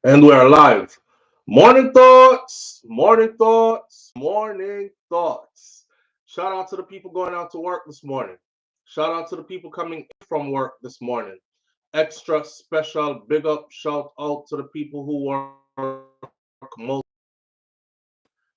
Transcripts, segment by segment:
And we're live. Morning thoughts, morning thoughts, morning thoughts. Shout out to the people going out to work this morning. Shout out to the people coming in from work this morning. Extra special big up shout out to the people who work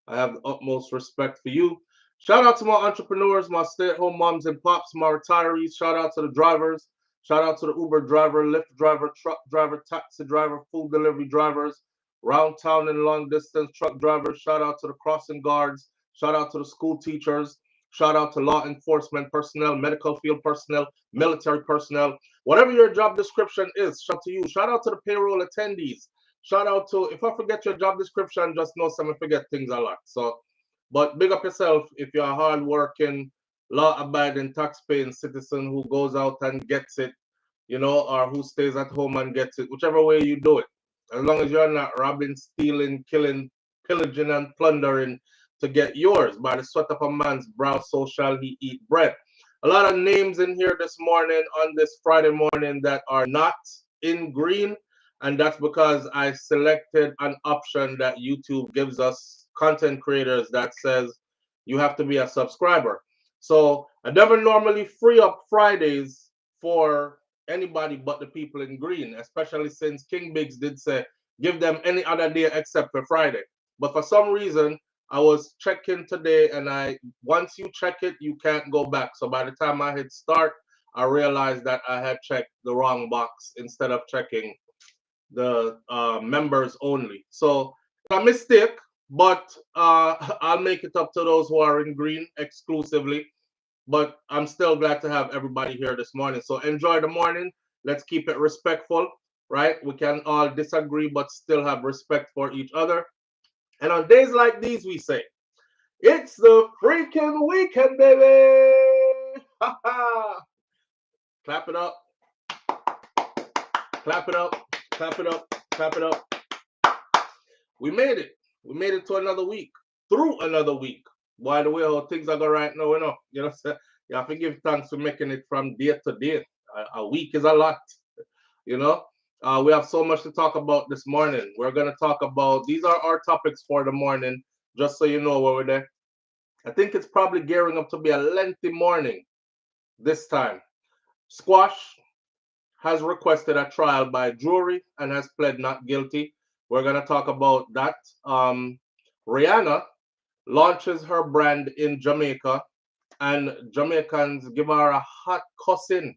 I have the utmost respect for you. Shout out to my entrepreneurs, my stay-at-home moms and pops, my retirees. Shout out to the drivers. Shout out to the Uber driver, Lyft driver, truck driver, taxi driver, food delivery drivers, round town and long distance truck drivers. Shout out to the crossing guards. Shout out to the school teachers. Shout out to law enforcement personnel, medical field personnel, military personnel. Whatever your job description is, shout to you. Shout out to the payroll attendees. Shout out to, if I forget your job description, just know some forget things a lot. So, but big up yourself if you're a hard-working, law-abiding, tax-paying citizen who goes out and gets it, or who stays at home and gets it, whichever way you do it. As long as you're not robbing, stealing, killing, pillaging, and plundering to get yours. By the sweat of a man's brow, so shall he eat bread. A lot of names in here this morning on this Friday morning that are not in green, and that's because I selected an option that YouTube gives us content creators that says you have to be a subscriber. So I never normally free up Fridays for anybody but the people in green, especially since King Biggs did say give them any other day except for Friday. But for some reason, I was checking today, and once you check it, you can't go back. So by the time I hit start, I realized that I had checked the wrong box instead of checking the members only. So it's a mistake, but I'll make it up to those who are in green exclusively. But I'm still glad to have everybody here this morning. So enjoy the morning. Let's keep it respectful, right? We can all disagree, but still have respect for each other. And on days like these, we say, it's the freaking weekend, baby! Clap it up, clap it up, clap it up, clap it up. We made it. We made it to another week, through another week. By the way, how things are going right now, so you have to give thanks for making it from day to day. A week is a lot, you know. We have so much to talk about this morning. We're going to talk about, these are our topics for the morning, just so you know where we're there. I think it's probably gearing up to be a lengthy morning this time. Squash has requested a trial by jury and has pled not guilty. We're going to talk about that. Rihanna launches her brand in Jamaica, and Jamaicans give her a hot cussing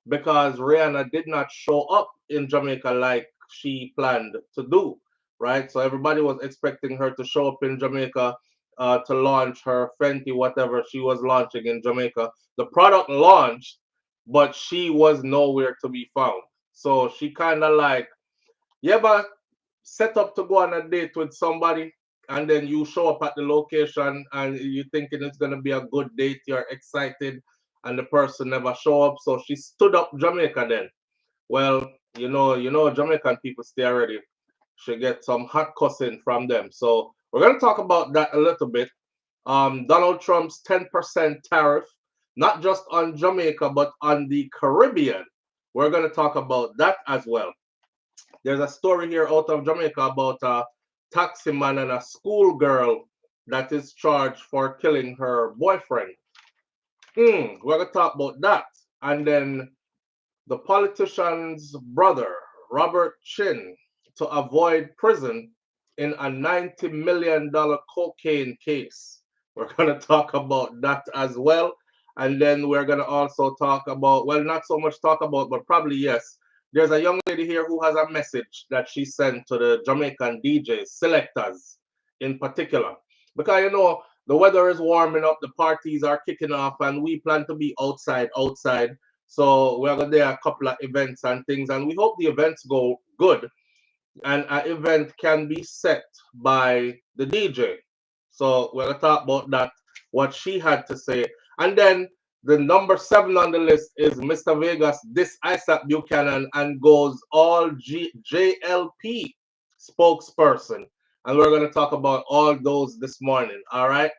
because Rihanna did not show up in Jamaica like she planned to do, right? So everybody was expecting her to show up in Jamaica to launch her Fenty, whatever she was launching in Jamaica. The product launched, but she was nowhere to be found. So she kind of like, yeah, but set up to go on a date with somebody, and then you show up at the location and you're thinking it's going to be a good date, you're excited, and the person never show up. So she stood up Jamaica then. Well, Jamaican people stay already. She get some hot cussing from them. So we're going to talk about that a little bit. Donald Trump's 10% tariff, not just on Jamaica, but on the Caribbean. We're going to talk about that as well. There's a story here out of Jamaica about a taxi man and a schoolgirl that is charged for killing her boyfriend. We're going to talk about that. And then the politician's brother, Robert Chin, to avoid prison in a $90 million cocaine case. We're going to talk about that as well. And then we're going to also talk about, well, not so much talk about, but probably yes. There's a young lady here who has a message that she sent to the Jamaican DJs, selectors in particular. Because, the weather is warming up, the parties are kicking off, and we plan to be outside. So we're going to do a couple of events and things, and we hope the events go good. And an event can be set by the DJ. So we're going to talk about that, what she had to say. And then the number 7 on the list is Mr. Vegas, this Isat Buchanan, and goes all JLP spokesperson. And we're going to talk about all those this morning. All right.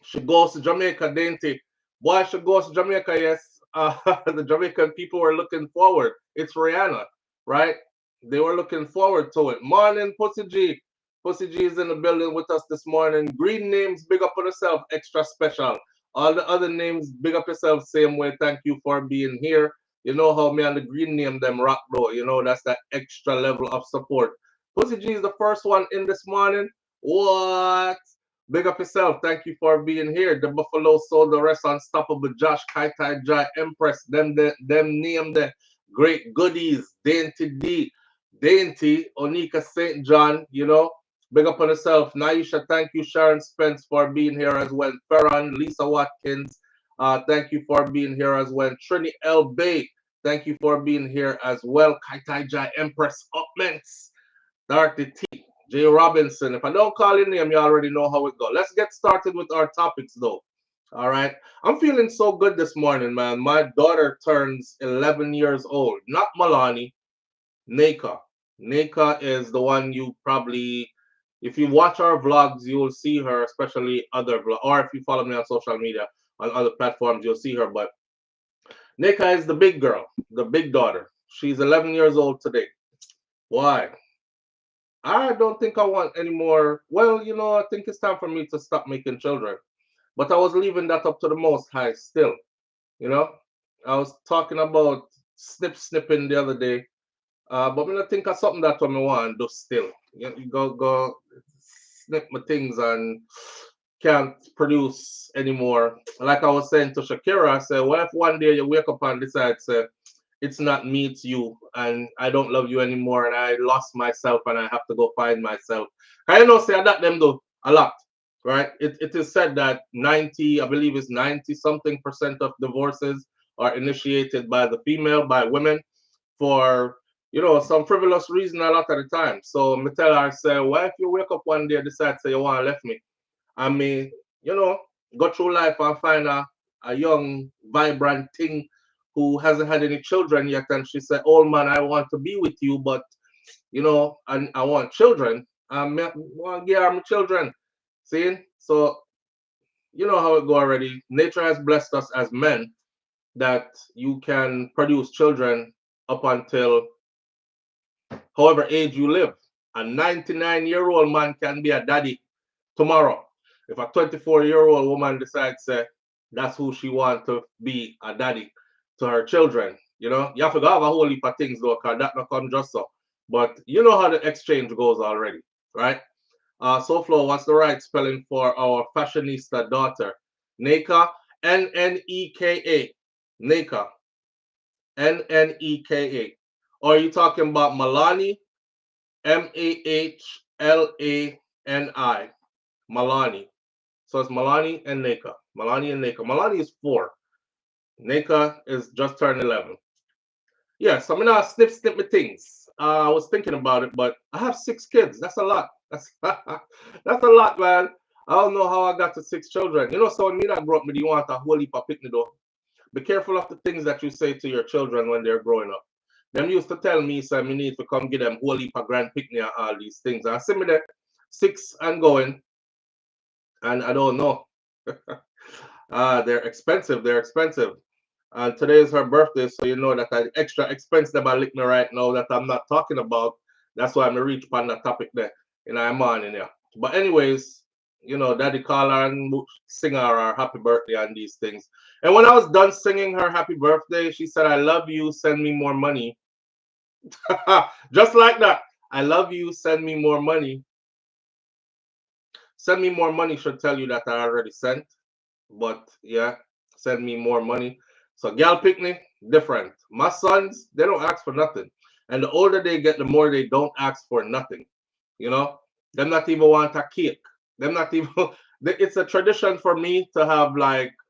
She goes to Jamaica, didn't he? Boy, she goes to Jamaica, yes. The Jamaican people were looking forward. It's Rihanna, right? They were looking forward to it. Morning, Pussy G. Pussy G is in the building with us this morning. Green names, big up on yourself, extra special. All the other names, big up yourself, same way. Thank you for being here. You know how me and the green name them rock though. You know that's that extra level of support. Pussy G is the first one in this morning. What? Big up yourself. Thank you for being here. The Buffalo Soul, the rest unstoppable. Josh, Kai Tai Jai, Empress, them name the great goodies. Dainty D, Dainty, Onika St. John, you know. Big up on yourself. Naisha, thank you. Sharon Spence for being here as well. Ferran, Lisa Watkins, thank you for being here as well. Trini L. Bay, thank you for being here as well. Kai Tai Jai, Empress, Upments, Dorothy T. Jay Robinson. If I don't call your name, you already know how it goes. Let's get started with our topics, though. All right. I'm feeling so good this morning, man. My daughter turns 11 years old. Not Malani, Naka. Naka is the one you probably, if you watch our vlogs, you will see her, especially other vlogs, or if you follow me on social media, on other platforms, you'll see her. But Naka is the big girl, the big daughter. She's 11 years old today. Why? I don't think I want any more. Well, you know, I think it's time for me to stop making children. But I was leaving that up to the Most High still. You know, I was talking about snipping the other day. But when I think of something that I want to do still. You go snip my things and can't produce anymore. Like I was saying to Shakira, I said, what if one day you wake up and decide, say, it's not me, it's you, and I don't love you anymore, and I lost myself, and I have to go find myself. I know, say that them do a lot, right? It is said that 90, I believe it's 90 something percent of divorces are initiated by the female, by women, for some frivolous reason a lot of the time. So me tell her, say, well, if you wake up one day and decide say you want to left me, I mean, go through life and find a young, vibrant thing who hasn't had any children yet, and she said, "Old man, I want to be with you, but and I want children. I want to give her my children." See, so you know how it go already. Nature has blessed us as men that you can produce children up until however age you live. A 99-year-old man can be a daddy tomorrow. If a 24-year-old woman decides that's who she wants to be a daddy to her children, you have to have a whole heap of things though, because that not come just so. But you know how the exchange goes already, right? SouFlo, what's the right spelling for our fashionista daughter? Neka, Nneka. Neka, Nneka. Or are you talking about Malani? Mahlani. Malani. So it's Malani and Neka. Malani and Neka. Malani is 4. Neka is just turned 11. Yeah, so I'm gonna snip my things. I was thinking about it, but I have 6 kids. That's a lot. That's a lot, man. I don't know how I got to 6 children. So when me that grew up, me do want a whole heap of picnic though. Be careful of the things that you say to your children when they're growing up. Them used to tell me, so me need to come get them whole heap of grand picnic and all these things. And I see me there 6 and going, and I don't know. They're expensive. They're expensive. And today is her birthday, so you know that the extra expense that I lick me right now that I'm not talking about. That's why I'm reach upon that topic there in our morning there. But anyways, daddy call her and sing her happy birthday and these things. And when I was done singing her happy birthday, she said, "I love you, send me more money." Just like that. I love you, send me more money. Send me more money should tell you that I already sent. But yeah, send me more money. So gal picnic, different. My sons, they don't ask for nothing. And the older they get, the more they don't ask for nothing. Them not even want a cake. Them not even it's a tradition for me to have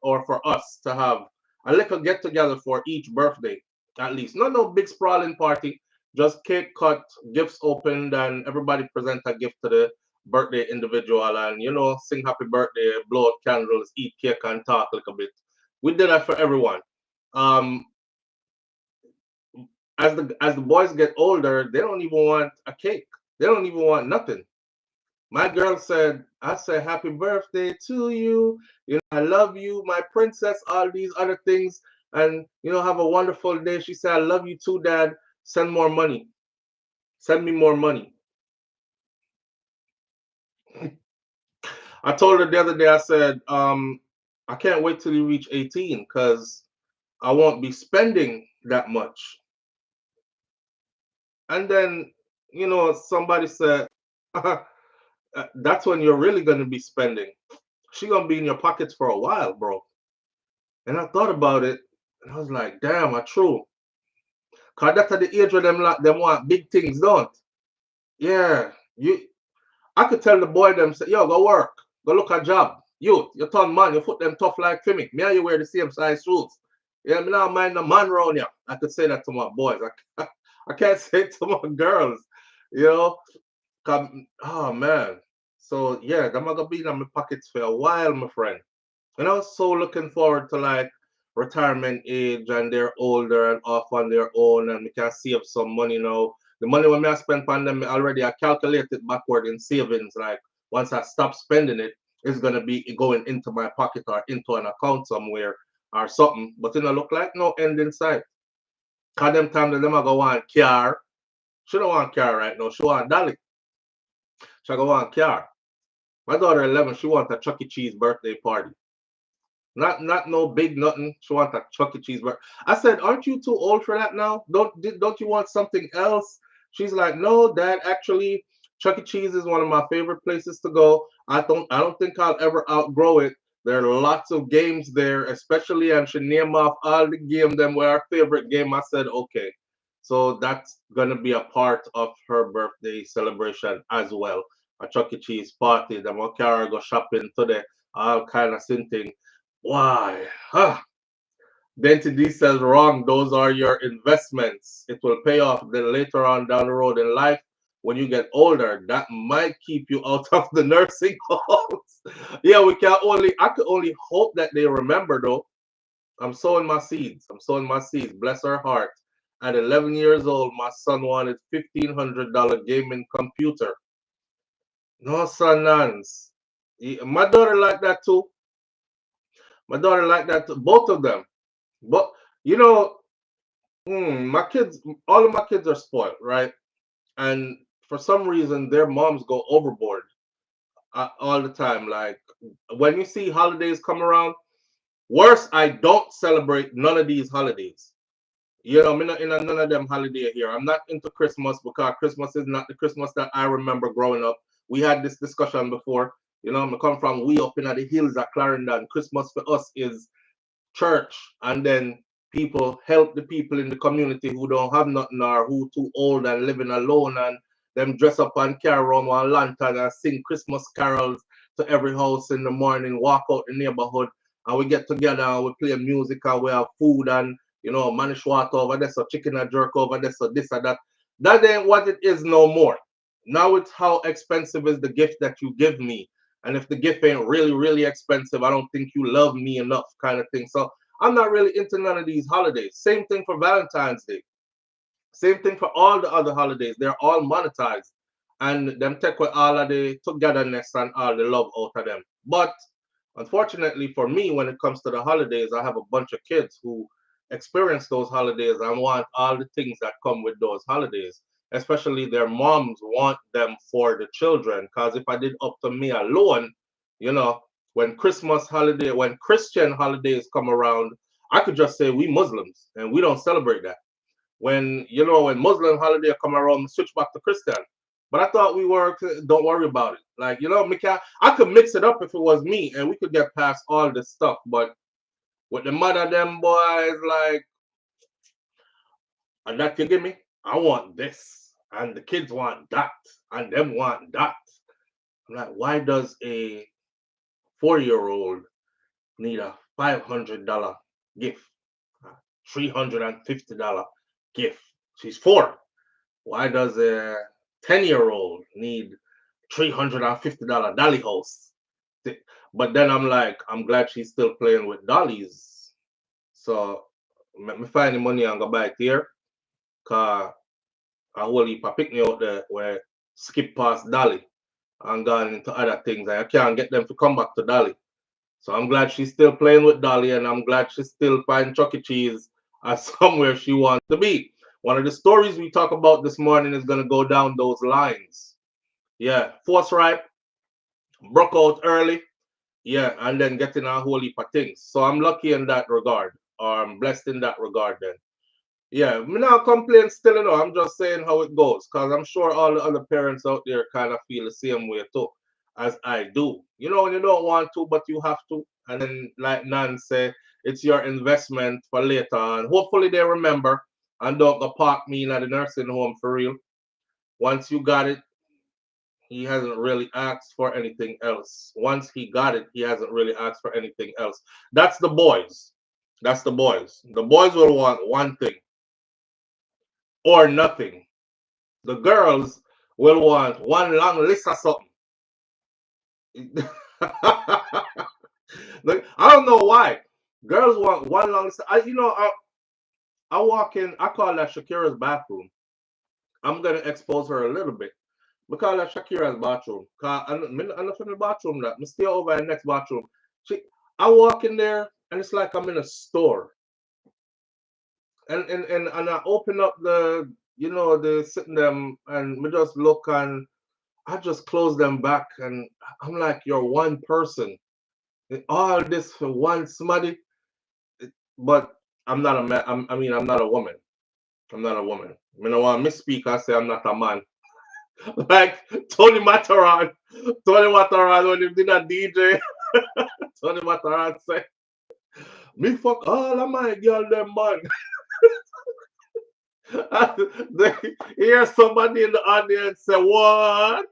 or for us to have a little get together for each birthday, at least. No big sprawling party. Just cake cut, gifts opened, and everybody present a gift to the birthday individual and sing happy birthday, blow out candles, eat cake and talk a little bit. We did that for everyone. um as the boys get older, they don't even want a cake. They don't even want nothing. My girl said, I said happy birthday to you, I love you, my princess, all these other things, and have a wonderful day. She said, I love you too, dad, send more money. Send me more money. I told her the other day, I said, I can't wait till you reach 18 because I won't be spending that much. And then, somebody said, that's when you're really going to be spending. She going to be in your pockets for a while, bro. And I thought about it, and I was like, damn, I true. Because that's at the age where them want big things, don't? Yeah. I could tell the boy them, say, yo, go work. Go look a job. You turn man, you put them tough like for me. Me and you wear the same size shoes. Yeah, me not mind the man around you. I could say that to my boys. I can't say it to my girls. You know? Oh man. So yeah, them are gonna be in my pockets for a while, my friend. And I was so looking forward to like retirement age and they're older and off on their own and we can save some money now. The money when I spend on them already I calculated backward in savings. Like once I stop spending it, it's gonna be going into my pocket or into an account somewhere or something. But it don't look like no end in sight. Cause them time that them I go want car. She don't want car right now. She want dolly. She go want car. My daughter 11, she want a Chuck E. Cheese birthday party. Not no big nothing. She want a Chuck E. Cheese burger. I said, aren't you too old for that now? Don't you want something else? She's like, no, Dad. Actually, Chuck E. Cheese is one of my favorite places to go. I don't think I'll ever outgrow it. There are lots of games there, especially and she name off all the game them were our favorite game. I said, okay. So that's gonna be a part of her birthday celebration as well. A Chuck E. Cheese party. Then we'll carry go shopping today. All kind of thing. Why? Density says wrong. Those are your investments. It will pay off then later on down the road in life when you get older. That might keep you out of the nursing homes. Yeah, I could only hope that they remember though. I'm sowing my seeds. I'm sowing my seeds. Bless her heart. At 11 years old, my son wanted $1,500 gaming computer. No, son, nans. My daughter like that too. My daughter like that too. Both of them. But you know, my kids, all of my kids are spoiled, right? And for some reason, their moms go overboard all the time. Like when you see holidays come around, worse, I don't celebrate none of these holidays. I'm not in none of them holiday here. I'm not into Christmas because Christmas is not the Christmas that I remember growing up. We had this discussion before. I come from way up in the hills at Clarendon. Christmas for us is church, and then people help the people in the community who don't have nothing or who too old and living alone, and them dress up and carry around one lantern and sing Christmas carols to every house in the morning, walk out the neighborhood, and we get together and we play music and we have food and manish water over there, so chicken and jerk over there, so this and that. That ain't what it is no more. Now it's how expensive is the gift that you give me. And if the gift ain't really, really expensive, I don't think you love me enough, kind of thing. So I'm not really into none of these holidays. Same thing for Valentine's Day. Same thing for all the other holidays. They're all monetized. And them take with all of the togetherness and all the love out of them. But unfortunately for me, when it comes to the holidays, I have a bunch of kids who experience those holidays and want all the things that come with those holidays. Especially their moms want them for the children. Because if I did up to me alone, you know, when Christian holidays come around, I could just say we Muslims and we don't celebrate that. When Muslim holiday come around, switch back to Christian. But I thought we were don't worry about it. Like, I could mix it up if it was me and we could get past all this stuff. But with the mother them boys, like, and that you give me, I want this. And the kids want that. And them want that. I'm like, why does a 4-year-old need a $500 gift? $350 gift. She's 4. Why does a 10-year-old need $350 dolly house? But then I'm like, I'm glad she's still playing with dollies. So let me find the money and go buy it here. Cause a whole heap of picnic out there where skip past dolly and gone into other things. And I can't get them to come back to dolly. So I'm glad she's still playing with dolly and I'm glad she's still finding Chuck E. Cheese as somewhere she wants to be. One of the stories we talk about this morning is gonna go down those lines. Yeah, forthright, broke out early. Yeah, and then getting a whole heap of things. So I'm lucky in that regard, or I'm blessed in that regard. Then, yeah, me not complain still. You know, I'm just saying how it goes, cause I'm sure all the other parents out there kind of feel the same way too, as I do. You know, when you don't want to, but you have to, and then like Nan said, it's your investment for later on. Hopefully they remember and don't go park me in the nursing home for real. Once you got it, he hasn't really asked for anything else. Once he got it, he hasn't really asked for anything else. That's the boys. That's the boys. The boys will want one thing or nothing. The girls will want one long list of something. Like, I don't know why. Girls want one long list. I walk in, I call that Shakira's bathroom. I'm going to expose her a little bit. Because that's Shakira's bathroom. Cause I'm not in the bathroom that. I stay over in the next bathroom. She, I walk in there and it's like I'm in a store. And I open up the sitting them and we just look and I just close them back and I'm like, you're one person. All this for one somebody. But I'm not a man. I'm not a woman. I'm not a woman. I don't want to misspeak. I say I'm not a man. Like Tony Mataran. Tony Mataran when he did a DJ. Tony Mataran say, me fuck all of my girl them man. They hear somebody in the audience say, what?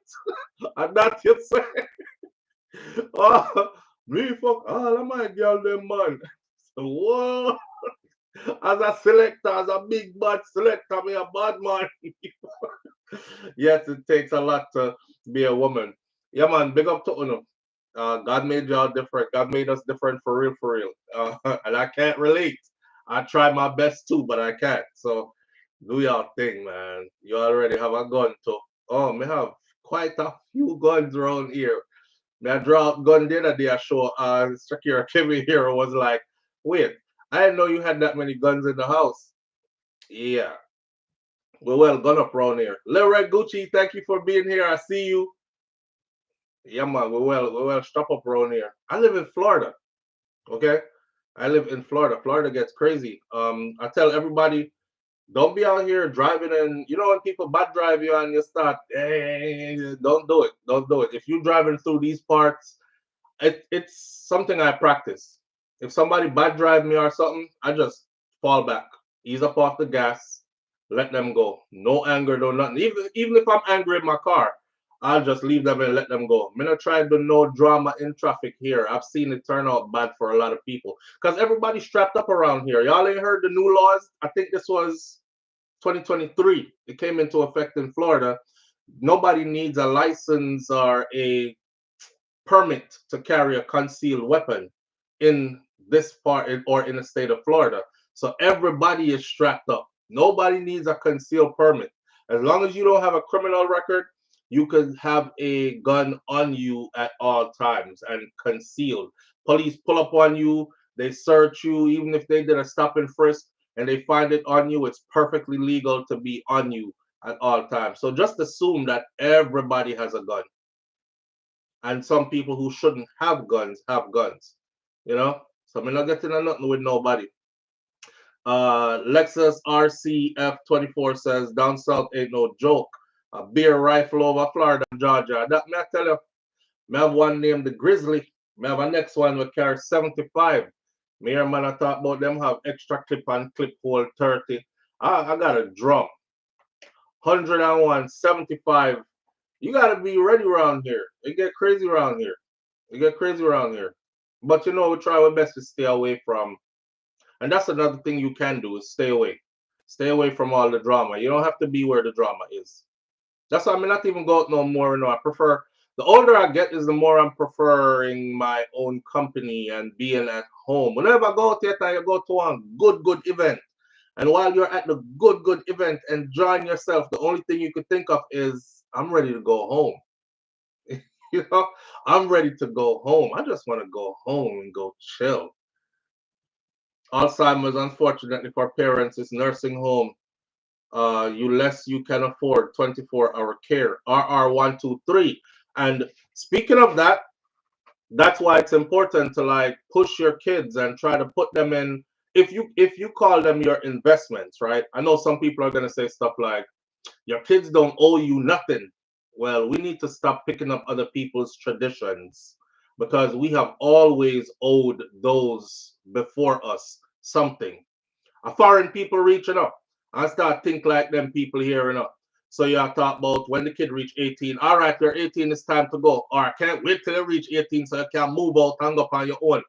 And that you say, oh, me fuck all of my girl them man. So, what? As a selector, as a big bad selector, me a bad man. Yes, it takes a lot to be a woman. Yeah, man, big up to Uno. God made y'all different. God made us different for real, for real. And I can't relate. I try my best too, but I can't. So do y'all thing, man. You already have a gun too. Oh, me have quite a few guns around here. Me I draw out gun the other day. I show Shakira Kevin here was like, wait, I didn't know you had that many guns in the house. Yeah, we're well gun up around here. Lil Red Gucci, thank you for being here. I see you. Yeah, man, we're well stuff up around here. I live in Florida. Okay, I live in Florida. Florida gets crazy. I tell everybody, don't be out here driving and you know when people bad drive you and you start, don't do it. Don't do it. If you're driving through these parts, it's something I practice. If somebody bad drive me or something, I just fall back, ease up off the gas, let them go. No anger, no nothing. Even if I'm angry in my car, I'll just leave them and let them go. I'm not trying to no drama in traffic here. I've seen it turn out bad for a lot of people because everybody's strapped up around here. Y'all ain't heard the new laws? I think this was 2023. It came into effect in Florida. Nobody needs a license or a permit to carry a concealed weapon in this part or in the state of Florida. So everybody is strapped up. Nobody needs a concealed permit. As long as you don't have a criminal record, you can have a gun on you at all times and concealed. Police pull up on you, they search you, even if they did a stop and frisk and they find it on you, it's perfectly legal to be on you at all times. So just assume that everybody has a gun and some people who shouldn't have guns have guns. You know? So I'm not getting a nothing with nobody. Lexus RCF24 says down south ain't no joke. A beer rifle over Florida, Georgia. That may I tell you, me have one named the Grizzly. Me have a next one with carry 75. Me and man I talk about them have extra clip and clip hole 30. I got a drum. 101, 75. You gotta be ready around here. It get crazy around here. It get crazy around here. But you know, we try our best to stay away from, and that's another thing you can do is stay away. Stay away from all the drama. You don't have to be where the drama is. That's why I'm not even go out no more. No, I prefer the older I get is the more I'm preferring my own company and being at home. Whenever I go out there, I go to one good event. And while you're at the good event enjoying yourself, the only thing you could think of is I'm ready to go home. You know, I'm ready to go home. I just want to go home and go chill. Alzheimer's, unfortunately for parents, is nursing home. you less you can afford 24-hour care, RR123. And speaking of that, that's why it's important to like push your kids and try to put them in, if you call them your investments, right? I know some people are going to say stuff like, your kids don't owe you nothing. Well, we need to stop picking up other people's traditions, because we have always owed those before us something. A foreign people reaching up and start think like them people here, you know. So you talk about when the kid reach 18. All right, you're 18, it's time to go. Or I can't wait till you reach 18 so you can move out and go up on your own.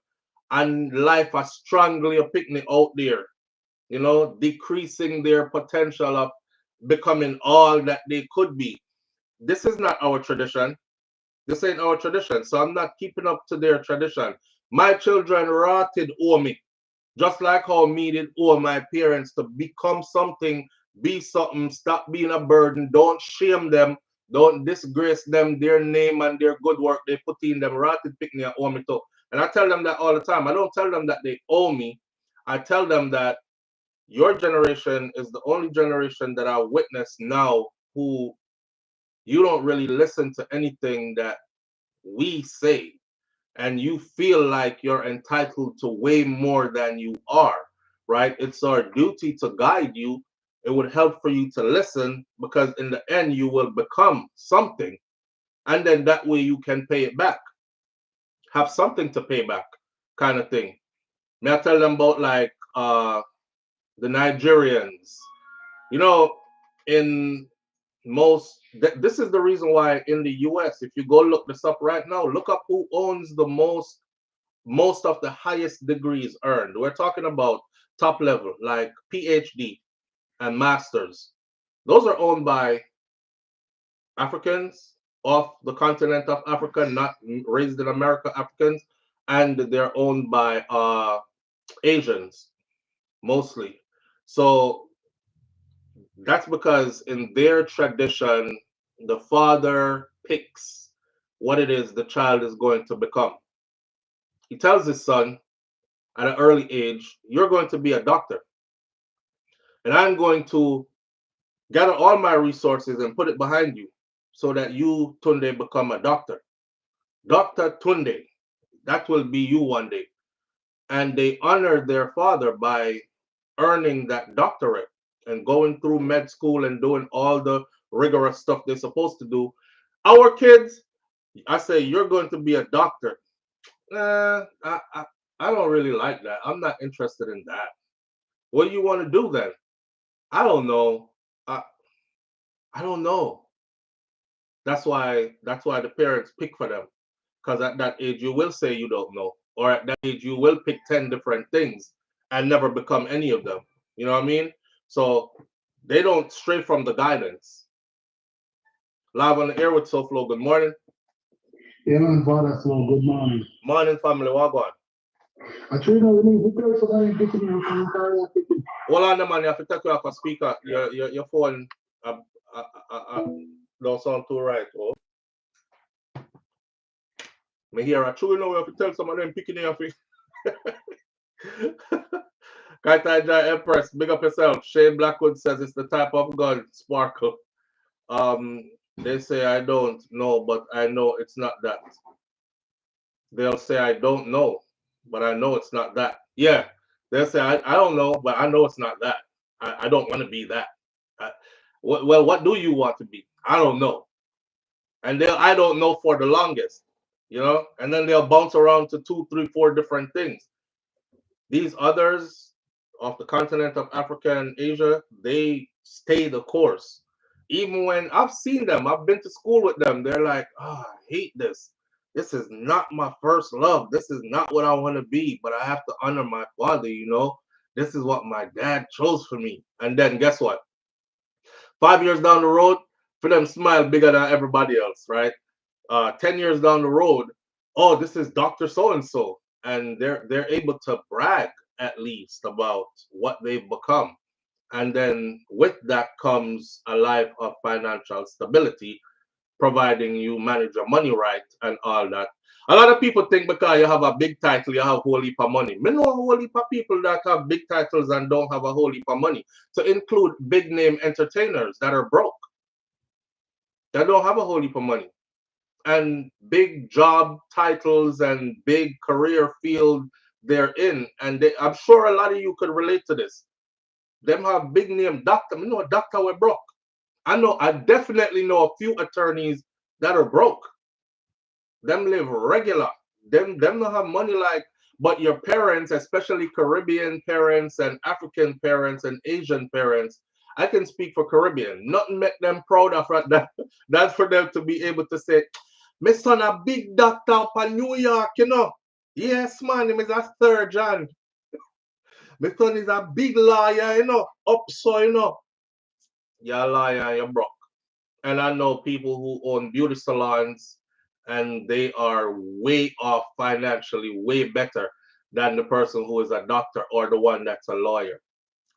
And life has strangely a picnic out there, you know, decreasing their potential of becoming all that they could be. This is not our tradition. This ain't our tradition. So I'm not keeping up to their tradition. My children rotted owe me, just like how me did owe my parents to become something, be something, stop being a burden. Don't shame them. Don't disgrace them, their name and their good work they put in them. Rotted picnic owe me too. And I tell them that all the time. I don't tell them that they owe me. I tell them that your generation is the only generation that I witness now who you don't really listen to anything that we say, and you feel like you're entitled to way more than you are, right? It's our duty to guide you. It would help for you to listen, because in the end you will become something, and then that way you can pay it back, have something to pay back, kind of thing. May I tell them about like the Nigerians, you know, in this is the reason why in the US, if you go look this up right now, look up who owns the most of the highest degrees earned. We're talking about top level, like PhD and masters. Those are owned by Africans of the continent of Africa, not raised in America Africans, and they're owned by Asians mostly. So that's because in their tradition, the father picks what it is the child is going to become. He tells his son at an early age, you're going to be a doctor. And I'm going to gather all my resources and put it behind you so that you, Tunde, become a doctor. Dr. Tunde, that will be you one day. And they honor their father by earning that doctorate and going through med school and doing all the rigorous stuff they're supposed to do. Our kids, I say, you're going to be a doctor. I don't really like that. I'm not interested in that. What do you want to do then? I don't know. I don't know. That's why the parents pick for them. Because at that age you will say you don't know. Or at that age you will pick 10 different things and never become any of them. You know what I mean? So they don't stray from the guidance. Live on the air with SouFLo. Good morning. Yeah, man, Father, so good morning. Morning, family. What going? Actually, no, we need to tell somebody picking you from the picking. Hold on, man. You have to take you off a speaker. Your phone uh, uh, uh, uh, don't sound too right. Oh, me hear a true, you know, we have to tell some of them picking you off. Kaita Jai Empress, big up yourself. Shane Blackwood says it's the type of gun, Sparkle. They say I don't know, but I know it's not that. They'll say I don't know, but I know it's not that. Yeah, they'll say I don't know, but I know it's not that. I don't want to be that. I, well, what do you want to be? I don't know. And they'll I don't know for the longest, you know, and then they'll bounce around to 2, 3, 4 different things. These others of the continent of Africa and Asia, they stay the course. Even when I've seen them, I've been to school with them, they're like, oh, I hate this. This is not my first love. This is not what I want to be, but I have to honor my father, you know. This is what my dad chose for me. And then guess what? 5 years down the road, for them smile bigger than everybody else, right? 10 years down the road, oh, this is Dr. So and so. And they're able to brag at least about what they've become. And then with that comes a life of financial stability, providing you manage your money right and all that. A lot of people think because you have a big title, you have a whole heap of money. Me know a whole heap of people that have big titles and don't have a whole heap of money. To include big name entertainers that are broke. That don't have a whole heap of money. And big job titles and big career field they're in. And I'm sure a lot of you could relate to this. Them have big name doctor. I know a doctor were broke. I definitely know a few attorneys that are broke. Them live regular. Them don't have money like, but your parents, especially Caribbean parents and African parents and Asian parents, I can speak for Caribbean. Nothing make them proud of that. That's for them to be able to say, my son a big doctor up in New York, you know. Yes, man, him is a surgeon. My son is a big lawyer, you know. Up so, you know. You're a liar, you're broke. And I know people who own beauty salons and they are way off financially, way better than the person who is a doctor or the one that's a lawyer.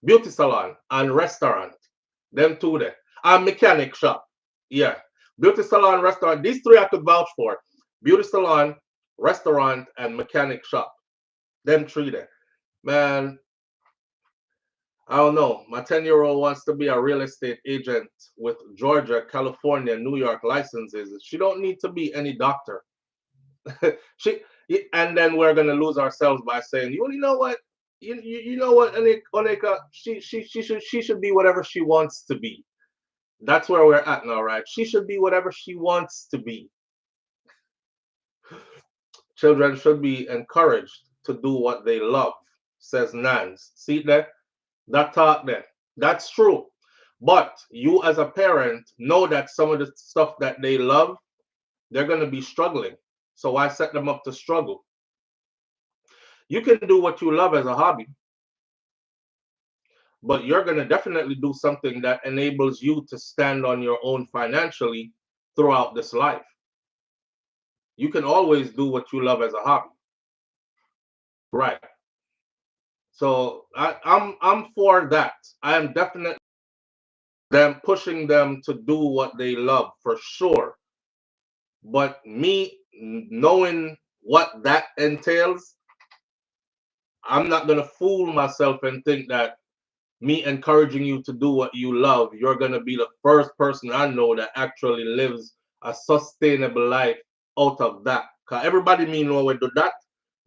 Beauty salon and restaurant, them two there. And mechanic shop. Yeah. Beauty salon, restaurant. These three I could vouch for. Beauty salon, restaurant, and mechanic shop. Them three there. Man, I don't know. My 10-year-old wants to be a real estate agent with Georgia, California, New York licenses. She don't need to be any doctor. And then we're gonna lose ourselves by saying, you know what? You know what, Onika, she should be whatever she wants to be. That's where we're at now, right? She should be whatever she wants to be. Children should be encouraged to do what they love, says Nans. See that? That talk there. That's true. But you as a parent know that some of the stuff that they love, they're going to be struggling. So why set them up to struggle? You can do what you love as a hobby, but you're going to definitely do something that enables you to stand on your own financially throughout this life. You can always do what you love as a hobby. Right. So I'm for that. I am definitely them pushing them to do what they love for sure. But me knowing what that entails, I'm not gonna fool myself and think that me encouraging you to do what you love, you're gonna be the first person I know that actually lives a sustainable life out of that. Cause everybody me know when do that,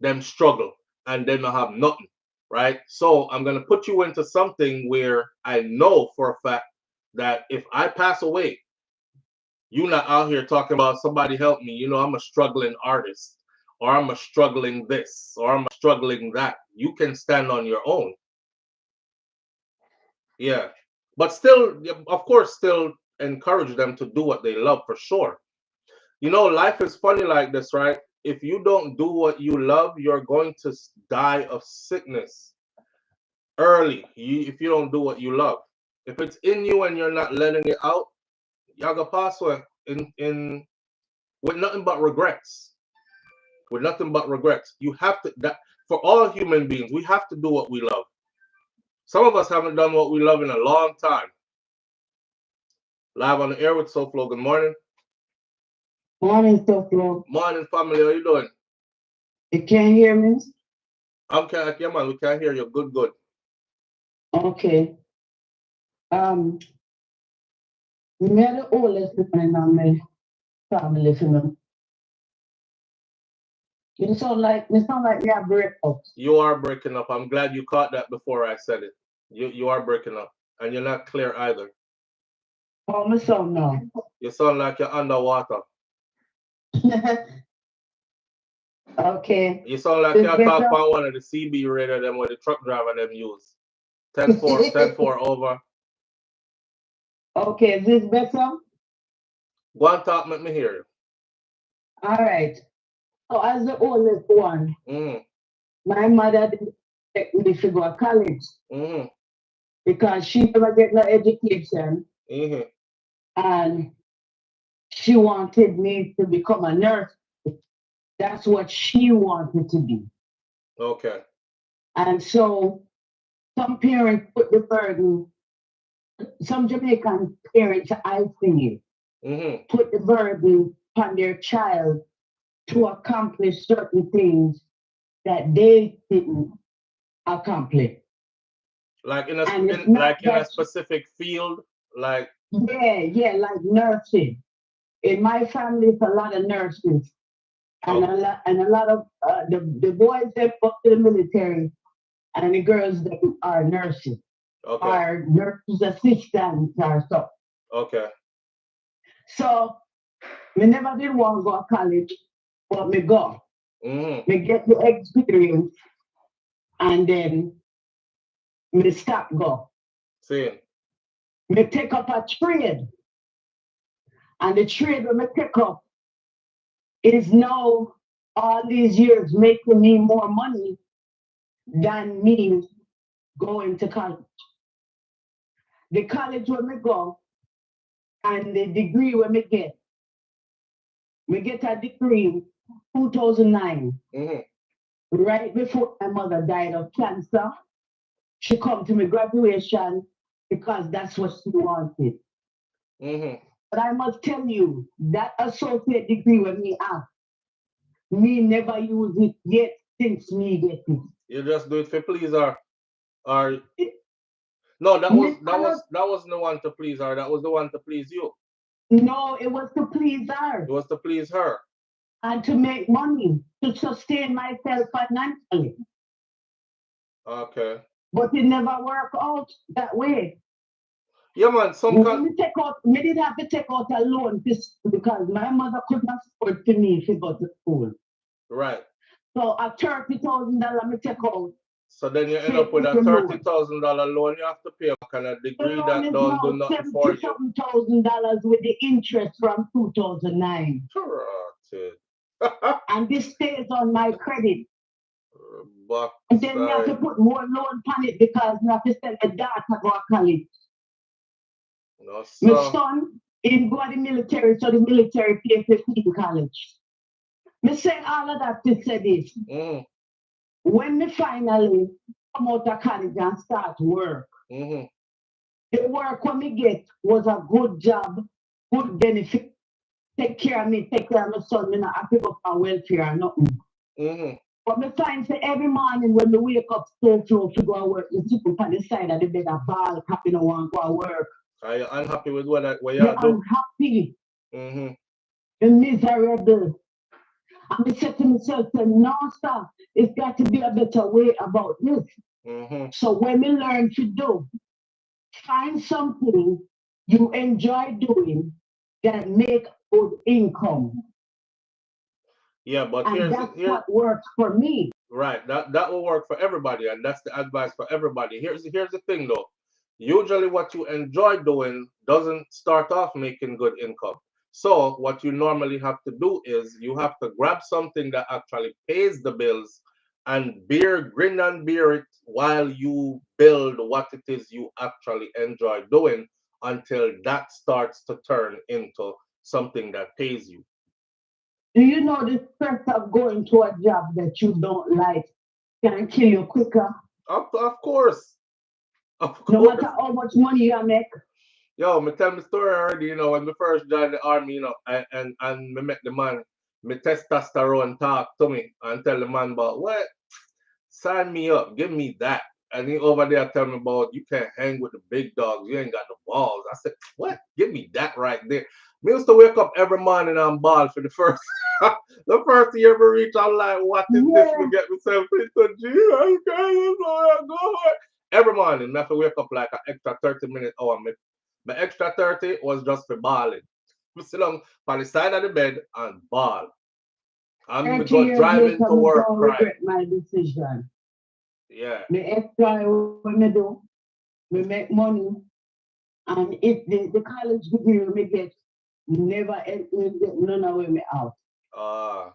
them struggle and then I have nothing, right? So I'm gonna put you into something where I know for a fact that if I pass away, you not out here talking about somebody help me. You know, I'm a struggling artist, or I'm a struggling this, or I'm a struggling that. You can stand on your own. Yeah. But still, of course, still encourage them to do what they love for sure. You know, life is funny like this, right? If you don't do what you love, you're going to die of sickness early if you don't do what you love. If it's in you and you're not letting it out, you're gonna pass away in with nothing but regrets. With nothing but regrets. You have to that for all human beings, we have to do what we love. Some of us haven't done what we love in a long time. Live on the air with SouFLo. Good morning. Morning, SouFLo. Morning, family. How you doing? You can't hear me? Yeah, man. We can't hear you. Good, good. Okay. Me are the oldest people in my family, you know. You sound like me are break up. You are breaking up. I'm glad you caught that before I said it. You are breaking up. And you're not clear either. How me sound now? You sound like you're underwater. Okay. You sound like you're talking about one of the CB radio them where the truck driver them use. 10-4, 10-4 over. Okay, is this better? Go on talk, let me hear you. All right. So as the oldest one, my mother didn't expect me to go to college because she never get no education, and she wanted me to become a nurse. That's what she wanted to be. Okay. And so some parents put the burden, some Jamaican parents, I think, put the burden on their child to accomplish certain things that they didn't accomplish. Like in a specific field, like yeah, like nursing. In my family, it's a lot of nurses, and a lot of the boys that go to the military, and the girls that are nurses, are nurses assistants or so. Okay. So me never did want to go to college, but me go. Me get the experience, and then me stop go. See. Me take up a trade, and the trade that me take up is now all these years making me more money than me going to college. The college where me go and the degree where me get a degree in 2009, right before my mother died of cancer. She come to my graduation because that's what she wanted. But I must tell you, that associate degree with me have, me never use it yet since me get it. You just do it for please her, or no? That wasn't the one to please her. That was the one to please you. No, it was to please her. It was to please her. And to make money, to sustain myself financially. Okay. But it never worked out that way. Yeah, man. Me did have to take out a loan because my mother couldn't afford to me to go to school. Right. So a $30,000 me take out. So then you end up with a $30,000 loan you have to pay back and a degree that don't do nothing for you. $70,000 with the interest from 2009. And this stays on my credit. And then you have to put more loan on it because you have to send a daughter to go to college. No, my son in go to the military, so the military pay for in college. Me say all of that to say this. When me finally come out of college and start work, the work when me get was a good job, good benefit, take care of me, take care of my son, me not have to go for welfare or nothing. But me find say every morning when me wake up so close to go to work, you sit up on the side of the bed a ball, happy no want to go to work. Are you unhappy with what you You're do? unhappy. You're miserable. And I said to myself, no, sir, it's got to be a better way about this. So when we learn to do, find something you enjoy doing that make good income. Yeah, but that's what works for me. Right, that will work for everybody, and that's the advice for everybody. Here's the thing though. Usually what you enjoy doing doesn't start off making good income. So what you normally have to do is you have to grab something that actually pays the bills and grin and bear it while you build what it is you actually enjoy doing until that starts to turn into something that pays you. Do you know the stress of going to a job that you don't like can kill you quicker? Of course. No matter how much money you make. Yo, me tell me story already, when me first joined the army, and me met the man, me testosterone talk to me and tell the man about what? Sign me up, give me that. And he over there tell me about you can't hang with the big dogs, you ain't got the balls. I said, what? Give me that right there. Me used to wake up every morning and ball for the first the first year we reach, I'm like, what is this? We get myself into go. Every morning, I have to wake up like an extra 30 minutes. My extra 30 was just for balling. I sit down on the side of the bed and ball. I'm going driving to work. I regret my decision. Yeah. The extra when I do, we make money, and if the college degree we get, never get none of me out.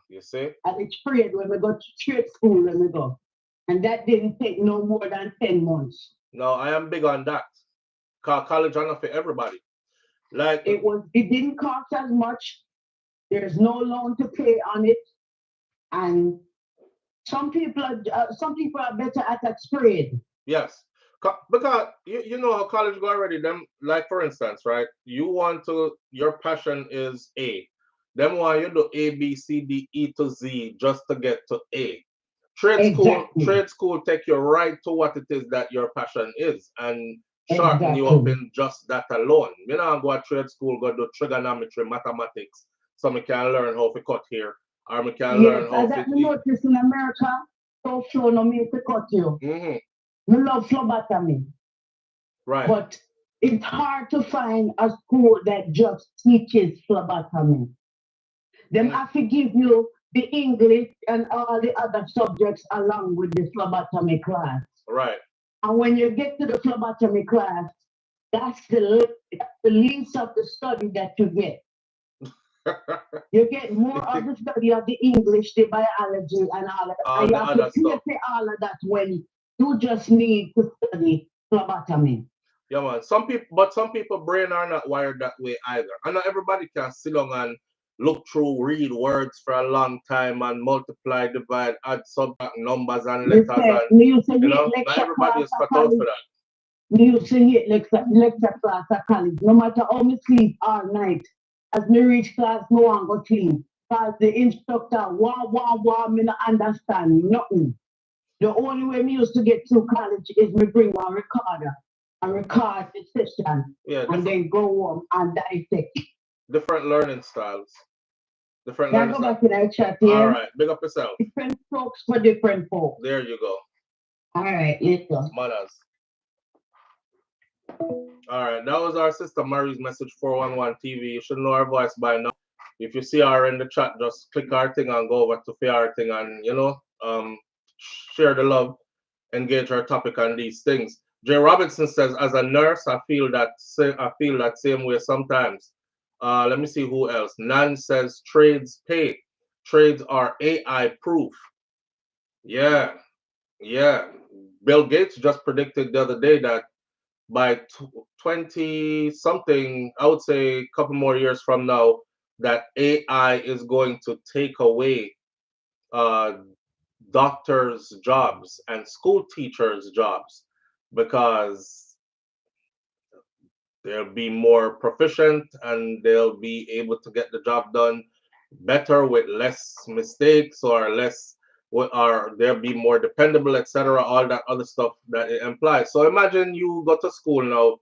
You see? And it's trade when we go to trade school when we go. And that didn't take no more than 10 months. No, I am big on that. College enough for everybody. Like it didn't cost as much. There's no loan to pay on it. And some people are better at that trade. Yes. Because you know how college go already. Them, like for instance, right? Your passion is A. Them want you do A, B, C, D, E to Z just to get to A. Exactly. Trade school take you right to what it is that your passion is and sharpen you up in just that alone. You know, go to trade school, go do trigonometry, mathematics, so me can learn how to cut here, or me can learn how to. Notice in America, so flow no me to cut you. You love phlebotomy. Right. But it's hard to find a school that just teaches phlebotomy. Them have to give you the English and all the other subjects along with the phlebotomy class. Right. And when you get to the phlebotomy class, that's the least of the study that you get. You get more of the study of the English, the biology, and all of that. And you have to pay all of that when you just need to study phlebotomy. Yeah, man. Some people brain are not wired that way either. And not everybody can sit down and look through, read words for a long time and multiply, divide, add, subtract numbers and letters. Not everybody is cut out for that. Me used to hate lecture class at college. No matter how me sleep all night, as me reach class, no one go sleep. Because the instructor, me not understand nothing. The only way me used to get through college is me bring one recorder and record the session, and then go home and dissect. Different learning styles. Go back to that chat here. All right, big up yourself. Different folks for different folks. There you go. All right, let's go. Manners. All right, that was our sister Marie's message 411 TV. You should know her voice by now. If you see her in the chat, just click our thing and go over to our thing and share the love, engage our topic on these things. Jay Robinson says, as a nurse, I feel that same way sometimes. Let me see who else. Nan says trades pay. Trades are AI proof. Yeah. Bill Gates just predicted the other day that by 20 something, I would say a couple more years from now, that AI is going to take away doctors' jobs and school teachers' jobs because they'll be more proficient and they'll be able to get the job done better with less mistakes or they'll be more dependable, etc. All that other stuff that it implies. So imagine you go to school now,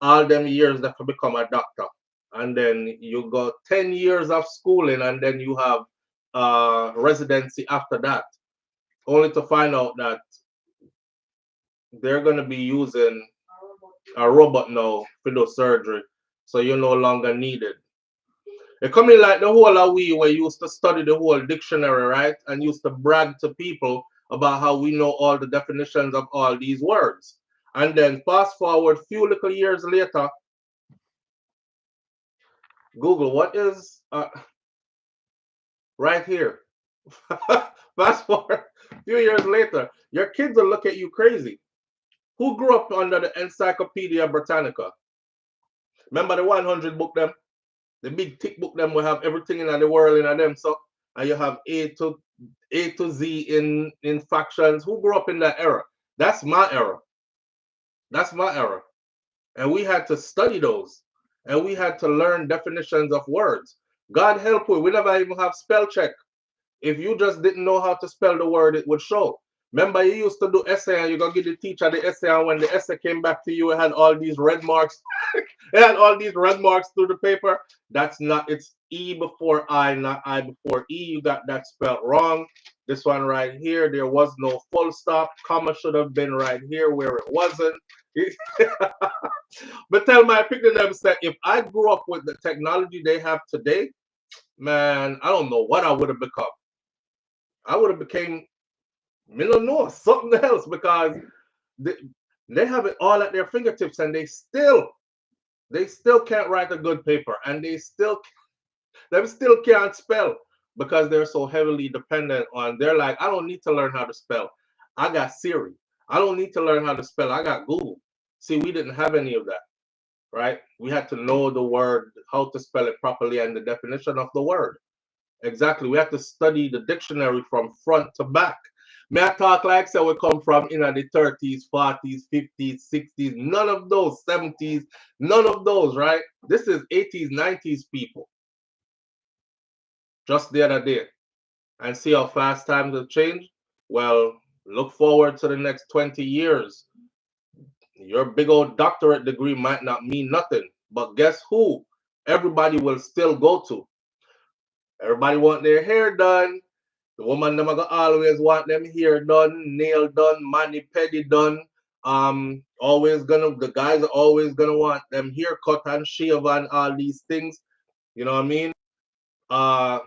all them years that to become a doctor, and then you go 10 years of schooling, and then you have residency after that, only to find out that they're going to be using a robot now for the surgery, so you're no longer needed. It coming like the whole of we where you used to study the whole dictionary, right? And used to brag to people about how we know all the definitions of all these words. And then fast forward a few little years later, Google, what is right here? Fast forward a few years later, your kids will look at you crazy. Who grew up under the Encyclopedia Britannica? Remember the 100 book them? The big thick book them will have everything in the world in them. So and you have A to Z in factions. Who grew up in that era? That's my era. That's my era. And we had to study those. And we had to learn definitions of words. God help we never even have spell check. If you just didn't know how to spell the word, it would show. Remember, you used to do essay and you go give the teacher the essay, and when the essay came back to you, it had all these red marks. It had all these red marks through the paper. That's not, it's E before I, not I before E. You got that spelled wrong. This one right here, there was no full stop. Comma should have been right here where it wasn't. But tell my picture them said, if I grew up with the technology they have today, man, I don't know what I would have become. I would have became, I don't know, something else, because they have it all at their fingertips, and they still can't write a good paper, and they still can't spell because they're so heavily dependent on. They're like, I don't need to learn how to spell. I got Siri. I don't need to learn how to spell. I got Google. See, we didn't have any of that, right? We had to know the word, how to spell it properly, and the definition of the word. Exactly. We have to study the dictionary from front to back. May I talk like so we come from in the 30s, 40s, 50s, 60s, none of those, 70s, none of those, right? This is 80s, 90s people. just the other day, and see how fast times have changed. Well, look forward to the next 20 years. Your big old doctorate degree might not mean nothing, but guess who? Everybody will still go to. Everybody want their hair done. The woman them gonna always want them hair done, nail done, mani pedi done. The guys are always gonna want them haircut and shave and all these things. You know what I mean? Uh,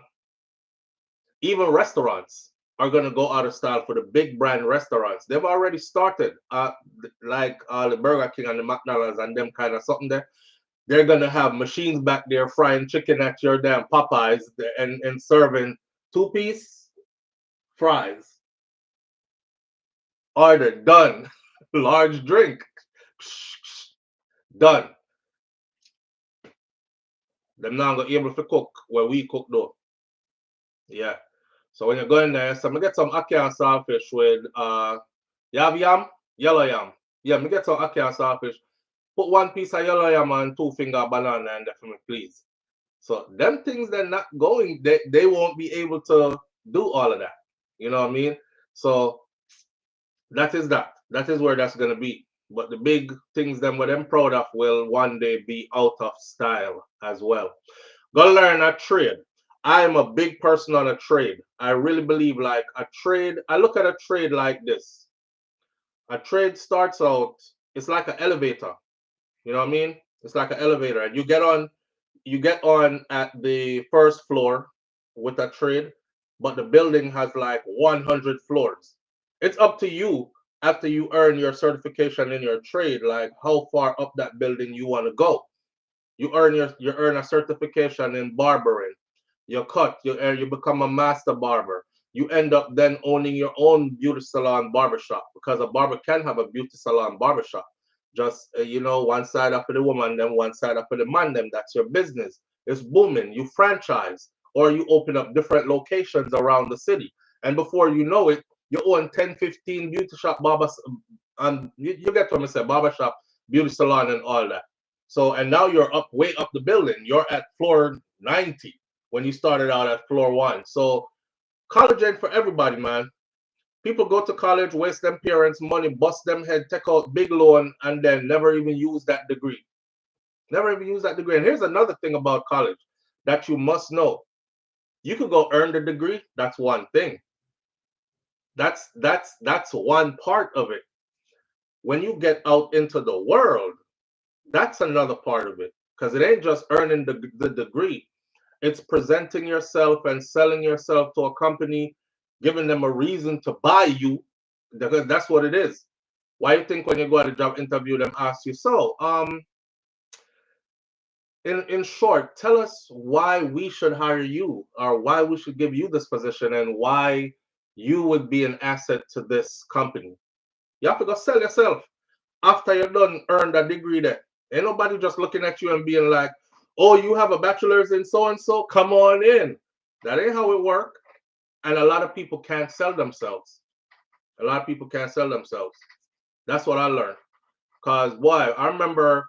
even restaurants are gonna go out of style for the big brand restaurants. They've already started, like the Burger King and the McDonald's and them kind of something there. They're gonna have machines back there frying chicken at your damn Popeyes and serving 2-piece fries. Order done. Large drink. Done. Them not gonna be able to cook where we cook though. Yeah. So when you go in there, so I'm gonna get some ackee and saltfish with you have yam? Yellow yam. Yeah, me get some ackee and saltfish. Put 1 piece of yellow yam and 2-finger banana in there for me, please. So them things they're not going, they won't be able to do all of that. You know what I mean? So that is that. That is where that's gonna be. But the big things them what I'm proud of will one day be out of style as well. Go learn a trade. I am a big person on a trade. I really believe like a trade. I look at a trade like this. A trade starts out, it's like an elevator. You know what I mean? It's like an elevator. And you get on at the first floor with a trade, but the building has like 100 floors. It's up to you after you earn your certification in your trade, like how far up that building you want to go. You earn a certification in barbering. You cut, you become a master barber. You end up then owning your own beauty salon barbershop because a barber can have a beauty salon barbershop. Just one side up for the woman, then one side up for the man, them. That's your business. It's booming. You franchise or you open up different locations around the city. And before you know it, you own 10, 15 beauty shop barbers, and you get what I say, barbershop, beauty salon, and all that. So, and now you're up way up the building. You're at floor 90 when you started out at floor 1. So, college ain't for everybody, man. People go to college, waste them parents' money, bust them head, take out big loan, and then never even use that degree. Never even use that degree. And here's another thing about college that you must know. You could go earn the degree. That's one thing. That's one part of it. When you get out into the world, that's another part of it. Because it ain't just earning the degree. It's presenting yourself and selling yourself to a company, giving them a reason to buy you, because that's what it is. Why you think when you go at a job interview, them ask you, so, in short, tell us why we should hire you or why we should give you this position and why you would be an asset to this company. You have to go sell yourself after you're done earn that degree there. Ain't nobody just looking at you and being like, oh, you have a bachelor's in so-and-so, come on in. That ain't how it works. And a lot of people can't sell themselves. A lot of people can't sell themselves. That's what I learned. Because, boy, I remember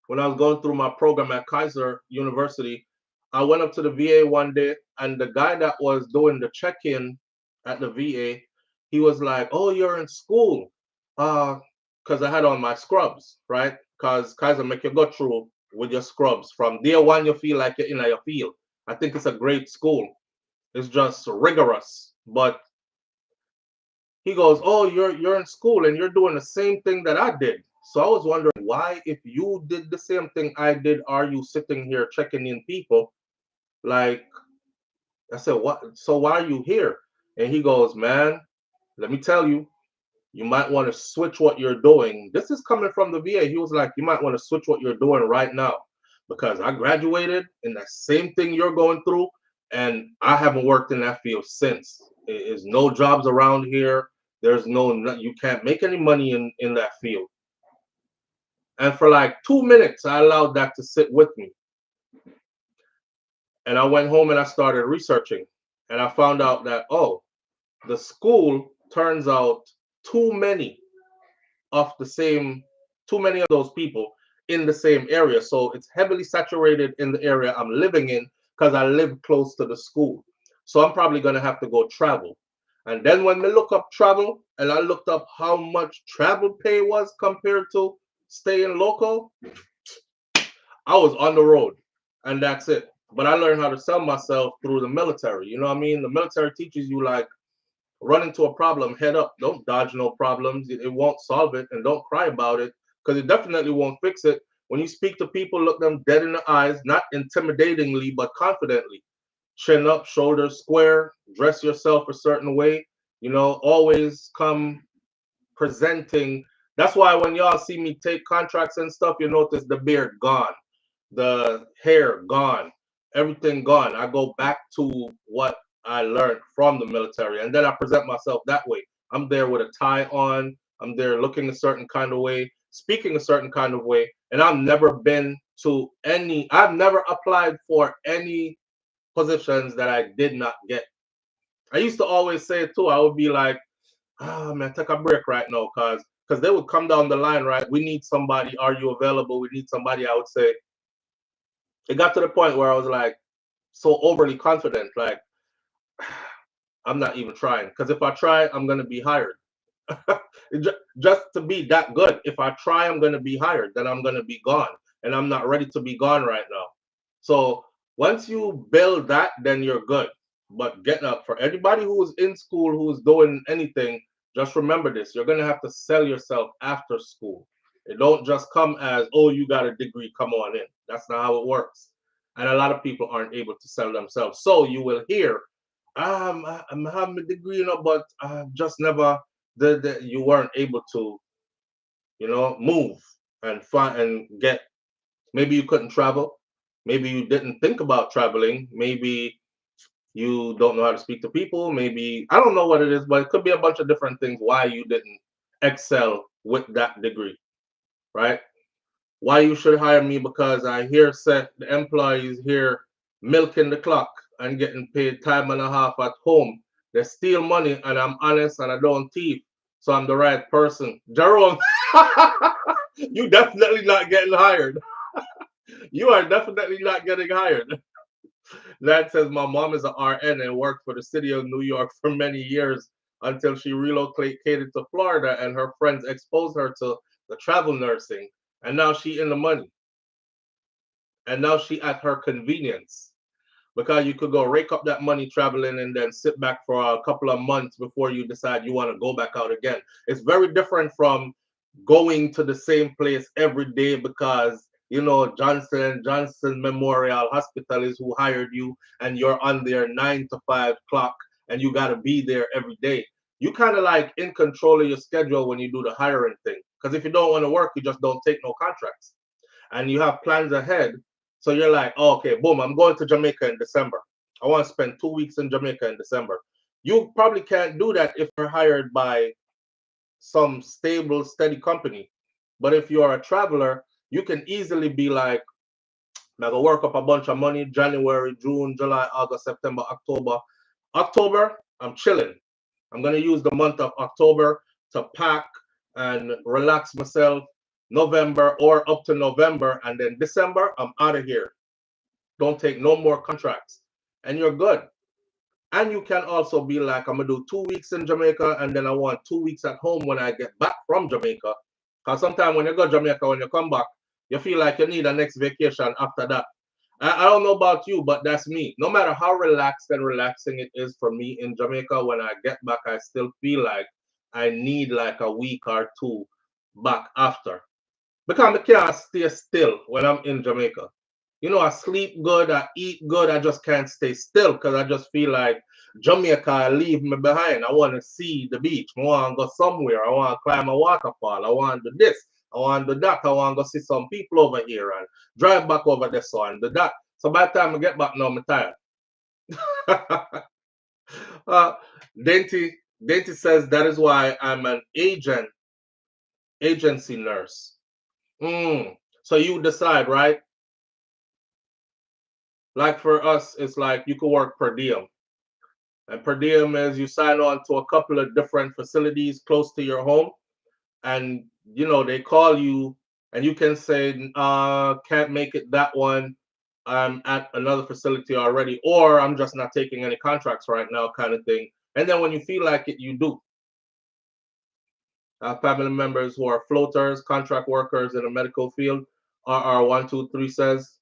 when I was going through my program at Kaiser University, I went up to the VA one day, and the guy that was doing the check-in at the VA, he was like, oh, you're in school. Because I had on my scrubs, right? Because Kaiser make you go through with your scrubs. From day one, you feel like you're in your field. I think it's a great school. It's just rigorous. But he goes, oh, you're in school and you're doing the same thing that I did. So I was wondering why, if you did the same thing I did, are you sitting here checking in people? Like, I said, what? So why are you here? And he goes, man, let me tell you, you might want to switch what you're doing. This is coming from the VA. He was like, you might want to switch what you're doing right now because I graduated in that same thing you're going through, and I haven't worked in that field since. There's no jobs around here. You can't make any money in that field. And for like 2 minutes, I allowed that to sit with me. And I went home and I started researching. And I found out that, oh, the school turns out too many of those people in the same area. So it's heavily saturated in the area I'm living in because I live close to the school. So I'm probably going to have to go travel. And then when we look up travel, and I looked up how much travel pay was compared to staying local, I was on the road, and that's it. But I learned how to sell myself through the military. You know what I mean? The military teaches you, like, run into a problem, head up. Don't dodge no problems. It won't solve it, and don't cry about it, because it definitely won't fix it. When you speak to people, look them dead in the eyes, not intimidatingly, but confidently. Chin up, shoulders square, dress yourself a certain way. You know, always come presenting. That's why when y'all see me take contracts and stuff, you notice the beard gone, the hair gone, everything gone. I go back to what I learned from the military, and then I present myself that way. I'm there with a tie on. I'm there looking a certain kind of way, speaking a certain kind of way, and I've never been to any. I've never applied for any positions that I did not get. I used to always say it too. I would be like, "Ah, man, take a break right now," because they would come down the line, right? We need somebody. Are you available? We need somebody. I would say, it got to the point where I was like so overly confident, like, I'm not even trying, because if I try, I'm gonna be hired. Just to be that good. If I try, I'm gonna be hired. Then I'm gonna be gone, and I'm not ready to be gone right now. So once you build that, then you're good. But get up for anybody who's in school, who's doing anything, just remember this: you're gonna have to sell yourself after school. It don't just come as, oh, you got a degree, come on in. That's not how it works. And a lot of people aren't able to sell themselves. So you will hear, I'm having a degree, you know, but just never you weren't able to, you know, move and find and get. Maybe you couldn't travel. Maybe you didn't think about traveling. Maybe you don't know how to speak to people. Maybe I don't know what it is, but it could be a bunch of different things why you didn't excel with that degree, right? Why you should hire me, because I hear set the employees here milking the clock and getting paid time and a half at home. They steal money, and I'm honest and I don't thief, so I'm the right person. Jerome, you definitely not getting hired. You are definitely not getting hired. Lad says my mom is an RN and worked for the city of New York for many years until she relocated to Florida and her friends exposed her to the travel nursing. And now she in the money. And now she at her convenience. Because you could go rake up that money traveling and then sit back for a couple of months before you decide you want to go back out again. It's very different from going to the same place every day because, you know, Johnson & Johnson Memorial Hospital is who hired you, and you're on their 9 to 5 clock and you got to be there every day. You kind of like in control of your schedule when you do the hiring thing. Because if you don't want to work, you just don't take no contracts. And you have plans ahead. So you're like, oh, okay, boom, I'm going to Jamaica in December. I want to spend 2 weeks in Jamaica in December. You probably can't do that if you're hired by some stable, steady company. But if you're a traveler, you can easily be like, I'm going to work up a bunch of money January, June, July, August, September, October. October, I'm chilling. I'm going to use the month of October to pack and relax myself. November or up to November, and then December, I'm out of here. Don't take no more contracts. And you're good. And you can also be like, I'm going to do 2 weeks in Jamaica, and then I want 2 weeks at home when I get back from Jamaica. Because sometimes when you go to Jamaica, when you come back, you feel like you need a next vacation after that. I don't know about you, but that's me. No matter how relaxed and relaxing it is for me in Jamaica, when I get back, I still feel like I need like a week or two back after. Because I can't stay still when I'm in Jamaica. You know, I sleep good, I eat good, I just can't stay still because I just feel like Jamaica leave me behind. I want to see the beach. I want to go somewhere. I want to climb a waterfall. I want to do this. I want to do that. I want to go see some people over here and drive back over this one, do that. So by the time I get back now, I'm tired. Dainty says that is why I'm an agency nurse. So you decide, right? Like for us, it's like you can work per diem. And per diem is you sign on to a couple of different facilities close to your home. And, you know, they call you and you can say, can't make it that one. I'm at another facility already, or I'm just not taking any contracts right now, kind of thing. And then when you feel like it, you do. Family members who are floaters, contract workers in the medical field. RR123 says,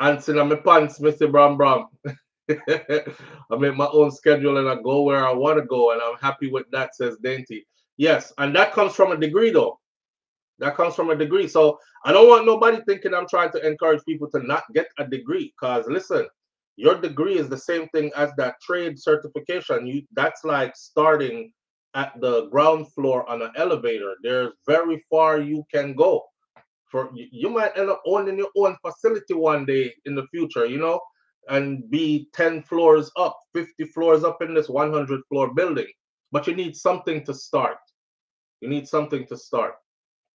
"Answer my pants, Mr. Bram Bram." I make my own schedule and I go where I want to go, and I'm happy with that, says Dainty. Yes, and that comes from a degree, though. That comes from a degree. So I don't want nobody thinking I'm trying to encourage people to not get a degree. Because listen, your degree is the same thing as that trade certification. That's like starting at the ground floor on an elevator. There's very far you can go. You might end up owning your own facility one day in the future, and be 10 floors up, 50 floors up in this 100 floor building. But you need something to start. You need something to start.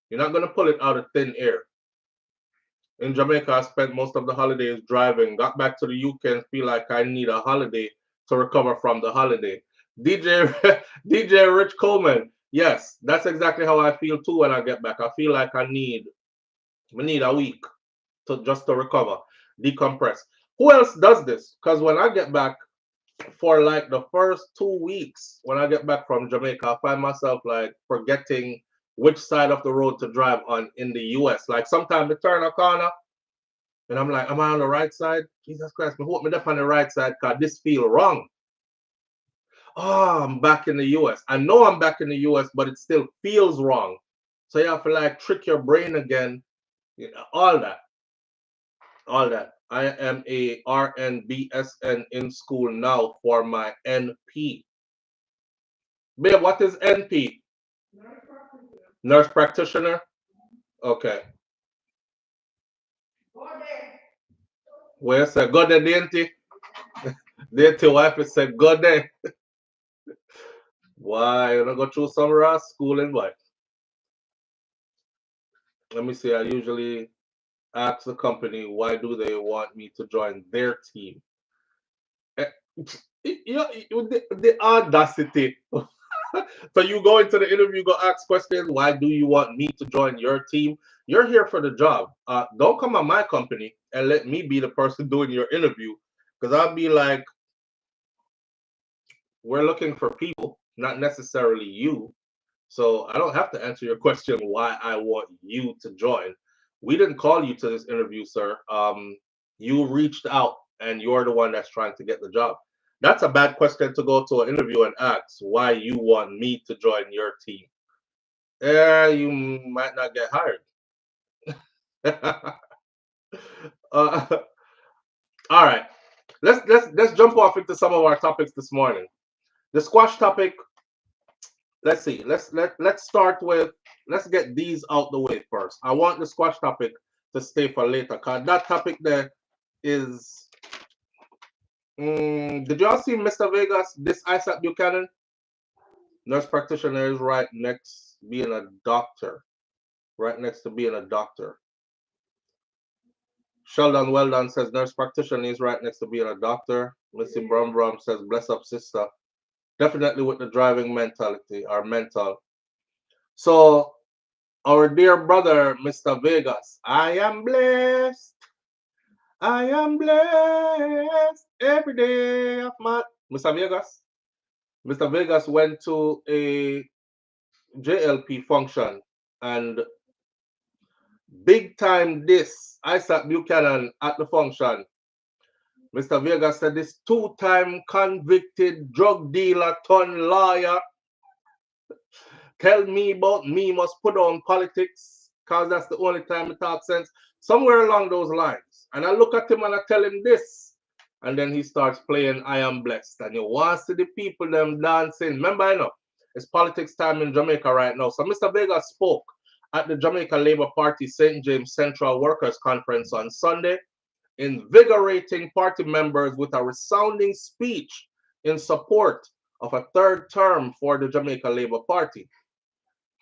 You're not going to pull it out of thin air. In Jamaica, I spent most of the holidays driving. Got back to the UK and feel like I need a holiday to recover from the holiday. DJ Rich Coleman. Yes, that's exactly how I feel too when I get back. I feel like I need a week to recover, decompress. Who else does this? Because when I get back, for like the first 2 weeks, when I get back from Jamaica, I find myself like forgetting which side of the road to drive on in the US. Like sometimes I turn a corner and I'm like, am I on the right side? Jesus Christ, me hope me up on the right side because this feel wrong. Oh, I'm back in the US. I know I'm back in the US, but it still feels wrong. So you have to like trick your brain again. All that. All that. I am a RNBSN in school now for my NP. Babe, what is NP? Nurse practitioner? Okay. Where said go there, Dainty? Dainty wife said go there. Why? You don't go through some raw schooling, boy. Let me see. I usually ask the company why do they want me to join their team. The audacity. So you go into the interview, go ask questions. Why do you want me to join your team? You're here for the job. Don't come on my company and let me be the person doing your interview, because I'll be like, we're looking for people, not necessarily you. So I don't have to answer your question why I want you to join. We didn't call you to this interview, sir. You reached out and you're the one that's trying to get the job. That's a bad question to go to an interview and ask why you want me to join your team. Yeah, you might not get hired. All right. Let's jump off into some of our topics this morning. The squash topic, let's see. Let's start with, let's get these out the way first. I want the squash topic to stay for later, because that topic there is did y'all see Mr. Vegas, this Isat Buchanan? Nurse practitioner is right next being a doctor. Right next to being a doctor. Sheldon Weldon says nurse practitioner is right next to being a doctor. Missy Brum Brum says bless up sister. Definitely with the driving mentality or mental. So our dear brother, Mr. Vegas, I am blessed. I am blessed every day of my Mr. Vegas. Mr. Vegas went to a JLP function and big time this Isat Buchanan at the function. Mr. Vegas said this two-time convicted drug dealer turned lawyer tell me about me must put on politics because that's the only time he talks sense. Somewhere along those lines. And I look at him and I tell him this. And then he starts playing I Am Blessed. And you want to see the people them dancing. Remember, I know, it's politics time in Jamaica right now. So Mr. Vegas spoke at the Jamaica Labour Party St. James Central Workers Conference on Sunday, invigorating party members with a resounding speech in support of a third term for the Jamaica Labour Party.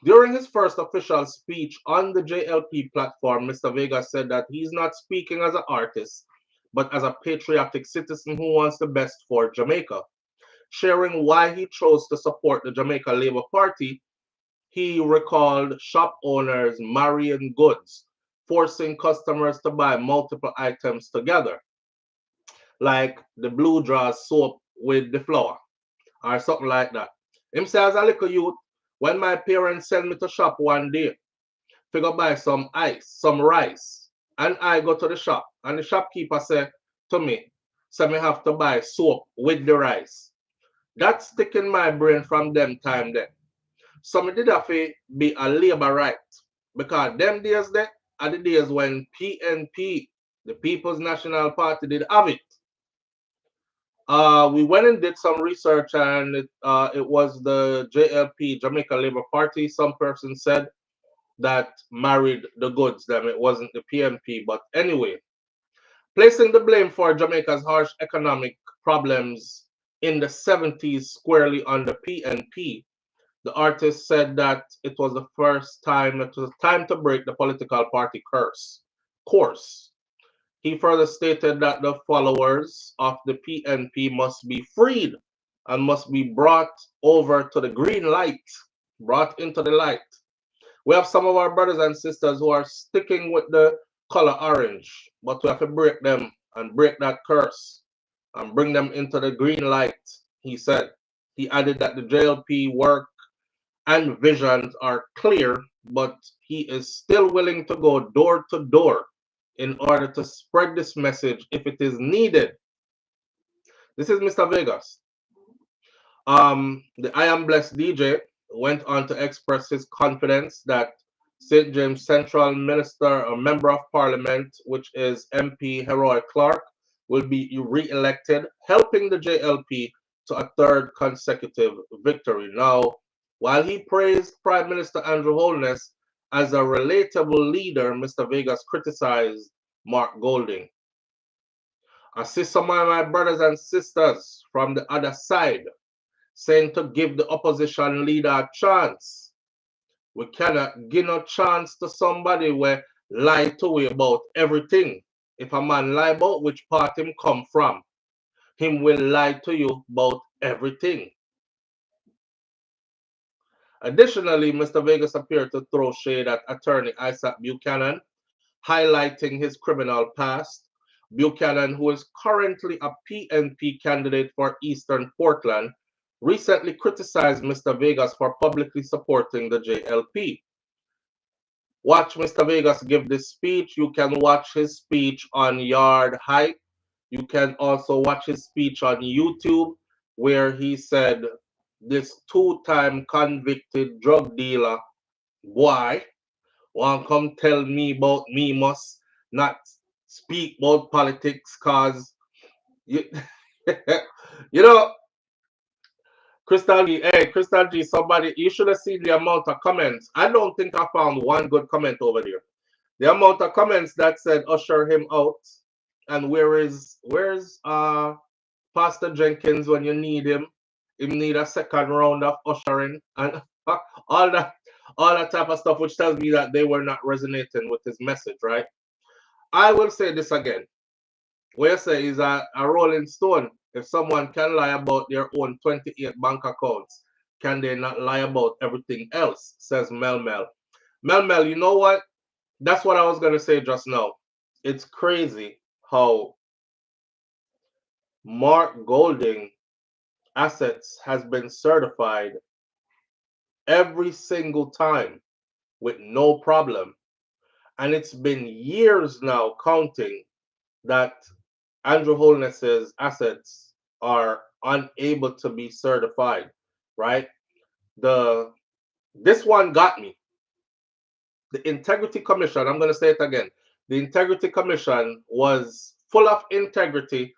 During his first official speech on the JLP platform, Mr. Vega said that he's not speaking as an artist, but as a patriotic citizen who wants the best for Jamaica. Sharing why he chose to support the Jamaica Labour Party, he recalled shop owners Marion Goods forcing customers to buy multiple items together, like the blue draws soap with the flour or something like that. Him say as a little youth, when my parents sent me to shop one day, figure buy some some rice, and I go to the shop, and the shopkeeper said to me, so me have to buy soap with the rice. That stick in my brain from them time then. So me did have to be a labor right, because them days there are the days when PNP, the People's National Party, did have it. We went and did some research, and it was the JLP, Jamaica Labour Party. Some person said that married the goods. Them it wasn't the PNP, but anyway, placing the blame for Jamaica's harsh economic problems in the 70s squarely on the PNP. The artist said that it was the first time, it was time to break the political party course. He further stated that the followers of the PNP must be freed and must be brought over to the green light, brought into the light. We have some of our brothers and sisters who are sticking with the color orange, but we have to break them and break that curse and bring them into the green light, he said. He added that the JLP work and visions are clear, but he is still willing to go door to door in order to spread this message if it is needed. This is Mr. Vegas. The I Am Blessed DJ went on to express his confidence that St. James Central Minister or Member of Parliament, which is MP Heroy Clark, will be re-elected, helping the JLP to a third consecutive victory. Now, while he praised Prime Minister Andrew Holness as a relatable leader, Mr. Vegas criticized Mark Golding. I see some of my brothers and sisters from the other side saying to give the opposition leader a chance. We cannot give no chance to somebody where lie to we about everything. If a man lie about which part him come from, him will lie to you about everything. Additionally, Mr. Vegas appeared to throw shade at attorney Isat Buchanan, highlighting his criminal past. Buchanan, who is currently a PNP candidate for Eastern Portland, recently criticized Mr. Vegas for publicly supporting the JLP. Watch Mr. Vegas give this speech. You can watch his speech on Yard Hype. You can also watch his speech on YouTube, where he said this two-time convicted drug dealer, boy, want come tell me about me must not speak about politics cause you, you know, Crystal G, somebody, you should have seen the amount of comments. I don't think I found one good comment over there. The amount of comments that said usher him out, and where's Pastor Jenkins when you need him? Him need a second round of ushering and all that type of stuff, which tells me that they were not resonating with his message, right? I will say this again. What you say is a rolling stone. If someone can lie about their own 28 bank accounts, can they not lie about everything else? Says Mel Mel. Mel Mel, you know what? That's what I was going to say just now. It's crazy how Mark Golding assets has been certified every single time with no problem. And it's been years now counting that Andrew Holness's assets are unable to be certified, right? This one got me. The Integrity Commission, I'm going to say it again. The Integrity Commission was full of integrity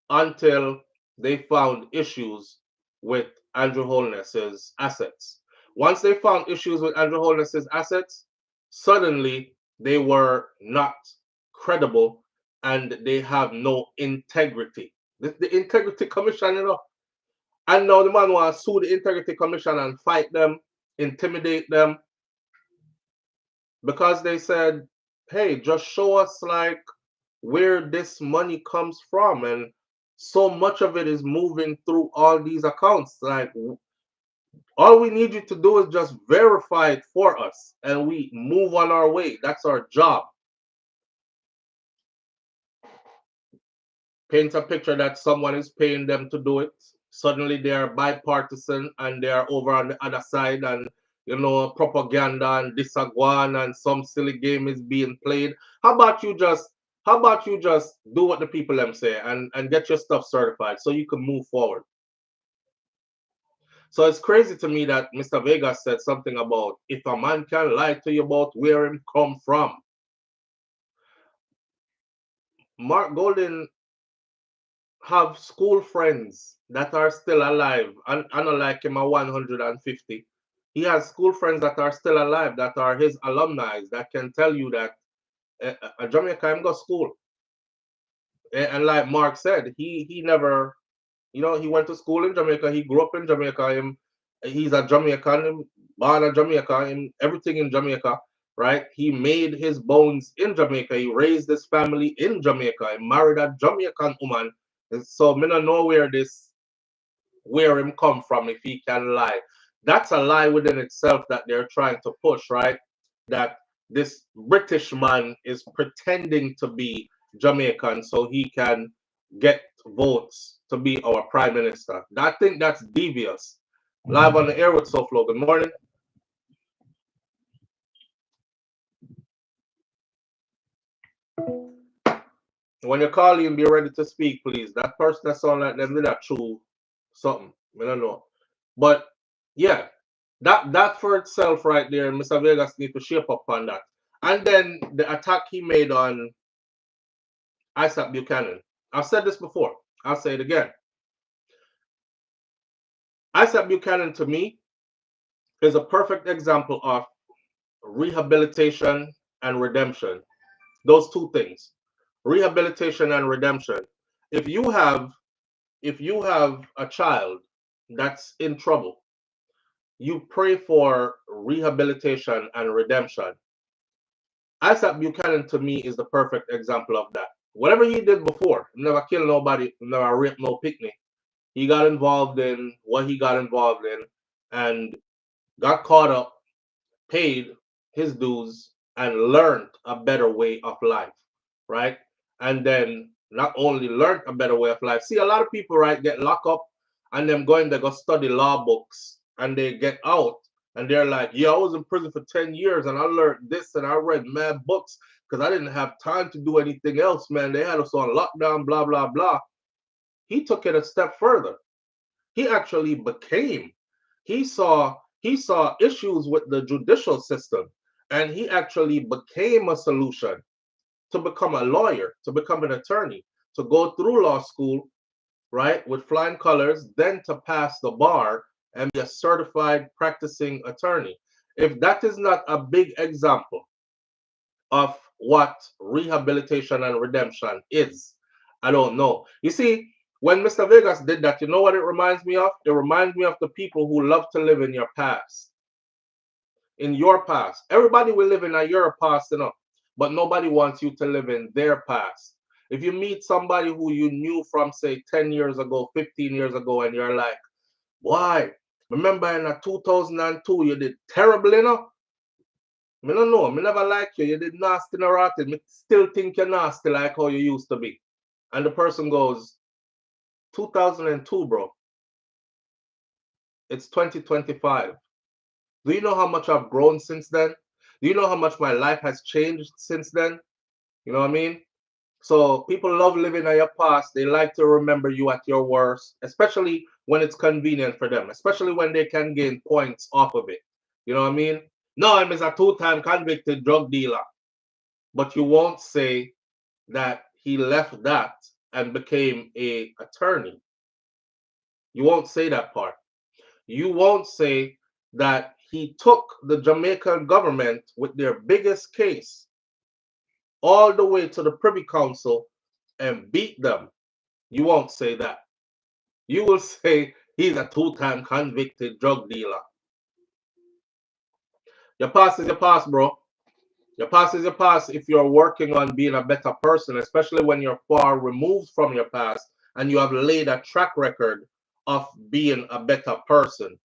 until they found issues with Andrew Holness's assets. Once they found issues with Andrew Holness's assets, suddenly they were not credible and they have no integrity. The Integrity Commission, you know, and now the man wants to sue the Integrity Commission and fight them, intimidate them, because they said, hey, just show us like where this money comes from, and so much of it is moving through all these accounts. Like, all we need you to do is just verify it for us and we move on our way. That's our job. paint a picture that someone is paying them to do it. Suddenly they are bipartisan and they are over on the other side, and you know, propaganda and disagwan and some silly game is being played. How about you just do what the people them say and get your stuff certified so you can move forward? So it's crazy to me that Mr. Vegas said something about if a man can lie to you about where him come from. Mark Golden have school friends that are still alive, and unlike him a 150. He has school friends that are still alive, that are his alumni, that can tell you that a Jamaica him go school. And like Mark said, he never, you know, he went to school in Jamaica. He grew up in Jamaica. He's a Jamaican, born a Jamaica, everything in Jamaica, right? He made his bones in Jamaica. He raised his family in Jamaica. He married a Jamaican woman. And so me don't know where him come from if he can lie. That's a lie within itself that they're trying to push, right? That this British man is pretending to be Jamaican so he can get votes to be our prime minister. I think that's devious. Live on the air with SouFLo. Good morning. When you call in, be ready to speak, please. That person that sound like them did that true something. I don't know. But yeah, that for itself right there, Mr. Vegas need to shape up on that. And then the attack he made on Isat Buchanan. I've said this before. I'll say it again. Isat Buchanan to me is a perfect example of rehabilitation and redemption. Those two things. Rehabilitation and redemption. If you have a child that's in trouble, you pray for rehabilitation and redemption. Isat Buchanan to me is the perfect example of that. Whatever he did before, never killed nobody, never raped no picnic. He got involved in what he got involved in and got caught up, paid his dues, and learned a better way of life, right? And then not only learned a better way of life. See, a lot of people, right, get locked up and them they go study law books and they get out and they're like, yeah, I was in prison for 10 years and I learned this and I read mad books because I didn't have time to do anything else, man. They had us on lockdown, blah, blah, blah. He took it a step further. He actually became, he saw issues with the judicial system, and he actually became a solution to become a lawyer, to become an attorney, to go through law school, right, with flying colors, then to pass the bar and be a certified practicing attorney. If that is not a big example of what rehabilitation and redemption is, I don't know. You see, when Mr. Vegas did that, you know what it reminds me of? It reminds me of the people who love to live in your past. In your past. Everybody will live in your past, you know, but nobody wants you to live in their past. If you meet somebody who you knew from, say, 10 years ago, 15 years ago, and you're like, why? Remember in 2002, you did terrible, you know? I don't know. I never like you. You did nasty and rotten. I still think you're nasty like how you used to be. And the person goes, 2002, bro. It's 2025. Do you know how much I've grown since then? Do you know how much my life has changed since then? You know what I mean? So people love living in your past. They like to remember you at your worst, especially when it's convenient for them, especially when they can gain points off of it. You know what I mean? No, I'm a two-time convicted drug dealer. But you won't say that he left that and became a attorney. You won't say that part. You won't say that he took the Jamaican government with their biggest case all the way to the Privy Council and beat them. You won't say that. You will say he's a two-time convicted drug dealer. Your past is your past, bro. Your past is your past if you're working on being a better person, especially when you're far removed from your past and you have laid a track record of being a better person.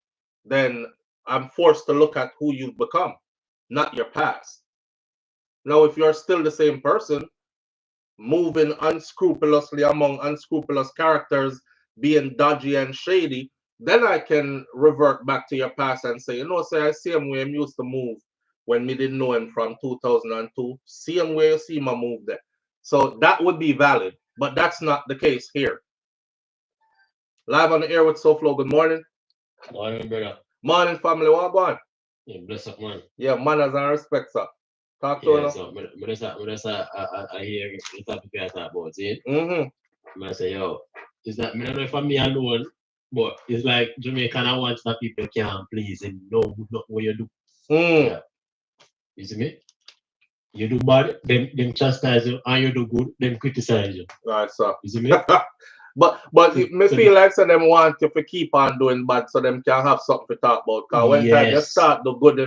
Then I'm forced to look at who you've become, not your past. Now, if you're still the same person, moving unscrupulously among unscrupulous characters, being dodgy and shady, then I can revert back to your past and say, say I see him where him used to move when me didn't know him from 2002. See him where you see him move there. So that would be valid, but that's not the case here. Live on the air with SouFLo. Good morning. Morning, brother. Morning, family. What going? Yeah, bless up, man. Yeah, manners and respect, sir. Talk to us. So, I hear the topic I talk about, see? I say, yo, it's not, I don't know if I'm me alone, but it's like Jamaican, I want that people can please and know what you do. Yeah. You see me? You do bad, them chastise you, and you do good, them criticize you. Right, sir. You see me? But me feel like so them want you to keep on doing bad so them can have something to talk about. Because when time you start the good,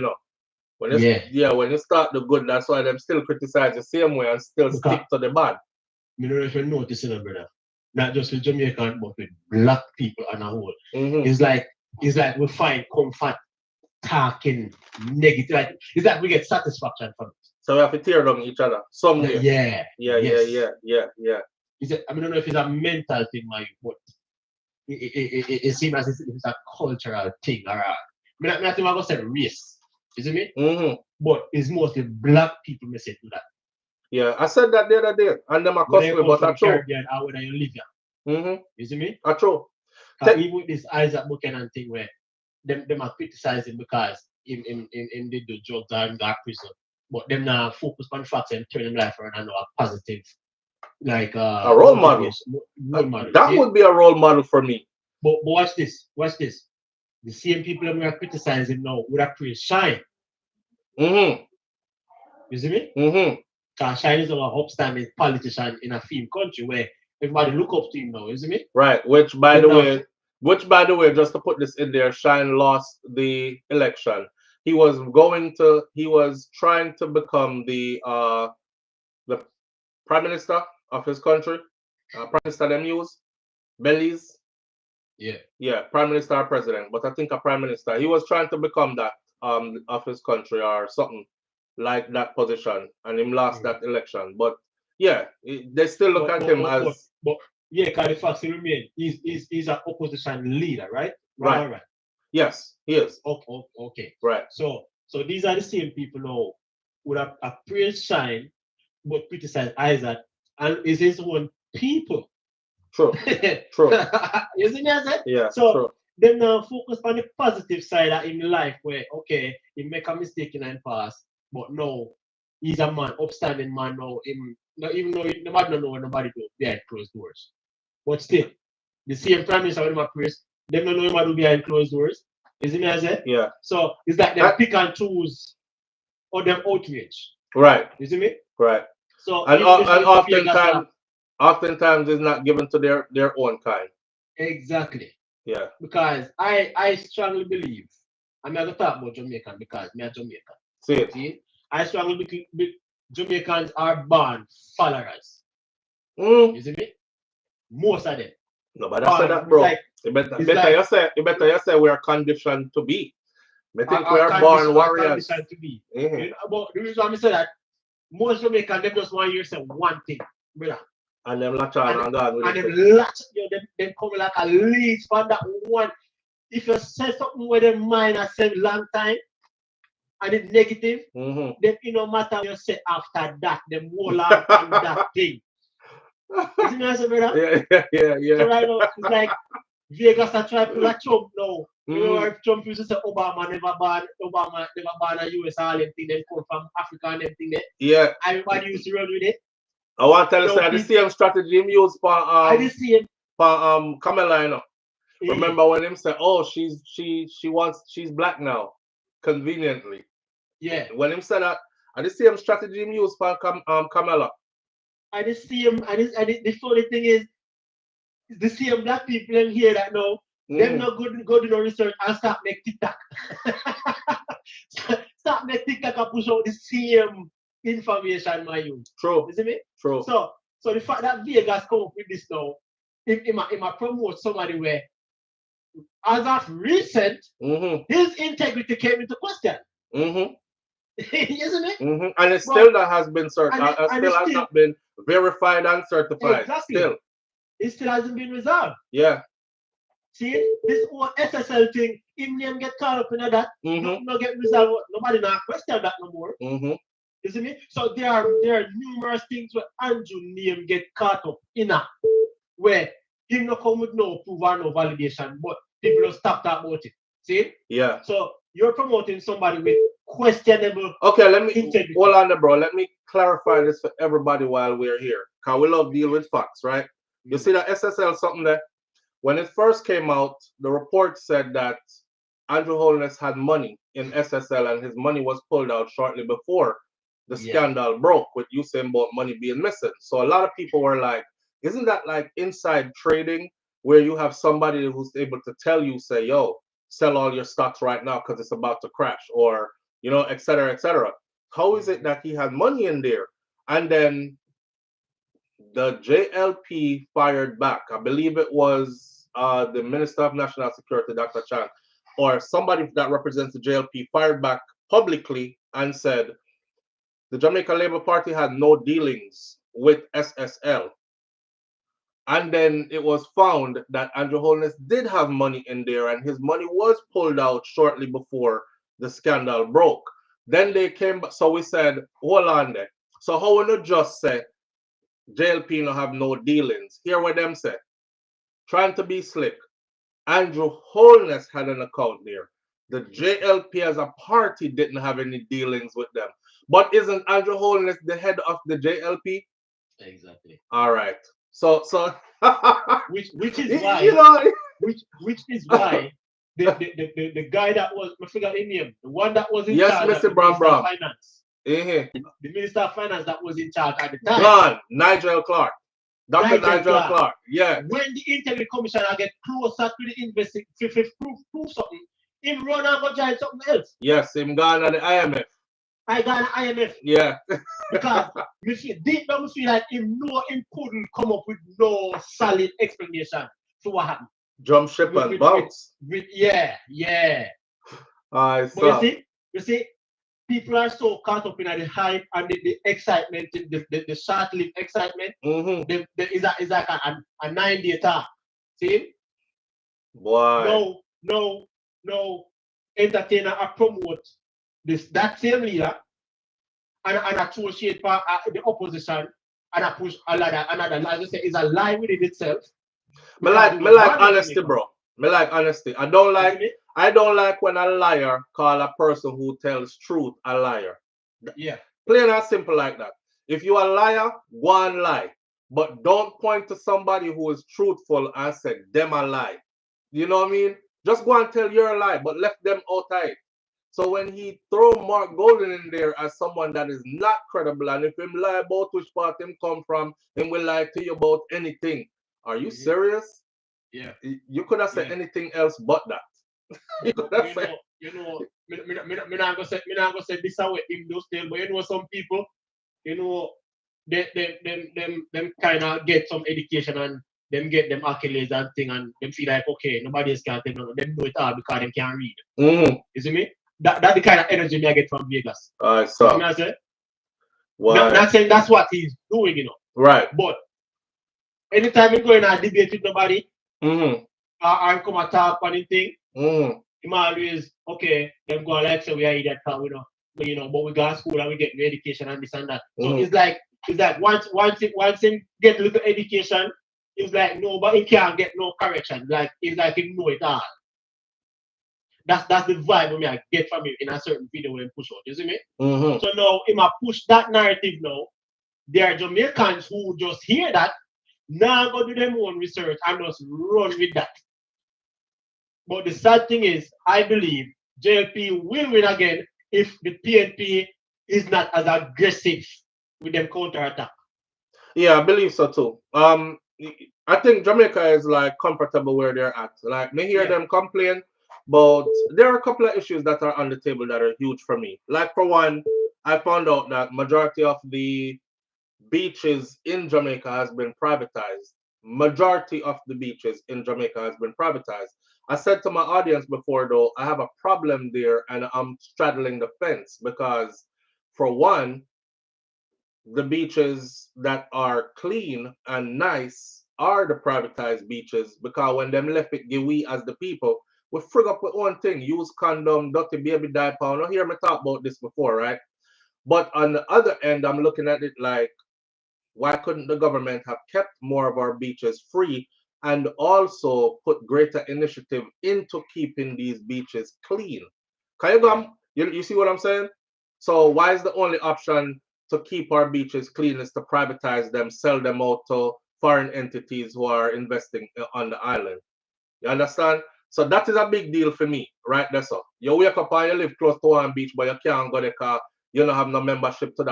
when you, when you start the good, that's why them still criticize the same way and still stick to the bad. You know if you notice, brother, not just with Jamaican, but with black people on a whole. It's like we find comfort talking negative. Like, it's like we get satisfaction from it. So we have to tear down each other somewhere. Yeah. Is it, I don't know if it's a mental thing, like, but it seems as if it's a cultural thing. Or I think I'm going to say race. You see me? But it's mostly black people may say to that. Yeah, I said that the other day. And them are costly, but I true. Whether you live here. You see me? I true. Even with this Isat Buchanan thing where them are criticizing because him did the drugs and got prison. But them now focus on facts and turn them life around and know a positive. Like a role model. That would be a role model for me. But watch this. The same people that we are criticizing now would have created Shine. You see me? Because Shine is an upstanding politician in a film country where everybody look up to him now, you see me? Right. Which by the way, just to put this in there, Shine lost the election. He was trying to become the prime minister of his country. Prime Minister them use Belize. Yeah, prime minister or president, but I think a prime minister. He was trying to become that of his country or something like that position, and him lost that election. But yeah, they still look at him as. But yeah, because the fact remain, he's an opposition leader, right? Right. Yes, he is. Okay. Right. So these are the same people now would have praised Shine, but criticize Isaac, and is his own people. True. True. You see me, I said? Yeah. So true. Then now focus on the positive side of in life where he make a mistake in the past, but no, he's a man, upstanding man now. Even though nobody don't know what nobody do behind closed doors. But still, the same prime minister with my praise, they don't know what do behind closed doors. You see me, I said? Yeah. So it's like they pick and choose or them outrage. Right. You see me? Right. So and oftentimes it's not given to their own kind. Exactly. Yeah. Because I strongly believe, I'm going to talk about Jamaican because I'm Jamaican. See? I strongly believe Jamaicans are born followers. You see me? Most of them. No, but that's that, bro. You better you say we are conditioned to be. I think we are born warriors. Conditioned to be. You know, but the reason why I say that, most Jamaicans, they just want you to say one thing, brother. And them latch on and God. And them latch, them come like a leech for that one. If you say something with them mind I said long time, and it's negative, then it no matter what you say after that, them hold on to that thing. You see me, brother? Yeah. So right now, it's like Vegas are trying to pull a Trump now. You know, if Trump used to say Obama never born a US, all them thing, them come from Africa and them thing there. Yeah. Everybody used to run with it. I want to tell you, the same strategy him use for Kamala, you know. Remember when him said, "Oh, she's black now," conveniently. Yeah. When him said that, and the same strategy him use for Kamala. And the same, the funny thing is, the same black people in here that now, them not go do no research and start make TikTok. Start make TikTok and push out the same information, my youth. True. You see me? True. So the fact that Vegas come up with this now, it might promote somebody where, as of recent, his integrity came into question. You Isn't it? And it still that has been certified. Still has not been verified and certified. Exactly. Still. It still hasn't been resolved. Yeah. See, this whole SSL thing, if name get caught up in that, no get resolved. Nobody now question that no more. You see me? So there are numerous things where Andrew name get caught up in where he no come with no proof or no validation, but people don't stop that about it. See? Yeah. So you're promoting somebody with questionable. Okay, let me hold on there, bro. Let me clarify this for everybody while we're here. Cause we love deal with facts, right? You see that SSL something there? When it first came out, the report said that Andrew Holness had money in SSL and his money was pulled out shortly before the scandal broke with Usain Bolt money being missing. So a lot of people were like, isn't that like inside trading where you have somebody who's able to tell you, say, yo, sell all your stocks right now because it's about to crash, or, you know, et cetera, et cetera. How is it that he had money in there? And then the JLP fired back. I believe it was the Minister of National Security, Dr. Chan, or somebody that represents the JLP fired back publicly and said the Jamaica Labour Party had no dealings with SSL. And then it was found that Andrew Holness did have money in there and his money was pulled out shortly before the scandal broke. Then they came back. So we said, hold on there. So how will you just say JLP no have no dealings? Hear what them say. Trying to be slick. Andrew Holness had an account there. The JLP as a party didn't have any dealings with them. But isn't Andrew Holness the head of the JLP? Exactly. All right. So which is why which is why the guy that was, I forgot his name, the one that was in charge of the Minister of Finance. The Minister of Finance that was in charge at the time. Gone. Nigel Clark. Dr. Nigel Clark. Yeah. When the Integrity Commissioner get closer to the investigation, prove something, him run and go join something else. Yes, him gone at the IMF. I got an IMF. Yeah. Because deep down we feel like him couldn't come up with no solid explanation to what happened. Jump ship and bounce. Yeah. But you see, people are so caught up in the hype and the excitement, the short-lived excitement. Is like a 9-day talk. See? Boy. No entertainer or promote that same leader and associate the opposition and I push another lie. Just say it's a lie within itself. Me like honesty, bro. Me like honesty. I don't like when a liar call a person who tells truth a liar. Yeah. Plain and simple like that. If you a liar, go and lie. But don't point to somebody who is truthful and say them a lie. You know what I mean? Just go and tell you're a lie, but left them outside. So when he throw Mark Golden in there as someone that is not credible, and if him lie about which part him come from, him will lie to you about anything. Are you serious? Yeah. You could have said anything else but that. Me not gonna say this away him do still, but you know some people, you know, them kind of get some education and them get them accolades and thing, and them feel like okay, nobody else can tell them. Them know it all because them can't read. You see me? That's the kind of energy me I get from Vegas. I saw. You know what I'm saying? Not saying that's what he's doing, you know. Right. But anytime you go in a debate with nobody, or come and talk on anything, him always okay. Them go like so we are idiot, we know, but we go to school and we get education and this and that. So it's like once him get a little education, it's like no, but he can't get no correction. Like it's like he know it all. That's the vibe I get from him in a certain video when push out. You see me? So now him a push that narrative now. There are Jamaicans who just hear that, now go do their own research and just run with that. But the sad thing is, I believe JLP will win again if the PNP is not as aggressive with them counterattack. Yeah, I believe so too. I think Jamaica is like comfortable where they're at. Like me hear them complain, but there are a couple of issues that are on the table that are huge for me. Like for one, I found out that majority of the beaches in Jamaica has been privatized. Majority of the beaches in Jamaica has been privatized. I said to my audience before though, I have a problem there and I'm straddling the fence because for one, the beaches that are clean and nice are the privatized beaches, because when them left it give we as the people, we frig up with one thing, use condom, dirty baby diaper. I don't hear me talk about this before, right? But on the other end, I'm looking at it like, why couldn't the government have kept more of our beaches free and also put greater initiative into keeping these beaches clean? Can you go? You see what I'm saying? So why is the only option to keep our beaches clean is to privatize them, sell them out to foreign entities who are investing on the island? You understand? So that is a big deal for me, right there. So you wake up and you live close to one beach, but you can't go there because you don't have no membership to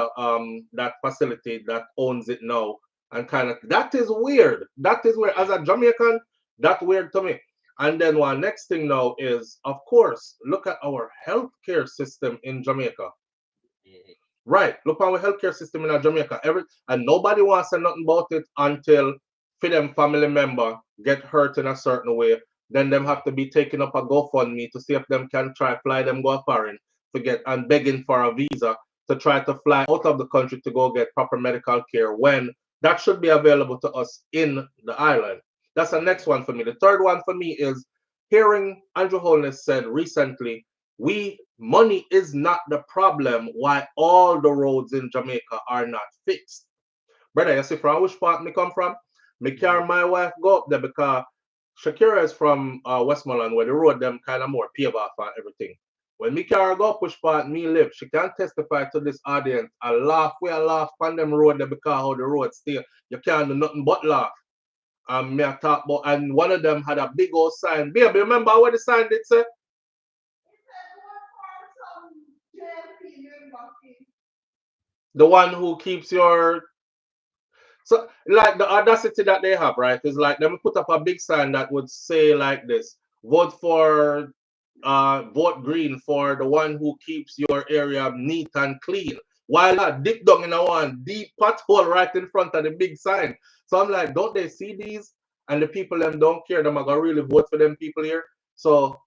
that facility that owns it now. And kind of that is weird. That is weird. As a Jamaican, that's weird to me. And then one next thing now is, of course, look at our healthcare system in Jamaica. Right. Look at our healthcare system in Jamaica. And nobody wants to say nothing about it until for them family member get hurt in a certain way. Then them have to be taking up a GoFundMe to see if them can try fly them go foreign to get and begging for a visa to try to fly out of the country to go get proper medical care when that should be available to us in the island. That's the next one for me. The third one for me is hearing Andrew Holness said recently, money is not the problem why all the roads in Jamaica are not fixed. Brother, you see from which part me come from? Me carry my wife go up there because Shakira is from Westmoreland where the road them kind of more pave off and everything. When me carry go up which part me live, she can testify to this audience. I laugh on them road there because how the road still, you can't do nothing but laugh. And me I talk about, and one of them had a big old sign. Baby, remember what the sign did say? The one who keeps your, so like the audacity that they have, right, is like them put up a big sign that would say like this: vote green for the one who keeps your area neat and clean. While I deep down in a one deep pothole right in front of the big sign. So I'm like, don't they see these? And the people them don't care. Them are gonna really vote for them people here. So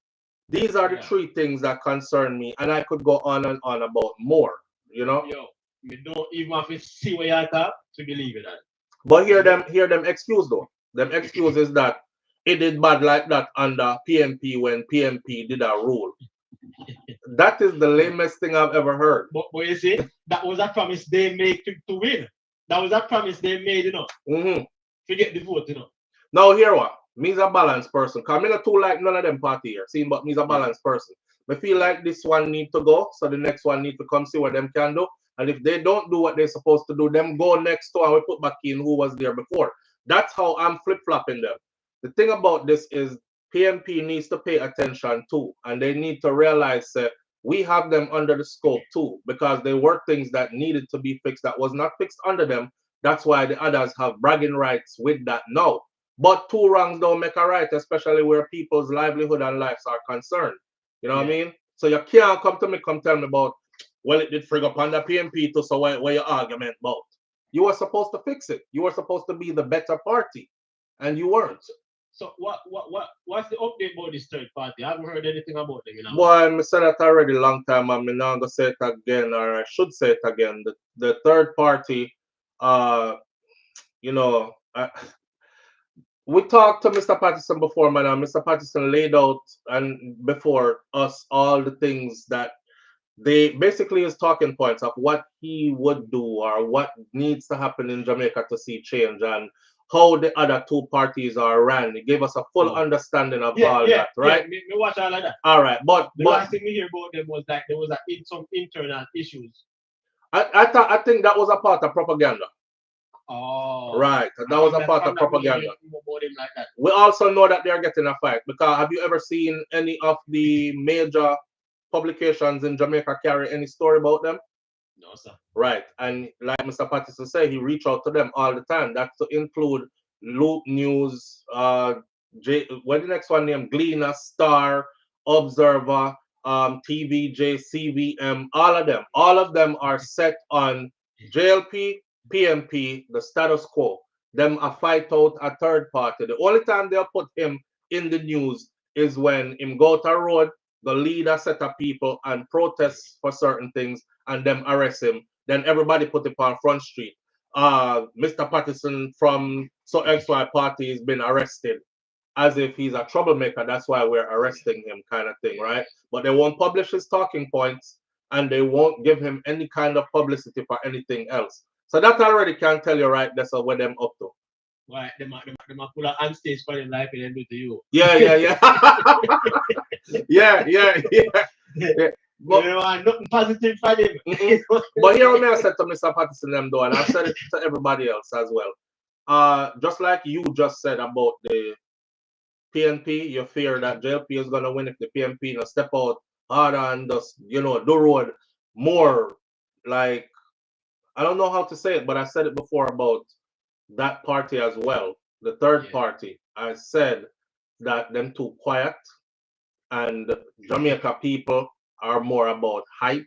these are the three things that concern me, and I could go on and on about more. You know. Yo, you don't even have to see where you're at to believe in that. But hear them excuse though. Them excuse is that it did bad like that under PMP when PMP did a rule. That is the lamest thing I've ever heard. But you see, that was a promise they made to win. That was a promise they made, you know. To get the vote, you know. Now hear what? Me's a balanced person. Cause me not too like none of them party here. See, but me's a balanced person. I feel like this one need to go, so the next one need to come see what them can do. And if they don't do what they're supposed to do, them go next to and we put back in who was there before. That's how I'm flip-flopping them. The thing about this is PMP needs to pay attention too, and they need to realize that we have them under the scope too, because there were things that needed to be fixed that was not fixed under them. That's why the others have bragging rights with that now. But two wrongs don't make a right, especially where people's livelihood and lives are concerned. You know what I mean? So you can't come tell me about, well, it did frig up under PMP too, so what your argument about? You were supposed to fix it. You were supposed to be the better party, and you weren't. So what's the update about this third party? I haven't heard anything about them. You know? Boy, I said that already a long time. I'm not gonna say it again, or I should say it again. The third party, you know, we talked to Mr. Patterson before, man. And Mr. Patterson laid out and before us all the things that they basically his talking points of what he would do or what needs to happen in Jamaica to see change and how the other two parties are ran. It gave us a full understanding of all that, right? Me watch all of that. All right, but the last thing we hear about them was like there was some internal issues. I think that was a part of propaganda. Oh, right. That was a part of propaganda. We also know that they are getting a fight because have you ever seen any of the major publications in Jamaica carry any story about them? No, sir. Right. And like Mr. Patterson said, he reach out to them all the time. That's to include Loop News, what the next one name? Gleaner, Star, Observer, TVJ, CVM, all of them. All of them are set on JLP, PMP, the status quo. Them a fight out a third party. The only time they'll put him in the news is when him go to road, the lead a set of people and protest for certain things, and them arrest him, then everybody put him on Front Street. Mr. Patterson from so XY party has been arrested as if he's a troublemaker. That's why we're arresting him, kind of thing, right? But they won't publish his talking points and they won't give him any kind of publicity for anything else. So that already can tell you, right? That's what them up to. Right, them pull a hand stage for their life and then do to you. Yeah. yeah. But nothing positive for them. But here what I said to Mr. Patterson them though, and I've said it to everybody else as well. Just like you just said about the PNP, you fear that JLP is gonna win if the PNP step out harder and just do road more. Like, I don't know how to say it, but I said it before about that party as well. The third party, I said that them too quiet, and Jamaica people are more about hype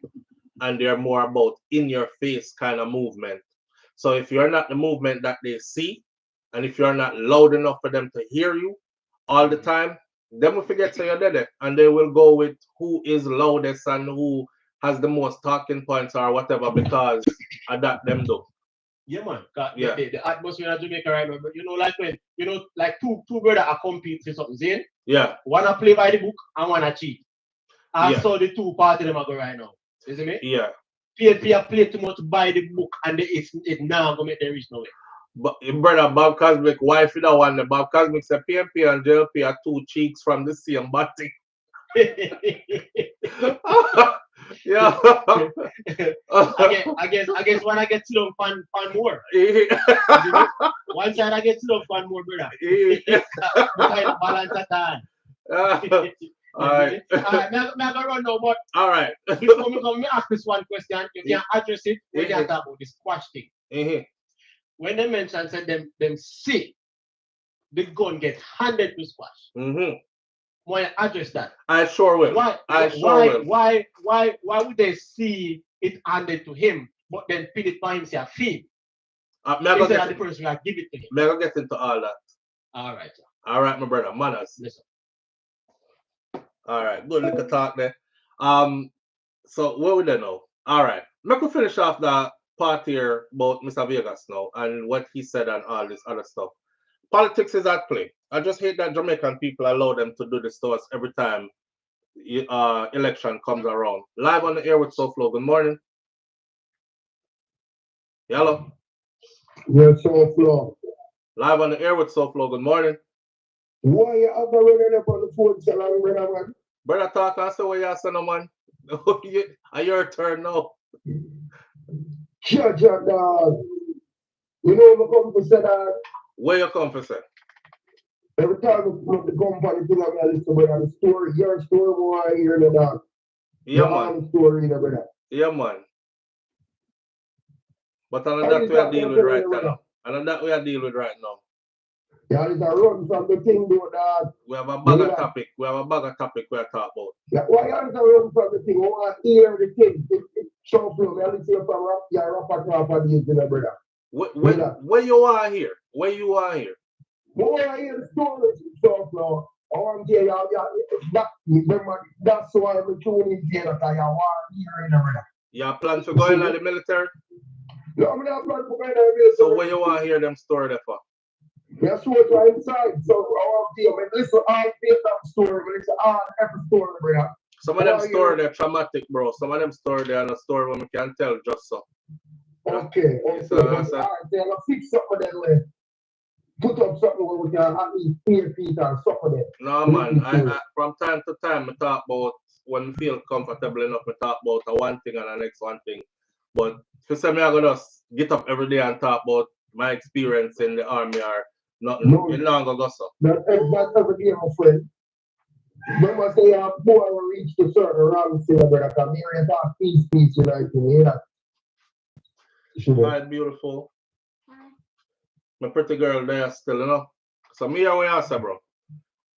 and they're more about in your face kind of movement. So if you're not the movement that they see, and if you're not loud enough for them to hear you all the time, then will forget so you're dead, and they will go with who is loudest and who has the most talking points or whatever, because of that them do. Yeah, man. The atmosphere in Jamaica right now, like when like two brothers are competing for something, Zane. Yeah. One a play by the book and one a cheat. I saw the two parties them go right now. You see me? Yeah. PNP play too much by the book and it now gonna make them reach nowhere. But brother Bob Cosmic wife in the one, the Bob Cosmic said PNP and JLP are two cheeks from the same body. Yeah. I guess when I get to them fan more. One side I get to them fan more, brother. Balance at time. All right. Never run no, but all right. Before me come, me ask this one question. You can address it when you talk about this squash thing. When they mention said them see the gun get handed to squash. Why address that? I sure will. Why would they see it handed to him, but then pin it by himself? Instead of the person will give it to him. May I get into all that? All right. All right, my brother. Manners. Listen. All right. Good little talk there. So what we don't know? All right. Let me finish off the part here about Mr. Vegas now and what he said and all this other stuff. Politics is at play. I just hate that Jamaican people allow them to do this to us every time election comes around. Live on the air with SouFLo. Good morning. Hello. Yes, SouFLo. Live on the air with SouFLo. Good morning. Why you have running up on the phone so long, brother, man? Brother, talk and say what you say, no, man. Your turn now. Sure, dog. You know, we come to say that. Where you come for, say? Every time the company pull up a list of the story, your story, boy, I hear the dog. Yeah, man. Story, brother. Yeah, man. But I know that we are dealing with right now. I know that we are dealing with right now. Yeah, it's a run from the thing, though, dog. We have a bag of topic. We have a bag of topic we are talking about. Yeah, why are you run from the thing? I want to hear the thing. SouFLo, I listen to your rapper talk for these, brother. Where you are here? Where you are here? More I hear the stories SouFLo. I want to hear that's why I'm tuning in that I want to hear brother. You plan to go in the military? No, I'm not planning to go in the military. So where you want to hear them story there for? Yeah, so it's right inside. So I want to hear, listen all Vietnam story, but listen all every story, brother. Some of them story they're traumatic, bro. Some of them story they're a story when we can tell just so. Okay. So, all right, then I'll fix something that way. Put up something where we can at least hear people and stuff like that. No, man. I from time to time, I talk about when I feel comfortable enough, I talk about one thing and the next one thing. But for some, I'm going to get up every day and talk about my experience in the army or nothing. No, you're not going to go so. Not every day, my friend. Remember, say, boy, we reach the certain rank, brother, because here you talk peace, you know, you hear that? Hi, beautiful. My pretty girl there still, you know. So me here we answer, bro.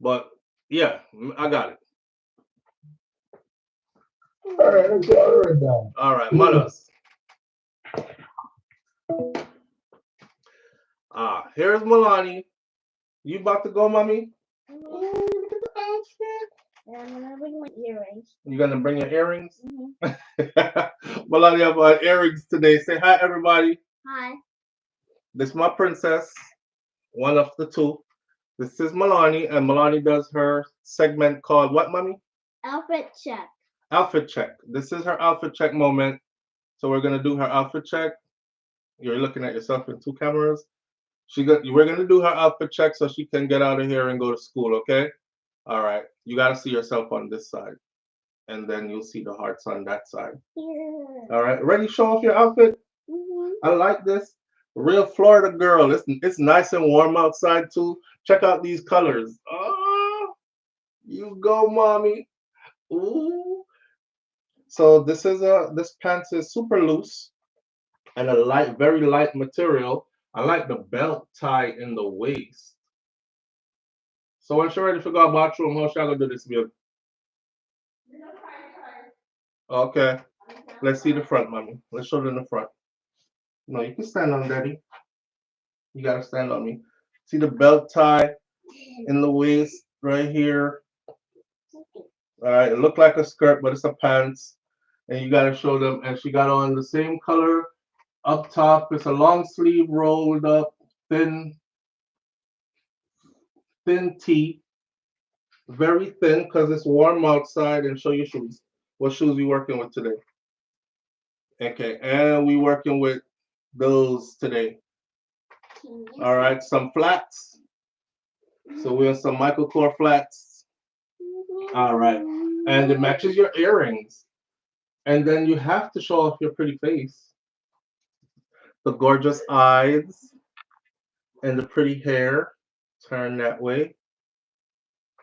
But yeah, I got it. All right, let's go all right now. All right, mothers. Here's Milani. You about to go, mommy? Look at the outfit. Yeah, I'm gonna bring my earrings. You gonna bring your earrings? Mm-hmm. Melania bought earrings today. Say hi, everybody. Hi. This is my princess, one of the two. This is Melanie, and Melanie does her segment called what, mommy? Outfit check. Outfit check. This is her outfit check moment. So we're gonna do her outfit check. You're looking at yourself in two cameras. We're gonna do her outfit check so she can get out of here and go to school. Okay. All right. You gotta see yourself on this side, and then you'll see the hearts on that side. Yeah. All right. Ready? Show off your outfit. Mm-hmm. I like this. Real Florida girl. It's nice and warm outside too. Check out these colors. Oh, you go, mommy. Ooh. So this pants is super loose and a light, very light material. I like the belt tie in the waist. So when she's ready to go to the bathroom, how shall I do this, babe? Okay. Let's see the front, mommy. Let's show them the front. No, you can stand on daddy. You gotta stand on me. See the belt tie in the waist right here. All right, it looked like a skirt, but it's a pants. And you gotta show them. And she got on the same color up top. It's a long sleeve rolled up, thin tee. Very thin because it's warm outside. And show your shoes. What shoes we working with today? Okay, and we working with those today. All right, some flats. So we have some Michael Kors flats. All right, and it matches your earrings. And then you have to show off your pretty face, the gorgeous eyes, and the pretty hair. Turn that way.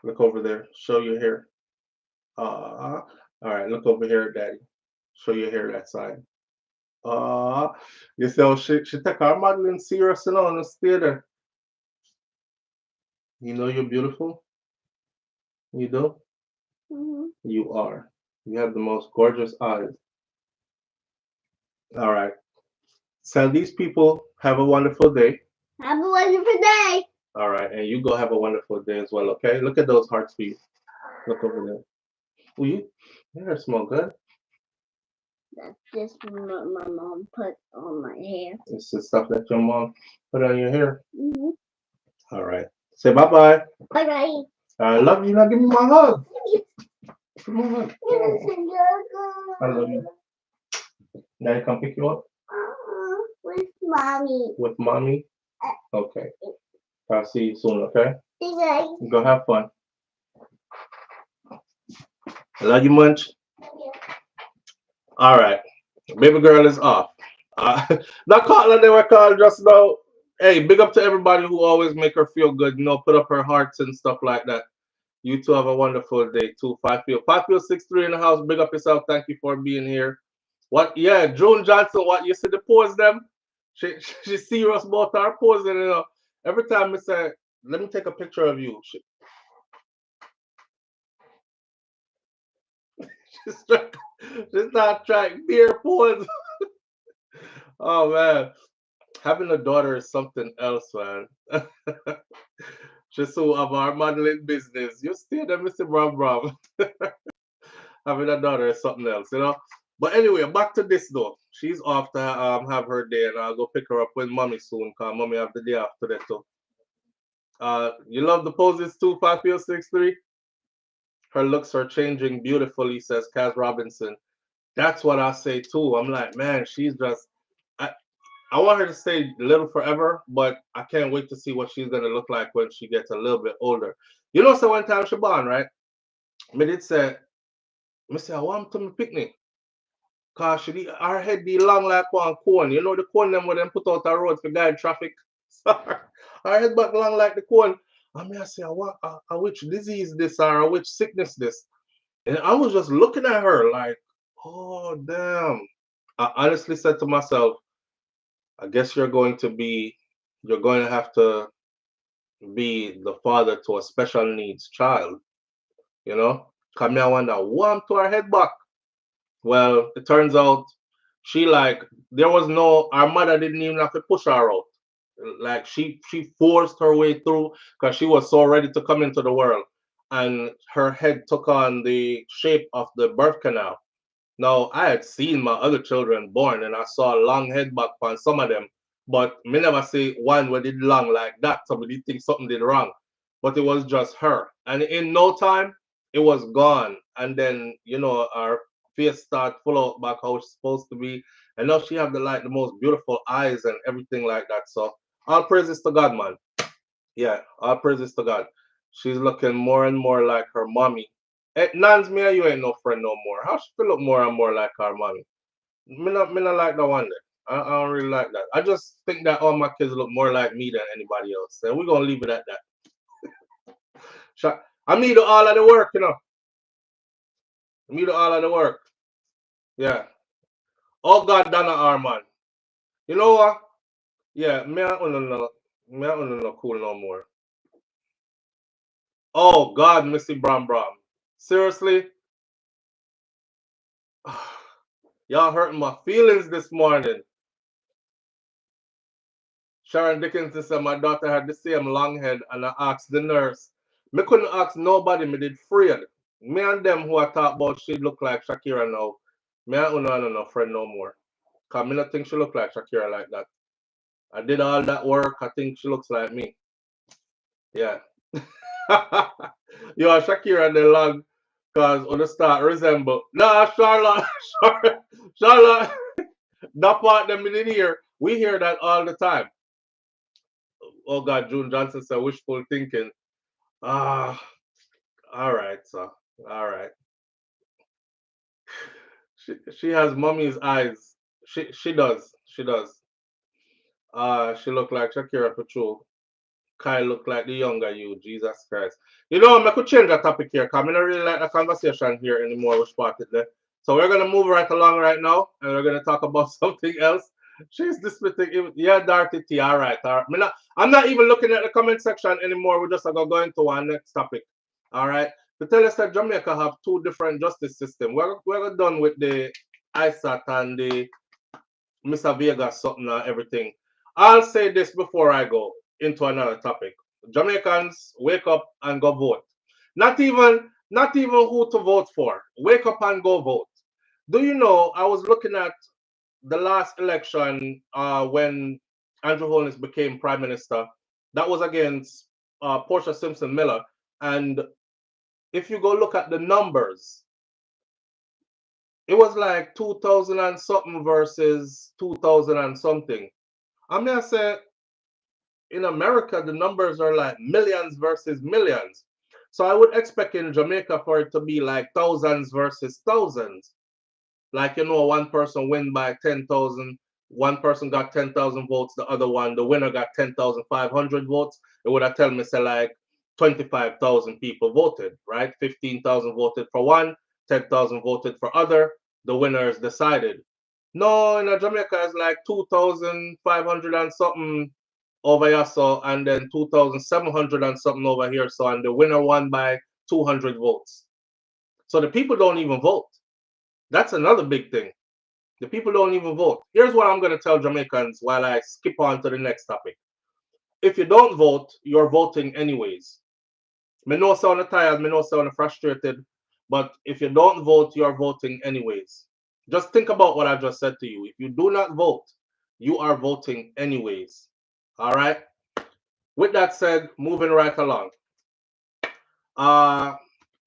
Look over there. Show your hair. All right, look over here, daddy. Show your hair that side. You see how she take her modeling serious and on the stay there. You know you're beautiful. You do. Mm-hmm. You are. You have the most gorgeous eyes. All right. So these people have a wonderful day. Have a wonderful day. All right, and you go have a wonderful day as well. Okay. Look at those hearts for you. Look over there. Will you? Yeah, smell good. That's just what my mom put on my hair. It's the stuff that your mom put on your hair. Mm-hmm. All right. Say bye bye. Bye bye. I love you. Now give me my hug. Come on. I love you. Daddy come pick you up? With mommy. With mommy? Okay. I'll see you soon, okay? Okay. Go have fun. I love you much. All right. Baby girl is off. That Carla they were called just now. Hey, big up to everybody who always make her feel good, put up her hearts and stuff like that. You two have a wonderful day too. 5-6-3 in the house. Big up yourself. Thank you for being here. What? Yeah, June Johnson. What you see the pose them? She serious about her posing. Every time I say, let me take a picture of you. She's not trying beer pose. Oh man, having a daughter is something else, man. She's so of our modeling business. You stay there, Mr. Brum Brum. Having a daughter is something else, But anyway, back to this though. She's off to have her day, and I'll go pick her up with mommy soon, cause mommy have the day after that too. You love the poses too, 5-6-3. Her looks are changing beautifully, says Kaz Robinson. That's what I say too. I'm like, man, she's just. I want her to stay little forever, but I can't wait to see what she's gonna look like when she gets a little bit older. So one time she born, right? Me did say, I want to me picnic. Cause her head be long like one cone. The cone them when them put out a road for guide traffic. So her head back long like the cone. I say, which disease this or which sickness this? And I was just looking at her like, oh damn. I honestly said to myself, I guess you're going to have to be the father to a special needs child. Come here, I wonder, what to her head back? Well, it turns out our mother didn't even have to push her out. Like she forced her way through because she was so ready to come into the world. and her head took on the shape of the birth canal. Now, I had seen my other children born and I saw a long head back on some of them, but me never say one where did long like that. Somebody think something did wrong, but it was just her. And in no time, it was gone. And then, you know, our face start full out back how it's supposed to be. And now she have the most beautiful eyes and everything like that. So all praises to God, man. Yeah, all praises to God. She's looking more and more like her mommy. Nans, me and you ain't no friend no more. How she feel look more and more like her mommy? Me not like that one there. I don't really like that. I just think that all my kids look more like me than anybody else. And we're gonna leave it at that. I me do all of the work, you know. Me do all of the work. Yeah. Oh God, Donna Arman. You know what? Yeah, me I don't know cool no more. Oh God, Missy Bram Bram. Seriously? Y'all hurting my feelings this morning. Sharon Dickinson said my daughter had the same long head and I asked the nurse. Me couldn't ask nobody, me did afraid. Me and them who I talk about she look like Shakira now. Me and no friend no more. Cause me not think she look like Shakira like that. I did all that work, I think she looks like me. Yeah. Yo, Shakira the long cause on the start resemble. Nah, Charlotte, Charlotte, that part them in here. We hear that all the time. Oh God, June Johnson said wishful thinking. Ah, all right, so all right. She has mommy's eyes. She does. She does. She look like Shakira Patrol. Kyle look like the younger you. Jesus Christ. You know, I could change the topic here because I don't really like the conversation here anymore. Which part it there. So we're gonna move right along right now, and we're gonna talk about something else. She's disputing. Yeah, Darty T. All right, all right. I'm not even looking at the comment section anymore. We're just gonna go into our next topic. All right. To tell us that Jamaica have two different justice systems. We're done with the Isat and the Mr. Vegas something and everything. I'll say this before I go into another topic. Jamaicans, wake up and go vote. Not even who to vote for. Wake up and go vote. Do you know I was looking at the last election when Andrew Holness became prime minister. That was against Portia Simpson Miller. And if you go look at the numbers, it was like 2000 and something versus 2000 and something. I'm gonna say in America the numbers are like millions versus millions. So I would expect in Jamaica for it to be like thousands versus thousands. Like, you know, one person win by 10,000, one person got 10,000 votes, the other one, the winner got 10,500 votes. It would have tell me, say, like 25,000 people voted, right? 15,000 voted for one, 10,000 voted for other. The winner is decided. No, in Jamaica, it's like 2,500 and something over here, so, and then 2,700 and something over here, so, and the winner won by 200 votes. So the people don't even vote. That's another big thing. The people don't even vote. Here's what I'm going to tell Jamaicans while I skip on to the next topic. If you don't vote, you're voting anyways. Me know sound tired, me know sound frustrated, but if you don't vote, you're voting anyways. Just think about what I just said to you. If you do not vote, you are voting anyways. All right? With that said, moving right along.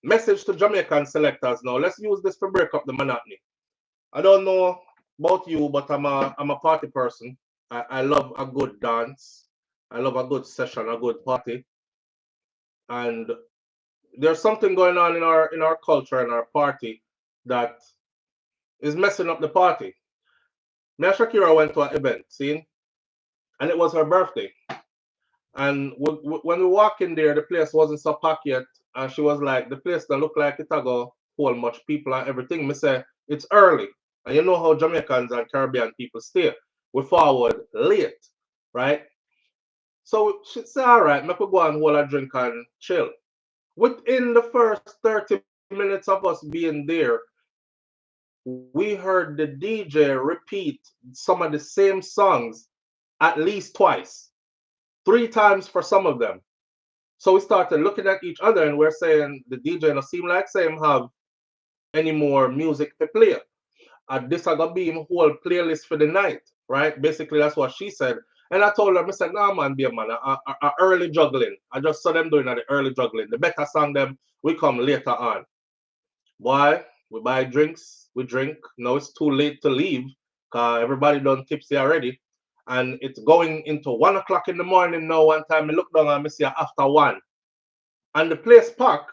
Message to Jamaican selectors now. Let's use this to break up the monotony. I don't know about you, but I'm a party person. I love a good dance. I love a good session, a good party. And there's something going on in our culture and our party that is messing up the party. Me and Shakira went to an event, see? And it was her birthday. And when we walk in there, the place wasn't so packed yet. And she was like, the place don't look like it go hold much people and everything. Me say, it's early. And you know how Jamaicans and Caribbean people stay. We forward late, right? So she said, all right, make we go and hold a drink and chill. Within the first 30 minutes of us being there, we heard the DJ repeat some of the same songs at least twice, 3 times for some of them. So we started looking at each other and we're saying the DJ don't seem like same have any more music to play. And this are gonna be my whole playlist for the night, right? Basically that's what she said. And I told her, I said, nah man, dear man, I early juggling. I just saw them doing the early juggling. The better song them we come later on. Why? We buy drinks, we drink. Now it's too late to leave because everybody done tipsy already. And it's going into 1 o'clock in the morning now. One time I look down and I see after 1. And the place packed,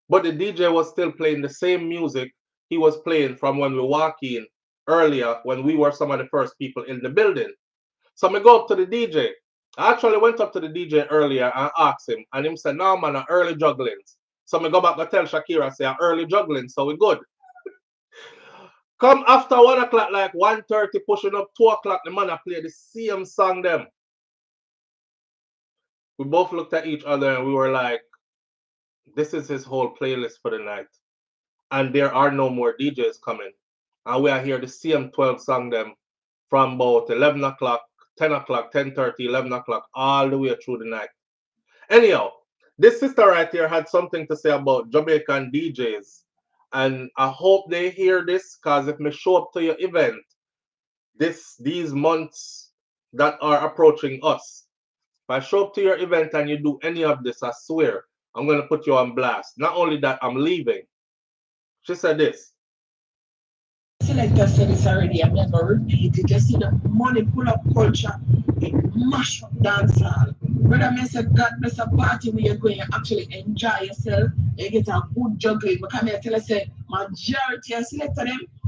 but the DJ was still playing the same music he was playing from when we walked in earlier when we were some of the first people in the building. So I go up to the DJ. I actually went up to the DJ earlier and asked him, and him said, no man, early jugglings. So I go back and tell Shakira, say, early juggling, so we good. Come after 1 o'clock, like 1:30, pushing up 2 o'clock, the man I play the same song them. We both looked at each other and we were like, this is his whole playlist for the night. And there are no more DJs coming. And we are here the same 12 song them from about 11 o'clock, 10 o'clock, 10:30, 11 o'clock, all the way through the night. Anyhow, this sister right here had something to say about Jamaican DJs. And I hope they hear this, because if me show up to your event these months that are approaching us, if I show up to your event and you do any of this, I swear, I'm going to put you on blast. Not only that, I'm leaving. She said this. Selector said this already, I'm not going to repeat it. You see the money pull up culture, it mash up dancehall. Brother, I said, God bless a party where you're going to actually enjoy yourself, you get a good juggling. Because I tell you, say, majority of selector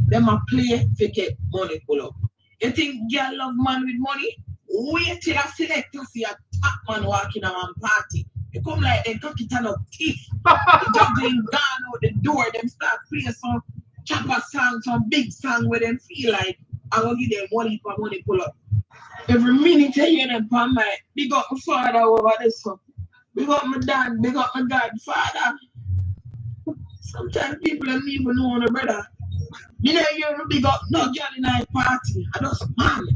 them a play to get money pull up. You think girl love man with money? Wait till a selector see a top man walking around party. You come like them cocky turn up teeth. The juggling gone out the door, them start playing some chopper song, some big song where them feel like I will give them money for money pull up. Every minute I hear them from my big up my father over this one. Big up my dad, big up my godfather. Sometimes people don't even know the brother. You know, you big up no girl in a party. I just man.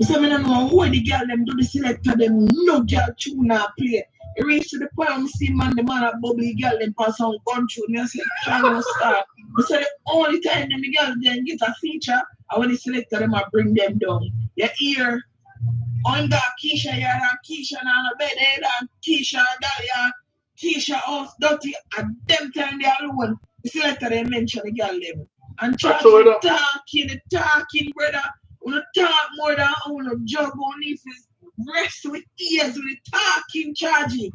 So I don't know why the girl them do the selector them no girl tune and play. It reach to the point I see man the man a bubbly girl them pass on gun through me. I say trying to start. So the only time them the girl then get a feature and when the selector them I bring them down. You hear under Keisha here and Keisha on the bed head and Keisha Dahlia, Keisha house dirty and them time they alone. The selector they mention the girl them. And try the talking, brother. We don't talk more than I want to jug on if it's rest with ears with talking, charging.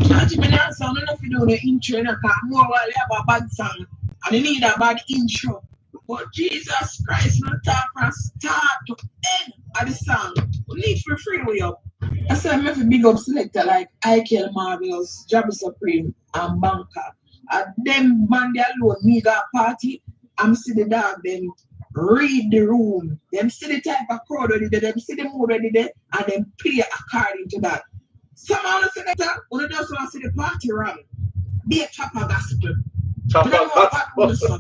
Charging me now, so I don't know if you do the intro, because more while they have a bad song and they need a bad intro. But Jesus Christ, no talk from start to end of the song. We need for free way up. I said I'm a big up selector like IKL Marvelous, Jabby Supreme, and Banker. And them band they alone, me got party. I'm see the dog, them read the room, them see the type of crowd already there, them see the mood already there, and them play according to that. Some of the selector, when they just want to see the party run, be a chopper gospel. Chopper gospel. So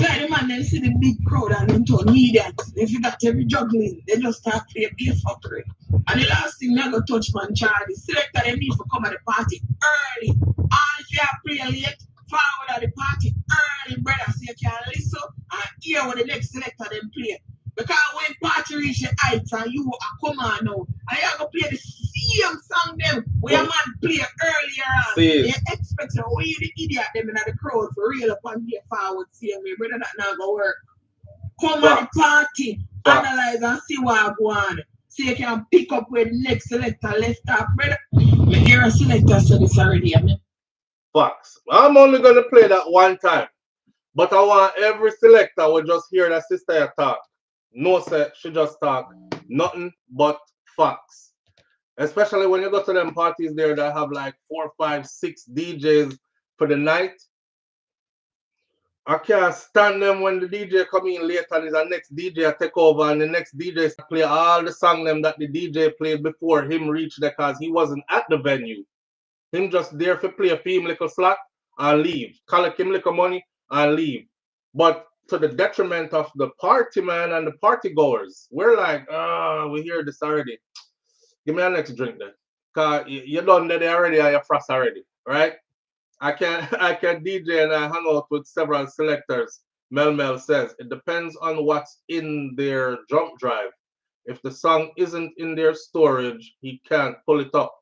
the man, they see the big crowd and them don't need that. They forgot every juggling, they just start play beer fuckery. And the last thing I go touch man Charlie, selector them need to come at the party early. All if you are play late, forward at the party early, brother, so you can listen and hear what the next selector them play. Because when party reach the heights and you are come on now, and you are going to play the same song them where a man play earlier on. They expect you, we the idiot them in the crowd for real up and get forward same way, brother, that not going to work. Come at the party, analyze and see what go on. So you can pick up where the next selector left off, brother. I hear a selector say this already, I mean. Facts. I'm only going to play that one time. But I want every selector will just hear that sister talk. No, sir, she just talk. Nothing but facts. Especially when you go to them parties there that have like 4, 5, 6 DJs for the night. I can't stand them when the DJ come in late and the next DJ take over and the next DJ play all the song them that the DJ played before him reach there because he wasn't at the venue. Him just there for play a him little slack and leave. Collect him little money and leave. But to the detriment of the party man and the party goers. We're like, we hear this already. Give me a next drink then. Cause you done there already and you're frost already, right? I can DJ and I hang out with several selectors. Mel says it depends on what's in their jump drive. If the song isn't in their storage, he can't pull it up.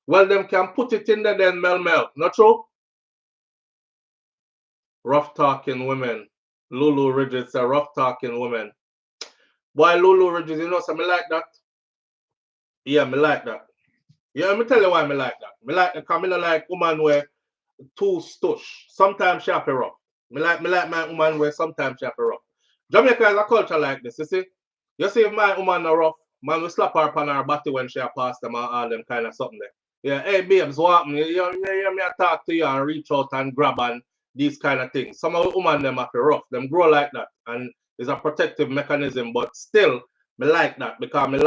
Well, them can put it in there then, Mel. Not true? Rough talking women. Lulu Ridges say rough talking women. Boy, Lulu Ridges, you know, so me like that. Yeah, me like that. Yeah, let me tell you why me like that. Me like because me like woman where too stush. Sometimes she have to rough. Me like my woman where sometimes she have to rough. Jamaica has a culture like this, you see? You see if my woman no rough, man will slap her upon her body when she pass them and all them kind of something there. Yeah, hey babes, what happened? You hear me talk to you and reach out and grab and these kind of things. Some of the women them have to rough. Them grow like that. And it's a protective mechanism, but still me like that because me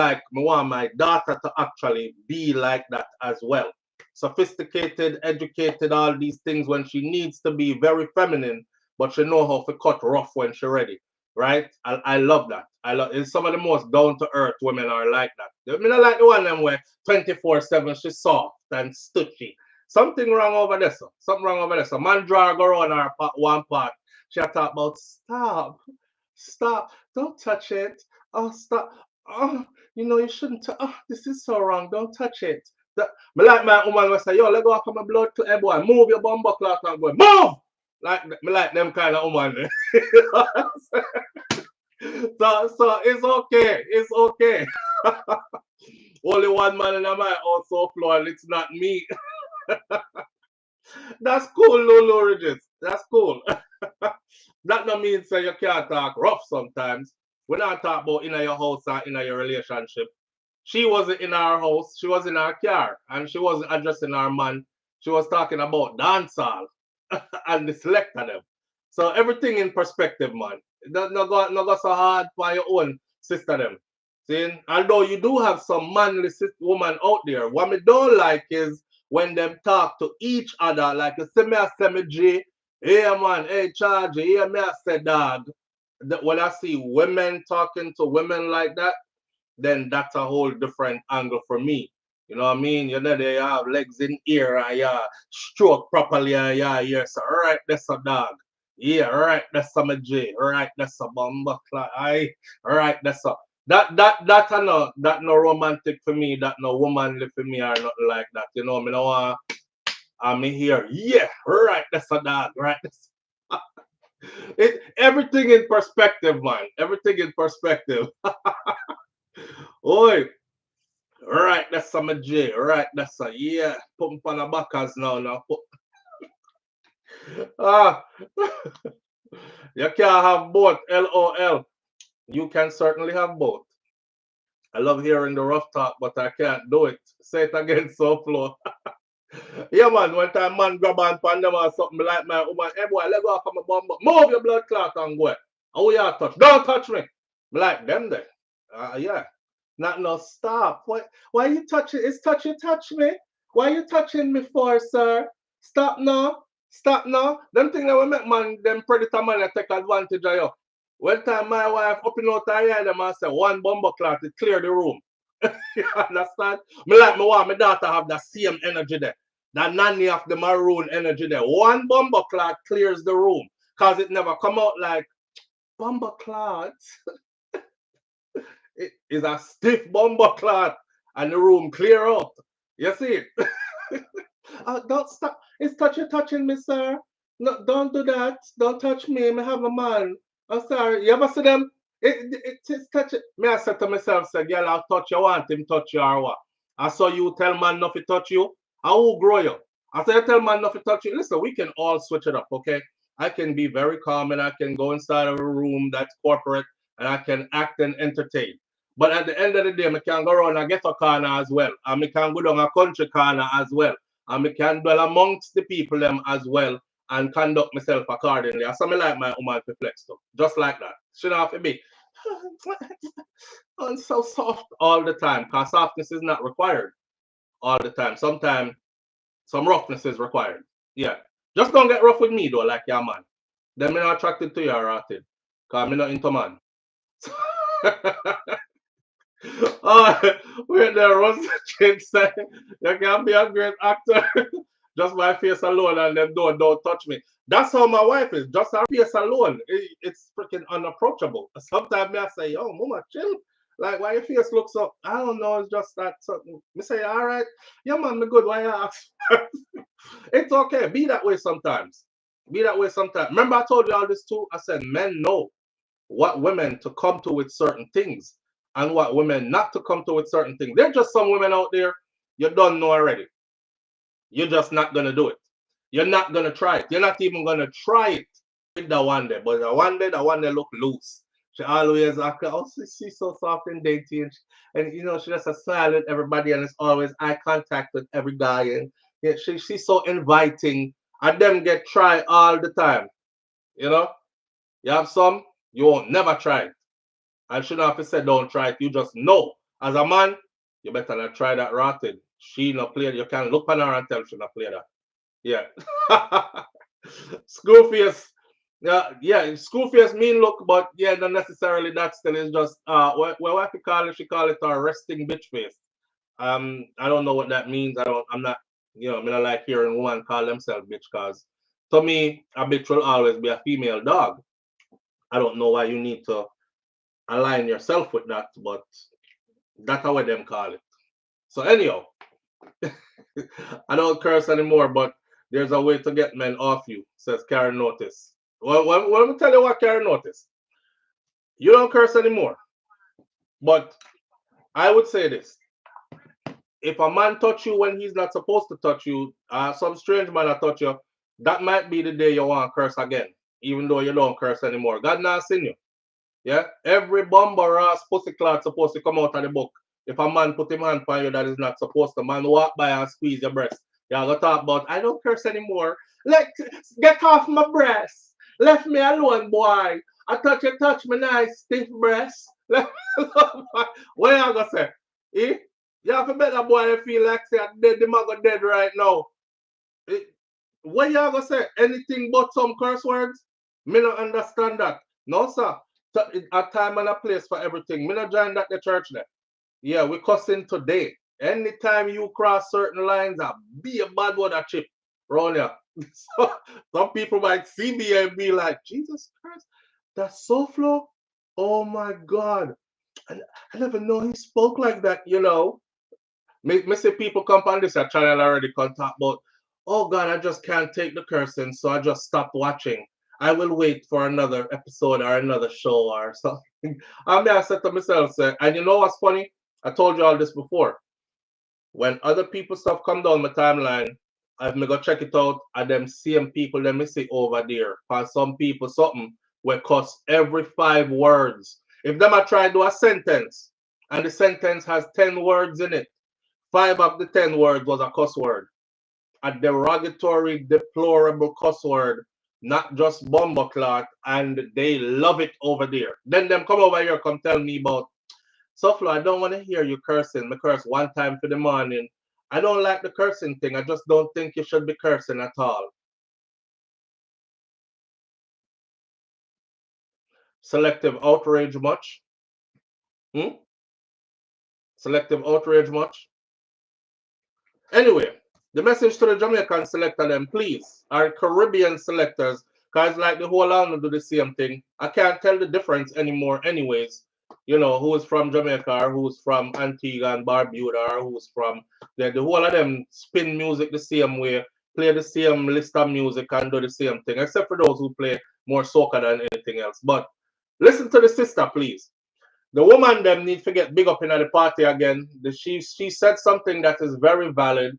want my daughter to actually be like that as well. Sophisticated, educated, all these things when she needs to be very feminine, but she know how to cut rough when she's ready. Right? I love that. It's some of the most down-to-earth women are like that. I mean, I like the one them where 24/7 she's soft and stutchy. Something wrong over there, sir. Something wrong over there. So man draw go around her one part. She talk about stop, don't touch it. Oh, stop. Oh, you know you shouldn't. Oh, this is so wrong. Don't touch it. Me like my woman will say, yo, let go of my blood to a boy. Move your bumper clock and go. Move! Me like them kind of woman. So it's okay. It's okay. Only one man in my house SouFLo, and it's not me. That's cool, Lulu Ridges. That's cool. That no means you can't talk rough sometimes. We're not talking about in your house or in your relationship. She wasn't in our house. She was in her car. And she wasn't addressing her man. She was talking about dancehall and the selector them. So everything in perspective, man. No go so hard for your own sister them. See? Although you do have some manly woman out there. What me don't like is when them talk to each other like you see me G. Hey man, hey charge, hey me I say dog. When I see women talking to women like that, then that's a whole different angle for me. You know what I mean? You know, they have legs in ear and yeah, stroke properly and yeah, yes. All right, that's a dog. Yeah, all right, that's a J. All right, that's a bomba clock. All right, that's a that no romantic for me, that no womanly for me or nothing like that. You know, me no I'm in here. Yeah, all right, that's a dog. Right. Everything in perspective, man. Everything in perspective. Oi. Right, that's some J. Right, that's a yeah. Put me on the backers now. You can't have both. LOL. You can certainly have both. I love hearing the rough talk, but I can't do it. Say it again, SouFLo. Yeah, man. One time, man, grab on pandem or something like my woman. Hey, boy, let go off my bum. Move your blood clot and go. Oh, yeah, touch. Don't touch me. Like them there. Yeah. Not no stop. Why you touching? It's touch me. Why you touching me for, sir? Stop now. Stop now. Them thing that we make man, them predator man that take advantage of you. One time my wife up in out her yard, them and say one bomber cloth to clear the room. You understand? Me want my daughter have that same energy there. That nanny of the maroon energy there. One bomber cloth clears the room. Cause it never come out like bomber cloths. It is a stiff bomber cloth and the room clear out. You see it? Don't stop. It's touching me, sir. No, don't do that. Don't touch me. I have a man. I'm sorry. You ever see them? It's touching. Me, I said to myself, say, girl, I'll touch you. Want him touch you or what? I saw you tell man not to touch you. I will grow you. I said, tell man not to touch you. Listen, we can all switch it up, okay? I can be very calm and I can go inside of a room that's corporate and I can act and entertain. But at the end of the day, I can go around a ghetto corner as well. And I can go down a country corner as well. And I can dwell amongst the people them as well and conduct myself accordingly. I saw me like my woman to flex too. Just like that. Shouldn't have to be I'm so soft all the time. Because softness is not required all the time. Sometimes some roughness is required. Yeah. Just don't get rough with me though, like your man. Then me not attracted to you or rotted. Because I'm not into man. Where there was a change say you can be a great actor just my face alone and them don't touch me. That's how my wife is. Just her face alone. It's freaking unapproachable. Sometimes I say, yo, mama, chill. Like, why your face looks so, I don't know, it's just that something. Me say, all right, yeah, man, me good. Why you ask? It's okay. Be that way sometimes. Be that way sometimes. Remember I told you all this too? I said, men know what women to come to with certain things and what women not to come to with certain things. There's just some women out there you don't know already. You're just not going to do it. You're not going to try it. You're not even going to try it with the one day. But the one day look loose. She always act, oh, she's so soft and dainty. And you know, she just a smile with everybody and it's always eye contact with every guy. And yeah, she's so inviting. And them get try all the time. You know? You have some, you won't never try it. I shouldn't have to say don't try it. You just know. As a man, you better not try that rotted. She not play. You can look on her and tell she not play that. Yeah. Screwface. Yeah, Screwface mean look, but yeah, not necessarily that still is just what you call it, she call it a resting bitch face. I don't know what that means. I'm not, you know, I mean I like hearing women call themselves bitch because to me, a bitch will always be a female dog. I don't know why you need to align yourself with that, but that's how them call it. So anyhow, I don't curse anymore, but there's a way to get men off you, says Karen Notice. Well, let me tell you what Karen Notice. You don't curse anymore. But I would say this. If a man touch you when he's not supposed to touch you, some strange man will touch you, that might be the day you want to curse again, even though you don't curse anymore. God not seen you. Yeah? Every bumper ass pussy clot supposed to come out of the book. If a man put him hand on you that is not supposed to, man walk by and squeeze your breast. You go talk about, I don't curse anymore. Like, get off my breast. Left me alone, boy. I touch me nice, stiff breast. What you gonna say? Eh? You have to bet that boy feel like say dead, the mother dead right now. Eh? What you gonna say? Anything but some curse words? Me don't understand that. No, sir. A time and a place for everything. Me not join that the church there. Yeah, we cussing today. Anytime you cross certain lines, be a bad word a chip. Round here. So, some people might see me and be like, Jesus Christ, that's SouFlo? Oh my God. I never know he spoke like that, you know. Me see people come on this channel already contact about, oh God, I just can't take the cursing, so I just stopped watching. I will wait for another episode or another show or something. I said to myself, and you know what's funny? I told you all this before. When other people's stuff come down my timeline, I've go check it out, and them same people let me see over there. For some people, something will cuss every 5 words. If them I try to do a sentence, and the sentence has 10 words in it, 5 of the 10 words was a cuss word. A derogatory, deplorable cuss word, not just bumbleclot, and they love it over there. Then them come over here, come tell me about, SouFlo, I don't want to hear you cursing. I curse one time for the morning. I don't like the cursing thing. I just don't think you should be cursing at all. Selective outrage much? Selective outrage much? Anyway, the message to the Jamaican selector then, please, our Caribbean selectors, because like the whole island do the same thing. I can't tell the difference anymore anyways. You know, who is from Jamaica or who's from Antigua and Barbuda or who's from the whole of them spin music the same way, play the same list of music and do the same thing, except for those who play more soca than anything else. But listen to the sister, please. The woman them need to get big up in the party again. She said something that is very valid.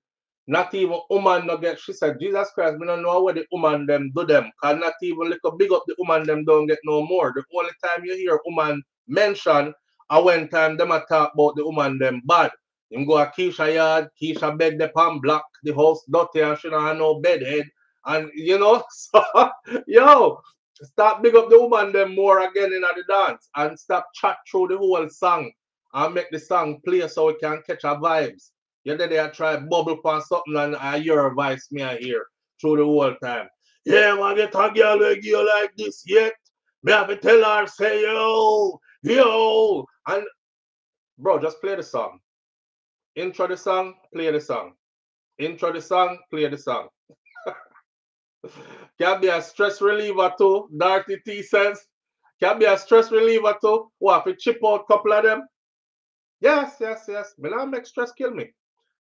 Not even woman no get. She said, Jesus Christ, we don't know what the woman them do them. Cause not even like a big up the woman them don't get no more. The only time you hear woman mention, I when time them a talk about the woman them bad. You go a Keisha yard, Keisha bed the pan block, the house dirty and she don't have no bedhead. And you know, so yo, stop big up the woman them more again in the dance and stop chat through the whole song and make the song play so we can catch our vibes. You know, they try bubble for something and I hear a voice me I hear through the whole time. Yeah, man, get a girl like you like this yet. Me have to tell her, say, yo. And Bro, just play the song. Intro the song, play the song. Intro the song, play the song. Can be a stress reliever too. Darty T says. Can be a stress reliever too. What, if you chip out a couple of them? Yes, yes, yes. Me not make stress kill me.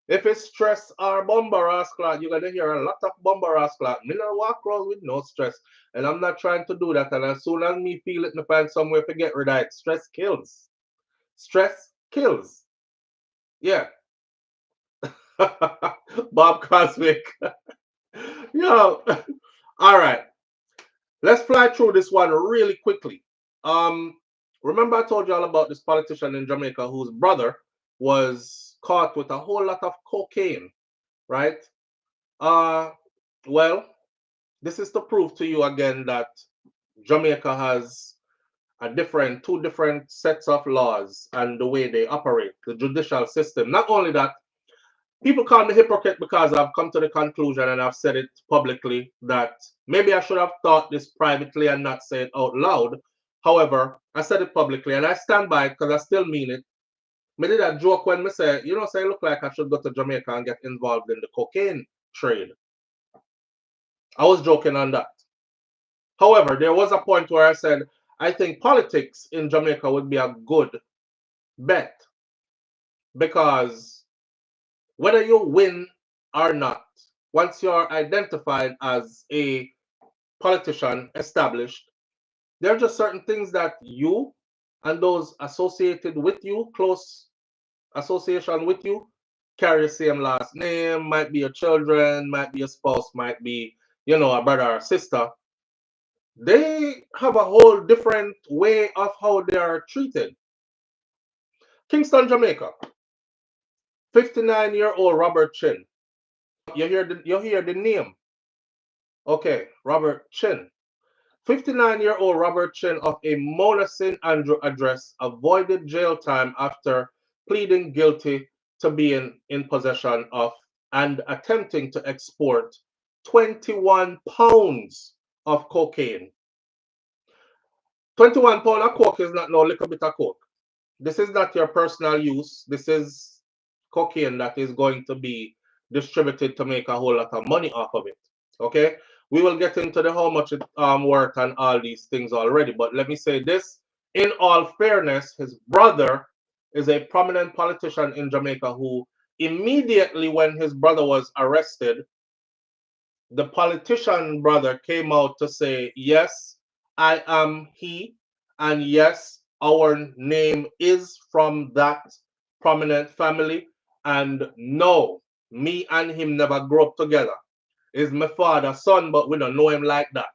If it's stress or bumper ass clot, you're gonna hear a lot of bumper ass clot. Me not walk around with no stress. And I'm not trying to do that. And as soon as me feel it, me find somewhere to get rid of it. Stress kills. Stress kills. Yeah. Bob Cosmic. Yo. All right. Let's fly through this one really quickly. Remember I told you all about this politician in Jamaica whose brother was caught with a whole lot of cocaine, right? Well, this is to prove to you again that Jamaica has two different sets of laws and the way they operate, the judicial system. Not only that, people call me hypocrite because I've come to the conclusion and I've said it publicly that maybe I should have thought this privately and not say it out loud. However, I said it publicly and I stand by it because I still mean it. I did a joke when I say, say it look like I should go to Jamaica and get involved in the cocaine trade. I was joking on that. However, there was a point where I said, I think politics in Jamaica would be a good bet because whether you win or not, once you're identified as a politician established, there are just certain things that you and those associated with you, close association with you, carry the same last name, might be your children, might be your spouse, might be, a brother or sister. They have a whole different way of how they are treated. Kingston, Jamaica. 59-year-old Robert Chin. You hear the name. Okay, Robert Chin. 59-year-old Robert Chin of a Mona Andrew address avoided jail time after pleading guilty to being in possession of and attempting to export 21 pounds of cocaine. 21 pounds of coke is not no little bit of coke. This is not your personal use. This is cocaine that is going to be distributed to make a whole lot of money off of it. Okay? We will get into the how much it worth and all these things already. But let me say this. In all fairness, his brother is a prominent politician in Jamaica who immediately when his brother was arrested, the politician brother came out to say, yes, I am he. And yes, our name is from that prominent family. And no, me and him never grew up together. Is my father's son, but we don't know him like that.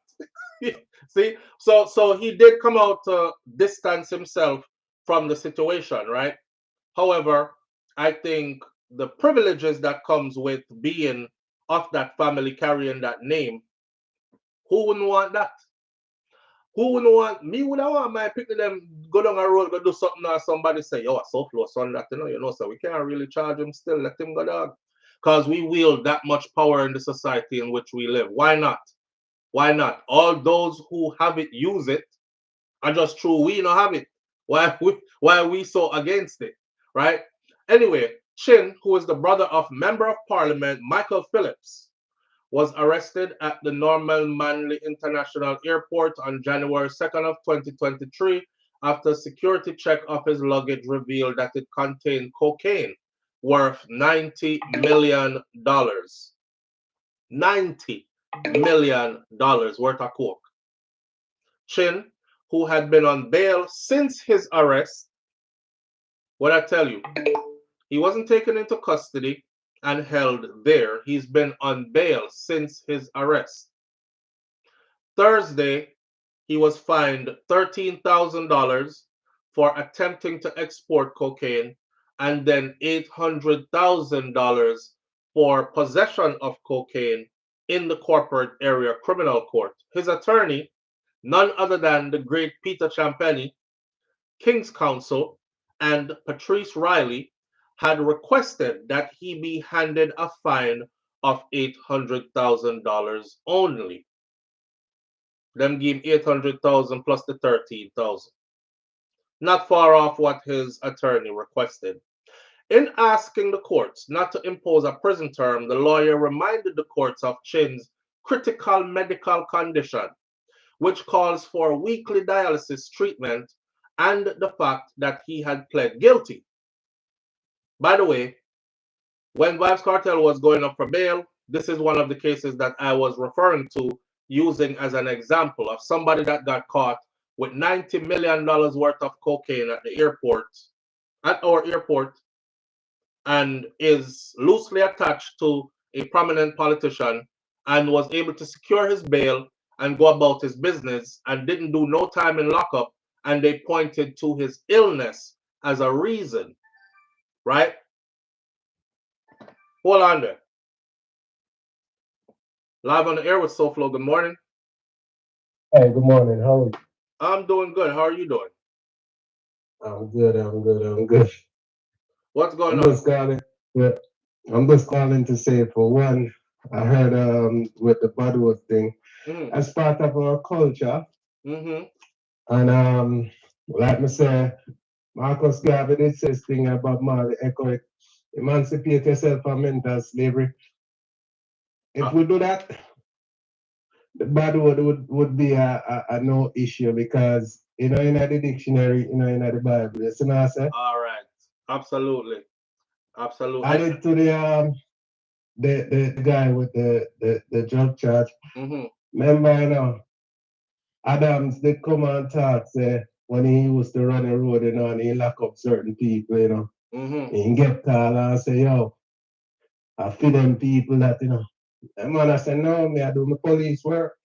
See, so he did come out to distance himself from the situation, right? However, I think the privileges that comes with being of that family, carrying that name, who wouldn't want that? Who wouldn't want me? Would I want my picking them go down a road, go do something, or somebody say, yo, SouFLo son that, so we can't really charge him still, let him go down. Because we wield that much power in the society in which we live. Why not? Why not? All those who have it use it, and just true we don't have it. Why are we so against it? Right? Anyway, Chin, who is the brother of Member of Parliament Michael Phillips, was arrested at the Normal Manley International Airport on January 2nd of 2023 after a security check of his luggage revealed that it contained cocaine worth $90 million. $90 million worth of coke. Chin, who had been on bail since his arrest, what I tell you, he wasn't taken into custody and held there. He's been on bail since his arrest. Thursday, he was fined $13,000 for attempting to export cocaine and then $800,000 for possession of cocaine in the corporate area criminal court. His attorney, none other than the great Peter Champagny, King's Counsel, and Patrice Riley, had requested that he be handed a fine of $800,000 only. Them give $800,000 plus the $13,000. not far off what his attorney requested. In asking the courts not to impose a prison term, the lawyer reminded the courts of Chin's critical medical condition, which calls for weekly dialysis treatment, and the fact that he had pled guilty. By the way, when Vybz Kartel was going up for bail, this is one of the cases that I was referring to, using as an example of somebody that got caught with $90 million worth of cocaine at the airport, at our airport, and is loosely attached to a prominent politician and was able to secure his bail and go about his business and didn't do no time in lockup, and they pointed to his illness as a reason, right? Hold on there. Live on the air with SouFLo. Good morning. Hey, good morning. How are you? I'm doing good. How are you doing? I'm good. What's going I'm on? just calling. Yeah, I'm just calling to say, for one, I heard with the Badwood thing, as part of our culture, and like me say, Marcus Garvey did say this thing about Marley echo it, emancipate yourself from mental slavery. If we do that, the Badwood would be a no issue, because in the dictionary, in the Bible, you see what I say? All right. Absolutely. Absolutely. Added to the guy with the drug charge. Remember, you know, Adams did come and talk, say, when he used to run the road, you know, and he lock up certain people, you know. He get called and say, yo, I feed them people that, you know. And man, I said, no, me, I do my police work.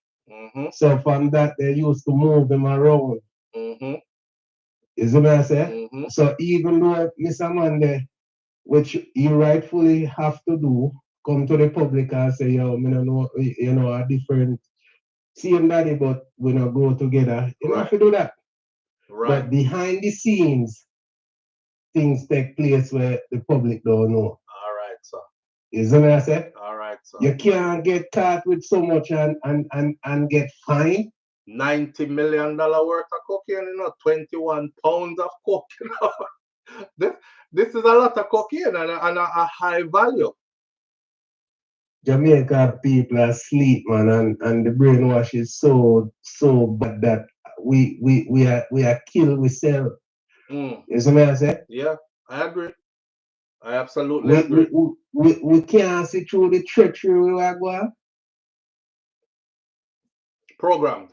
So from that, they used to move him around. You see what I say? So even though Mr. Monday, which you rightfully have to do, come to the public and say, yo, me no know, you know, a different same daddy, but we not go together. You don't have to do that. Right. But behind the scenes, things take place where the public don't know. All right, sir. You see what I say? All right, sir. You can't get caught with so much and get fined. $90 million worth of cocaine, you know, 21 pounds of cocaine. This is a lot of cocaine and a high value. Jamaica people are asleep, man, and the brainwash is so bad that we are kill ourselves. You see what I say? Yeah, I agree. I absolutely agree. We can't see through the treachery we are going. Programmed.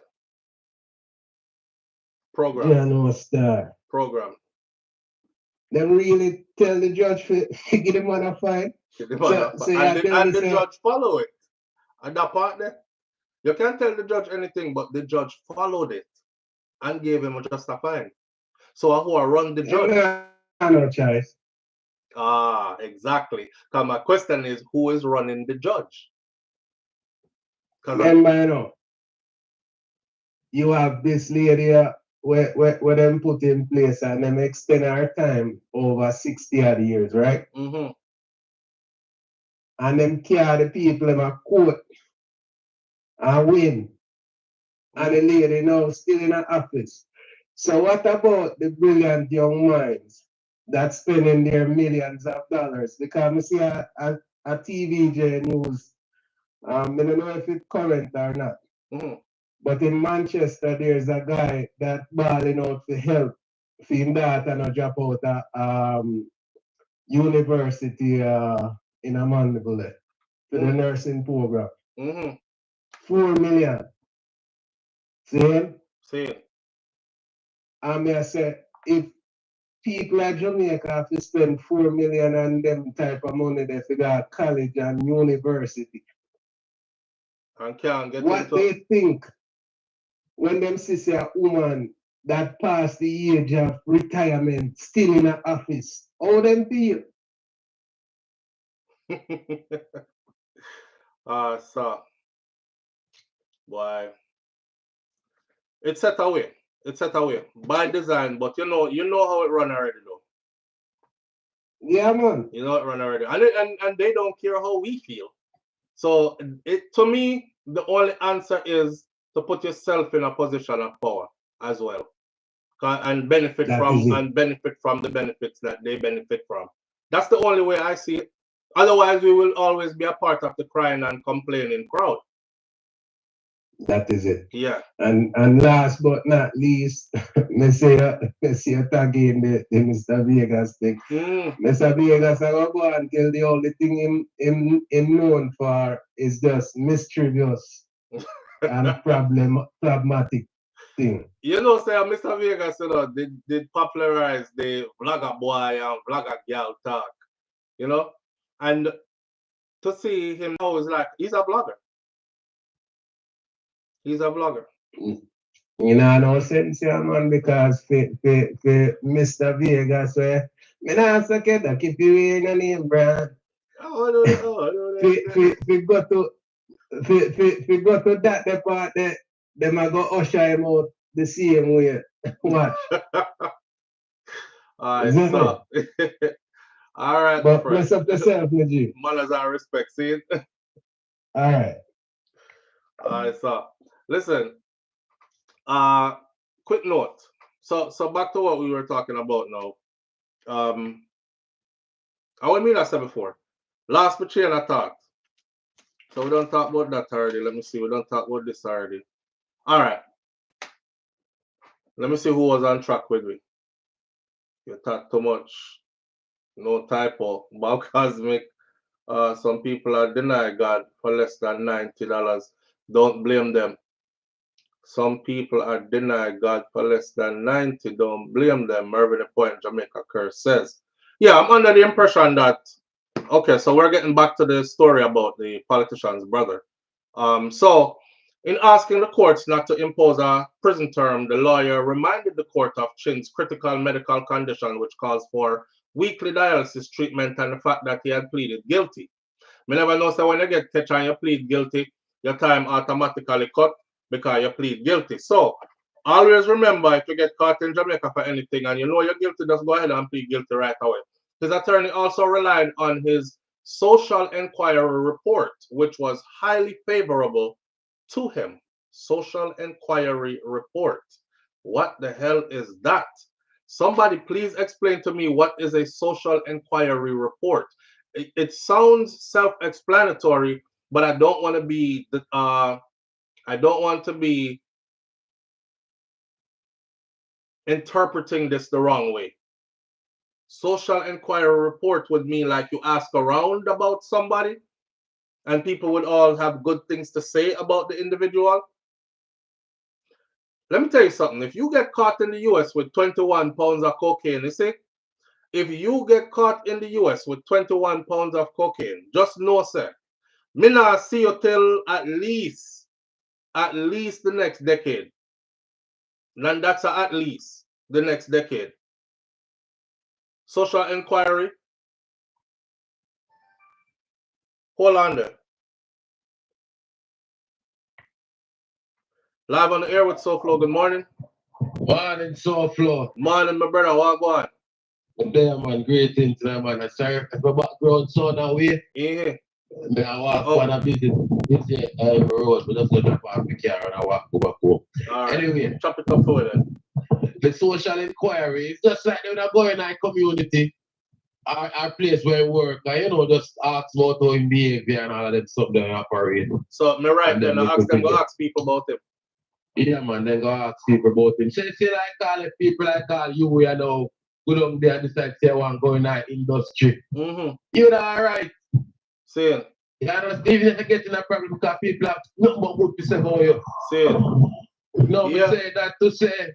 Yeah, no star. Programmed. They really tell the judge to give the man a fine. And the judge follow it. And that part there, you can't tell the judge anything, but the judge followed it and gave him just a fine. So who are run the judge? No choice. Ah, exactly. Because my question is, who is running the judge? Remember, you know, you have this lady where them put in place and them extend her time over 60 odd years, right? And them carry the people in a court and win. And the lady now still in her office. So what about the brilliant young minds that spending their millions of dollars? Because I see a TVJ news, I don't know if it's current or not. But in Manchester, there's a guy that balling out for help for him daughter not drop out of university in a Mandeville for the nursing program. 4 million. See? See. And I say, if people at Jamaica have to spend 4 million on them type of money they for go college and university, and can't get what they think when them see a woman that passed the age of retirement still in an office, how them feel? So, why? It's set away. It's set away by design, but you know how it run already though. Yeah, man. You know it run already, and they don't care how we feel. So to me, the only answer is to put yourself in a position of power as well. and benefit from the benefits that they benefit from. That's the only way I see it. Otherwise, we will always be a part of the crying and complaining crowd. That is it. Yeah. And last but not least, me say again the Mr. Vegas thing. Mr. Vegas, I go and tell the only thing him known for is just mischievous and problematic thing. You know, say Mr. Vegas, you know, did popularize the vlogger boy and vlogger girl talk, you know, and to see him now is like he's a vlogger. He's a vlogger. You know, no sense, yeah, man, because for Mr. Vegas, me not so get that keep you in a name, brand. We go to that the part that them a go usher him out the same way. Watch. Alright, so alright, but press up yourself, my G. Manners and respect, see it? Alright. Alright, so listen. Quick note. So back to what we were talking about now. I want me to say before. Last chain I talked. So we don't talk about that already. Let me see. We don't talk about this already. Alright. Let me see who was on track with me. You talk too much. No typo. Bob Cosmic. Some people are denying God for less than $90. Don't blame them. Some people are denying God for less than 90. Don't blame them. Mervyn the Point, Jamaica Curse says. Yeah, I'm under the impression that, okay, so we're getting back to the story about the politician's brother. So, in asking the courts not to impose a prison term, the lawyer reminded the court of Chin's critical medical condition, which calls for weekly dialysis treatment, and the fact that he had pleaded guilty. Me never know, so when you get catch and you plead guilty, your time automatically cut because you plead guilty. So, always remember, if you get caught in Jamaica for anything and you know you're guilty, just go ahead and plead guilty right away. His attorney also relied on his social inquiry report, which was highly favorable to him. Social inquiry report. What the hell is that? Somebody please explain to me what is a social inquiry report. It sounds self-explanatory, but I don't want to be interpreting this the wrong way. Social inquiry report would mean like you ask around about somebody and people would all have good things to say about the individual. Let me tell you something. If you get caught in the US with 21 pounds of cocaine, you see, if you get caught in the US with 21 pounds of cocaine, just know, sir, me not see you till at least the next decade. And that's at least the next decade. Social inquiry. Hold on there. Live on the air with SouFLo. Good morning. Morning, SouFLo. Morning, my brother. What go on? Good day, man. Great things, man. I sorry if my background sound away. Yeah. I walk on a busy road, but just go to park the car and I walk go back home. Right. Anyway, chop it up for them. The social inquiry is just like when I go in our community, our place where we work, and, you know, just ask about how him behavior and all of that stuff that operate. So, me right then, I ask them, go ask people about him. Yeah, man, then go ask people about him. Say like all the people like all you know, go down there and decide say I want to go in our industry. You know, all right. See it. Yeah, just even if you get in a problem because people have nothing but good to say about you. See it. No, yeah. We say that to say,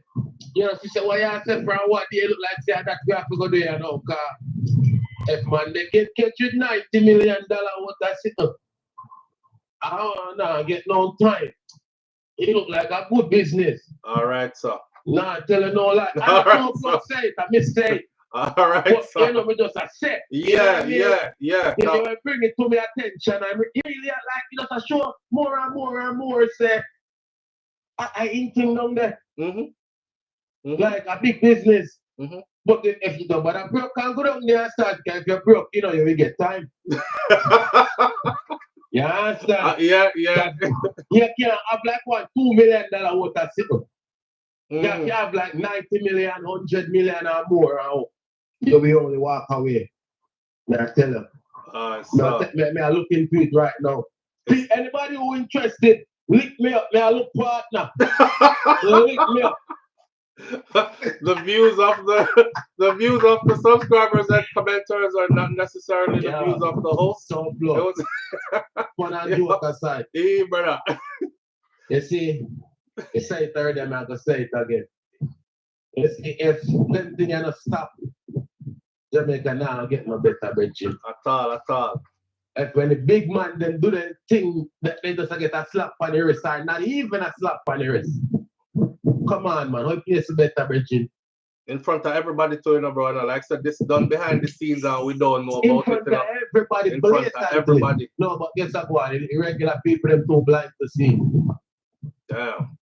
you know, she said, what you say from what they look like, say that we have to go there now, because if man, they get catch with $90 million, what that's it. I don't get no time. It look like a good business. All right, sir. Nah, tell you no lie. I don't know say it, I mistake it. All right, but, sir. you know, we just a set. Yeah, yeah. You know, bring it to me attention. I really like you just a show more and more and more. Say, I ain't thing down there. Like a big business. But if you don't, but I'm broke, can't go down there and start. If you're broke, you know, you will get time. You understand? Yeah. You can't have like $1-2 million worth of sitting. Yeah, you have like 90 million, 100 million or more. You'll be only walk away. May I tell you? May I look into it right now. Anybody who interested, link me up. May I look partner? Link me up. The views of the subscribers and commenters are not necessarily the views of the host. So blood. Fun and joke aside. Hey, brother. You see, you say it already, I'm going to say it again. You see, if them thing you stop, Jamaica now get no better bridging. At all. If when the big man then do the thing that they just get a slap on the wrist, or not even a slap on the wrist. Come on, man. How place better bridging? In front of everybody too, you know, brother. Like I said, this is done behind the scenes and we don't know in about front it. Of everybody, in front of everybody. No, but guess what? Irregular people, them too blind to see. Damn.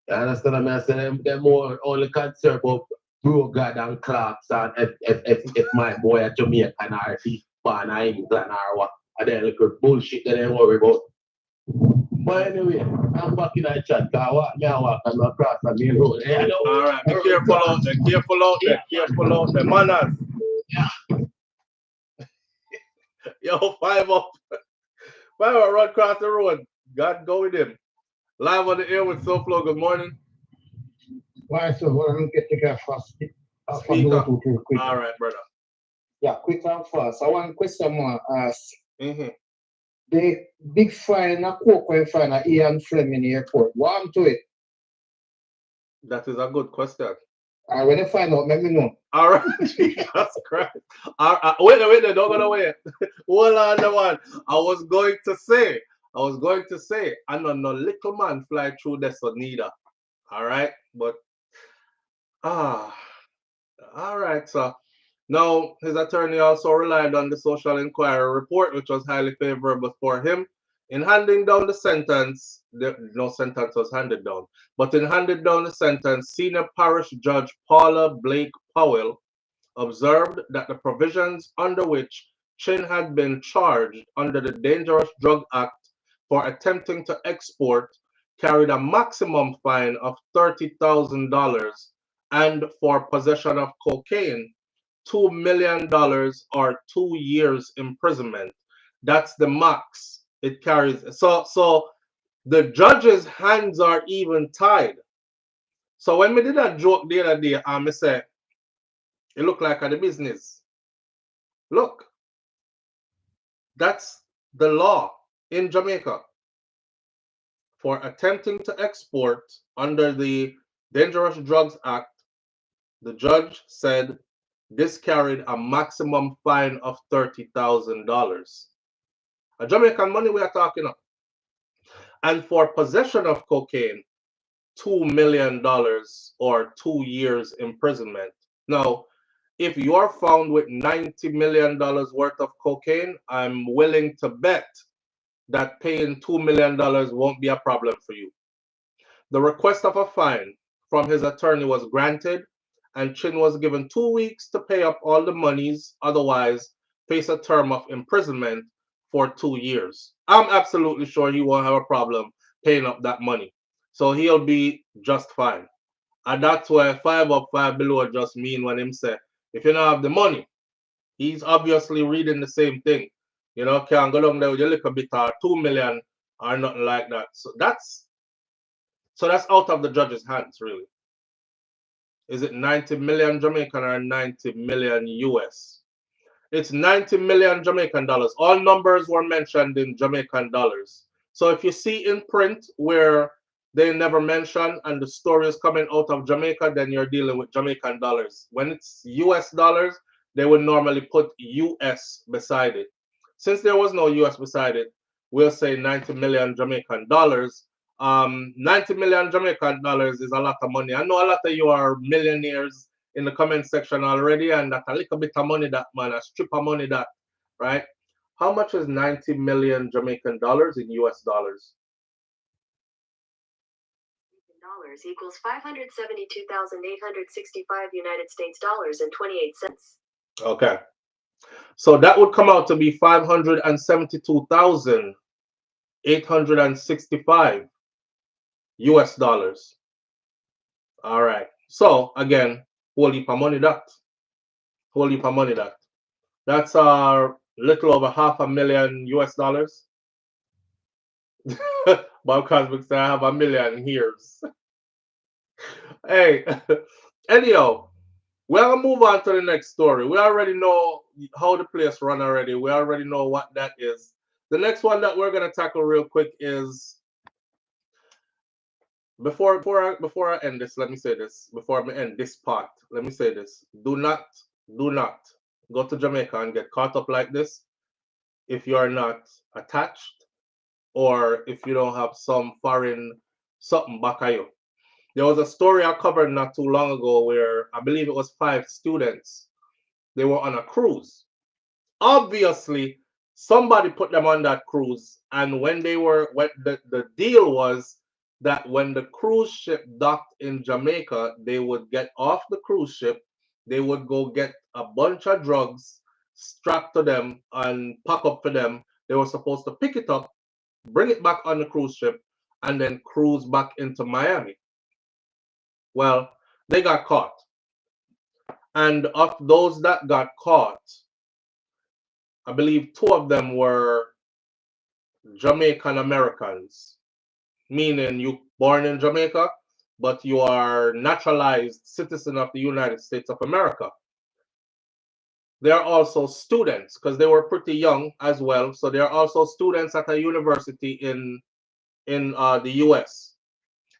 You understand what I'm saying? They're more only concerned about bro God and clocks and if my boy at Jamaica or if he's born in England or what. And then look at bullshit that they worry about. But anyway, I'm back in the chat. I walk and I cross the main road. Yeah, all right, be careful out there. Careful out there. Manners. Yeah. Yo, 5 up. 5 up, run across the road. God go with him. Live on the air with SouFLo. Good morning. Why, so I don't get to get fast. Speak up. All right, brother. Yeah, quick and fast. I want a question more ask. The big fine, a coke fine, a Ian Fleming airport. What happened to it? That is a good question. When you find out, let me know. All right, Jesus Christ. Wait, don't go away. Hold on, the one. I was going to say, I know no little man fly through this one neither. All right, but all right, so now his attorney also relied on the social inquiry report, which was highly favorable for him. In handing down the sentence, no sentence was handed down, but in handing down the sentence, Senior Parish Judge Paula Blake Powell observed that the provisions under which Chin had been charged under the Dangerous Drug Act for attempting to export carried a maximum fine of $30,000 and for possession of cocaine, $2 million or 2 years imprisonment. That's the max it carries. So the judge's hands are even tied. So when we did that joke the other day, I say, it looked like the business. Look, that's the law in Jamaica. For attempting to export under the Dangerous Drugs Act, the judge said this carried a maximum fine of $30,000. A Jamaican money we are talking of. And for possession of cocaine, $2 million or 2 years imprisonment. Now, if you are found with $90 million worth of cocaine, I'm willing to bet that paying $2 million won't be a problem for you. The request of a fine from his attorney was granted, and Chin was given 2 weeks to pay up all the monies, otherwise face a term of imprisonment for 2 years. I'm absolutely sure he won't have a problem paying up that money. So he'll be just fine. And that's why 5 up, 5 below just mean when him say, if you don't have the money, he's obviously reading the same thing. You know, can't go down there with a little bit or 2 million or nothing like that. So that's out of the judge's hands, really. Is it 90 million Jamaican or 90 million US? It's 90 million Jamaican dollars. All numbers were mentioned in Jamaican dollars. So if you see in print where they never mention and the story is coming out of Jamaica, then you're dealing with Jamaican dollars. When it's US dollars, they would normally put US beside it. Since there was no US beside it, we'll say 90 million Jamaican dollars. 90 million Jamaican dollars is a lot of money. I know a lot of you are millionaires in the comment section already, and that's a little bit of money that, man, a strip of money that, right? How much is 90 million Jamaican dollars in US dollars? Dollars equals 572,865 United States dollars and 28 cents. Okay. So that would come out to be 572,865 US dollars. All right. So again, whole heap of money that. Whole heap of money that. That's little over $500,000 US. Bob Cosmic said I have $1 million years. Hey, anyhow, we're gonna move on to the next story. We already know how the place run already. We already know what that is. The next one that we're gonna tackle real quick is before I end this, let me say this. Before I end this part, let me say this. Do not go to Jamaica and get caught up like this if you are not attached or if you don't have some foreign something back at you. There was a story I covered not too long ago where I believe it was 5 students. They were on a cruise. Obviously, somebody put them on that cruise, and when the deal was that when the cruise ship docked in Jamaica, they would get off the cruise ship, they would go get a bunch of drugs strapped to them and pack up for them. They were supposed to pick it up, bring it back on the cruise ship, and then cruise back into Miami. Well, they got caught. And of those that got caught, I believe 2 of them were Jamaican Americans, meaning you born in Jamaica, but you are naturalized citizen of the United States of America. They are also students because they were pretty young as well. So they are also students at a university in the US.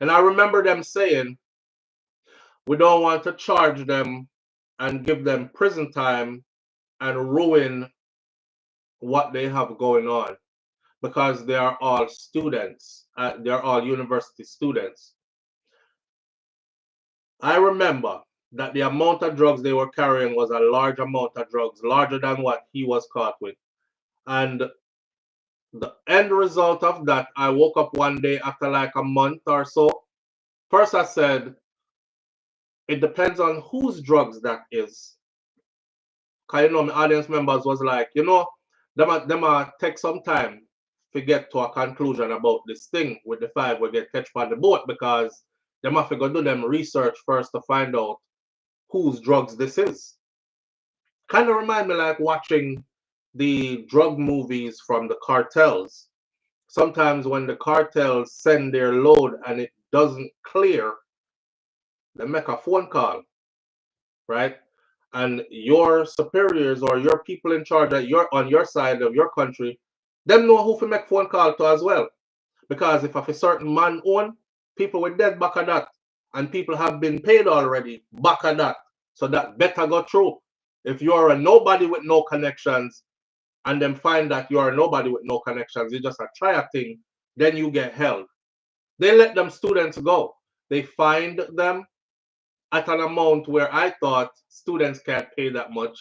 And I remember them saying, we don't want to charge them and give them prison time and ruin what they have going on because they are all students. They're all university students. I remember that the amount of drugs they were carrying was a large amount of drugs, larger than what he was caught with. And the end result of that, I woke up one day after like a month or so. First I said, it depends on whose drugs that is. Because my audience members was like, them take some time to get to a conclusion about this thing with the 5 we get catch on the boat because them have to go do them research first to find out whose drugs this is. Kind of remind me like watching the drug movies from the cartels. Sometimes when the cartels send their load and it doesn't clear, they make a phone call, right? And your superiors or your people in charge that you're on your side of your country, them know who to make phone call to as well. Because if a certain man own, people with dead back of that. And people have been paid already back of that. So that better go through. If you're a nobody with no connections and then find that you're a nobody with no connections, you just a try a thing, then you get held. They let them students go. They fined them at an amount where I thought students can't pay that much,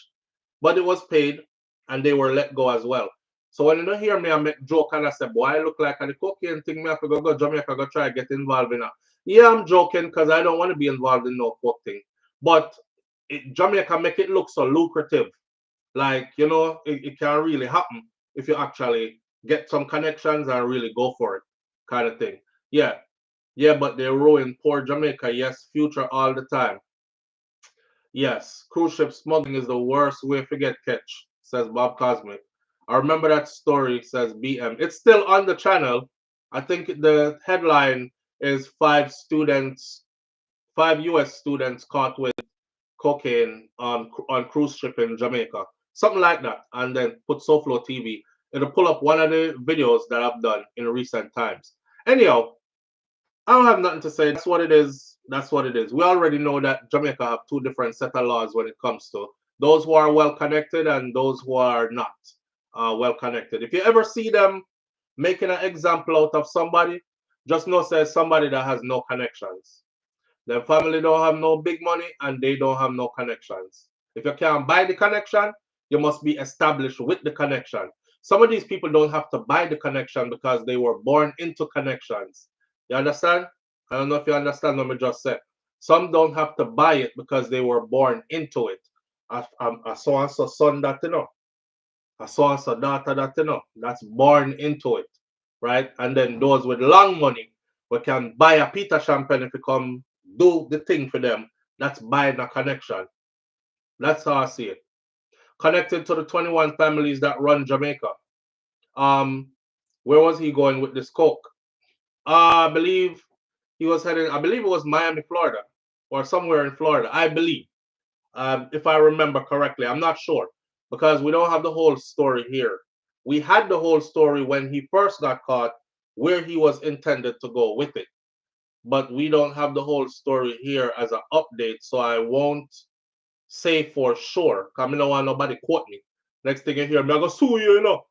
but it was paid and they were let go as well. So when you don't hear me, I make joke and I say, boy, I look like a cocaine thing, me have to go Jamaica, go try to get involved in that. Yeah, I'm joking because I don't want to be involved in no coke thing. But Jamaica make it look so lucrative. Like, it can really happen if you actually get some connections and really go for it kind of thing. Yeah, but they ruin poor Jamaica. Yes, future all the time. Yes, cruise ship smuggling is the worst way to get catch, says Bob Cosmic. I remember that story, says BM. It's still on the channel. I think the headline is 5 US students caught with cocaine on cruise ship in Jamaica. Something like that. And then put SouFLoTV. It'll pull up one of the videos that I've done in recent times. Anyhow, I don't have nothing to say. That's what it is. That's what it is. We already know that Jamaica have 2 different set of laws when it comes to those who are well connected and those who are not well connected. If you ever see them making an example out of somebody, just know say somebody that has no connections. Their family don't have no big money and they don't have no connections. If you can't buy the connection, you must be established with the connection. Some of these people don't have to buy the connection because they were born into connections. You understand? I don't know if you understand what I just said. Some don't have to buy it because they were born into it. A so-and-so son that a so-and-so daughter that that's born into it, right? And then those with long money, we can buy a Peter champagne if you come do the thing for them, that's buying a connection. That's how I see it. Connected to the 21 families that run Jamaica. Where was he going with this coke? I believe he was heading, I believe it was Miami, Florida, or somewhere in Florida, I believe. If I remember correctly. I'm not sure because we don't have the whole story here. We had the whole story when he first got caught, where he was intended to go with it. But we don't have the whole story here as an update, so I won't say for sure. Because I don't want nobody quote me. Next thing you hear, I'm going to sue you, you know.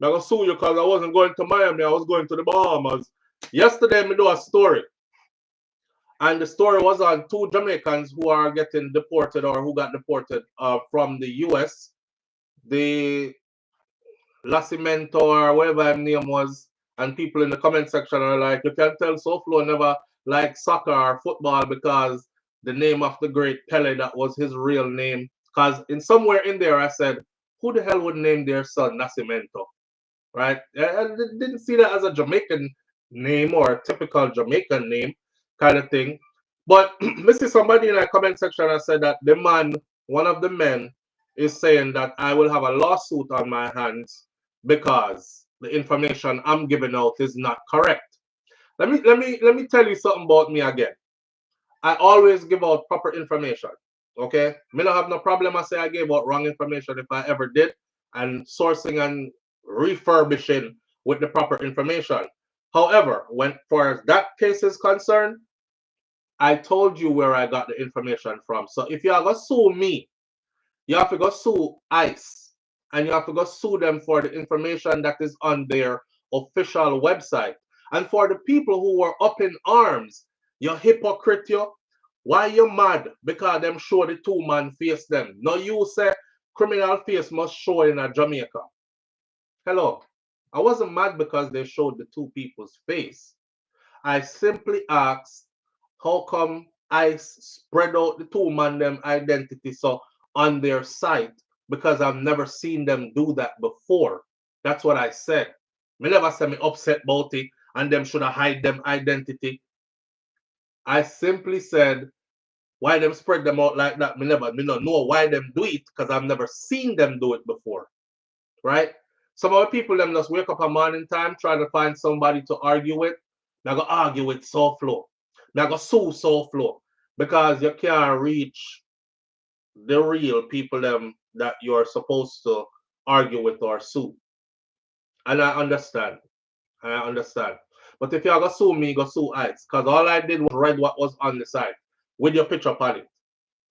I'm going to sue you because I wasn't going to Miami, I was going to the Bahamas. Yesterday, I do a story. And the story was on 2 Jamaicans who are getting deported or who got deported from the US. The Lacimento or whatever his name was. And people in the comment section are like, you can tell SouFlo never liked soccer or football because the name of the great Pele, that was his real name. Because in somewhere in there I said, who the hell would name their son Nascimento? Right? I didn't see that as a Jamaican name or a typical Jamaican name kind of thing. But I see somebody in the comment section that said that the man, one of the men, is saying that I will have a lawsuit on my hands because the information I'm giving out is not correct. Let me tell you something about me again. I always give out proper information. Okay? Me don't have no problem. I say I gave out wrong information if I ever did, and sourcing and refurbishing with the proper information. However, when for that case is concerned, I told you where I got the information from. So if you are going to sue me, you have to go sue ICE. And you have to go sue them for the information that is on their official website. And for the people who were up in arms, you hypocrite, you. Why you mad? Because them show the 2-man face them. No, you say criminal face must show in a Jamaica. Hello. I wasn't mad because they showed the 2 people's face. I simply asked, how come ICE spread out the 2-man them identity so on their site? Because I've never seen them do that before. That's what I said. Me never said me upset about it and them should have hide them identity. I simply said, why them spread them out like that? Me don't know why them do it because I've never seen them do it before. Right? Some other people them just wake up a morning time trying to find somebody to argue with. Now go argue with SouFlo. Now go sue SouFlo because you can't reach the real people them that you're supposed to argue with or sue. And I understand. But if you're going to sue me, go sue ICE. Because all I did was read what was on the site with your picture on it.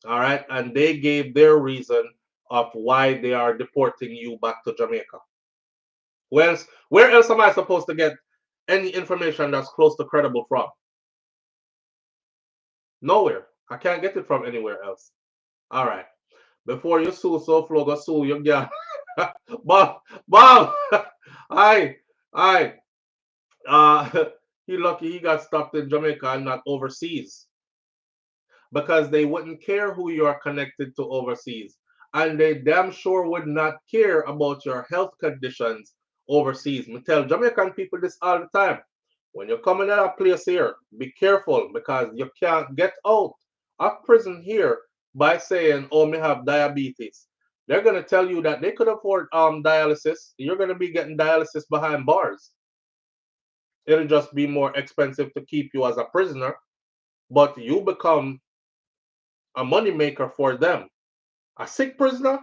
All right? And they gave their reason of why they are deporting you back to Jamaica. Where else am I supposed to get any information that's close to credible from? Nowhere. I can't get it from anywhere else. All right. Before you sue SouFlo, go sue your girl. Bob. Aye. He lucky he got stopped in Jamaica and not overseas. Because they wouldn't care who you are connected to overseas. And they damn sure would not care about your health conditions overseas. I tell Jamaican people this all the time. When you're coming to a place here, be careful because you can't get out of prison here by saying, oh, me have diabetes. They're going to tell you that they could afford dialysis. You're going to be getting dialysis behind bars. It'll just be more expensive to keep you as a prisoner, but you become a money maker for them. A sick prisoner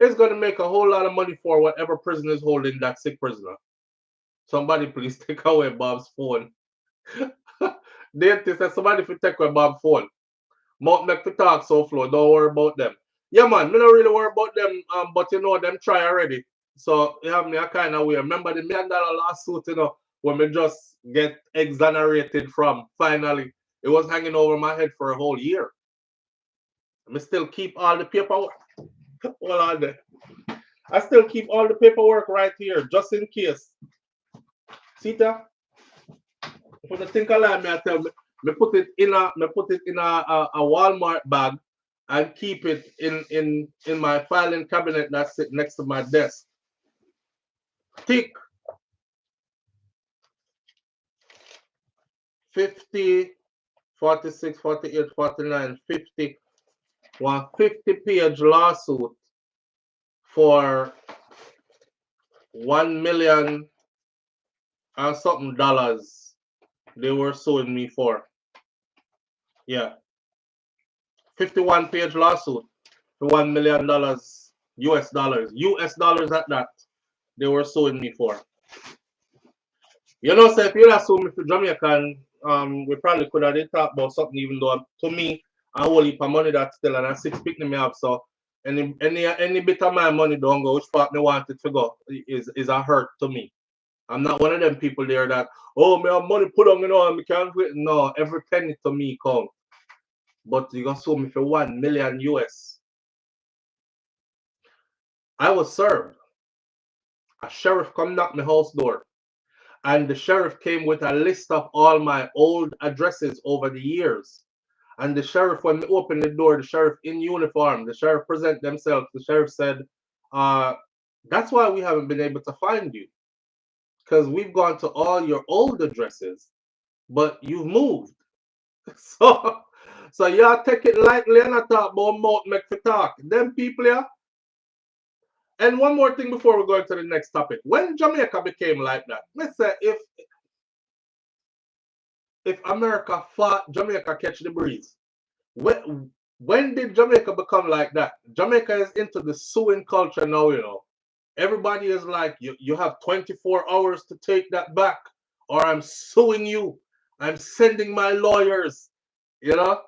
is going to make a whole lot of money for whatever prison is holding that sick prisoner. Somebody please take away Bob's phone. Dentist said somebody if you take away Bob's phone. Mount make to talk SouFlo, don't worry about them. Yeah man, me don't really worry about them, but you know them try already. So you have me a kind of way. Remember the $1 million lawsuit, you know, when me just get exonerated from finally. It was hanging over my head for a whole year. I still keep all the paperwork. Hold on there. I still keep all the paperwork right here, just in case. See that? If you think a lot, I tell me put it in a Walmart bag and keep it in my filing cabinet that's sitting next to my desk. Thick. 50 46, 48, 49, 50. 50-page lawsuit for $1 million and something dollars they were suing me for. Yeah. 51-page lawsuit for $1 million US dollars. US dollars at that. They were suing me for. You know, so if you'd have sued me for Jamaican, we probably could have talked about something, even though to me, a whole heap of money that's still and a 6 picking me up. So any bit of my money don't go, which part me want it to go is a hurt to me. I'm not one of them people there that, oh, me have money put on, you know, and me can't wait. No, every penny to me count. But you gonna sue me for $1 million US. I was served. A sheriff come knock my house door. And the sheriff came with a list of all my old addresses over the years. And the sheriff, when they opened the door, the sheriff in uniform, the sheriff present themselves. The sheriff said, that's why we haven't been able to find you. Because we've gone to all your old addresses, but you've moved. So y'all take it lightly and I talk about mouth make for talk. Them people here. And one more thing before we go into the next topic. When Jamaica became like that, let's say if America fought, Jamaica catch the breeze. When did Jamaica become like that? Jamaica is into the suing culture now, you know. Everybody is like, you have 24 hours to take that back, or I'm suing you. I'm sending my lawyers, you know.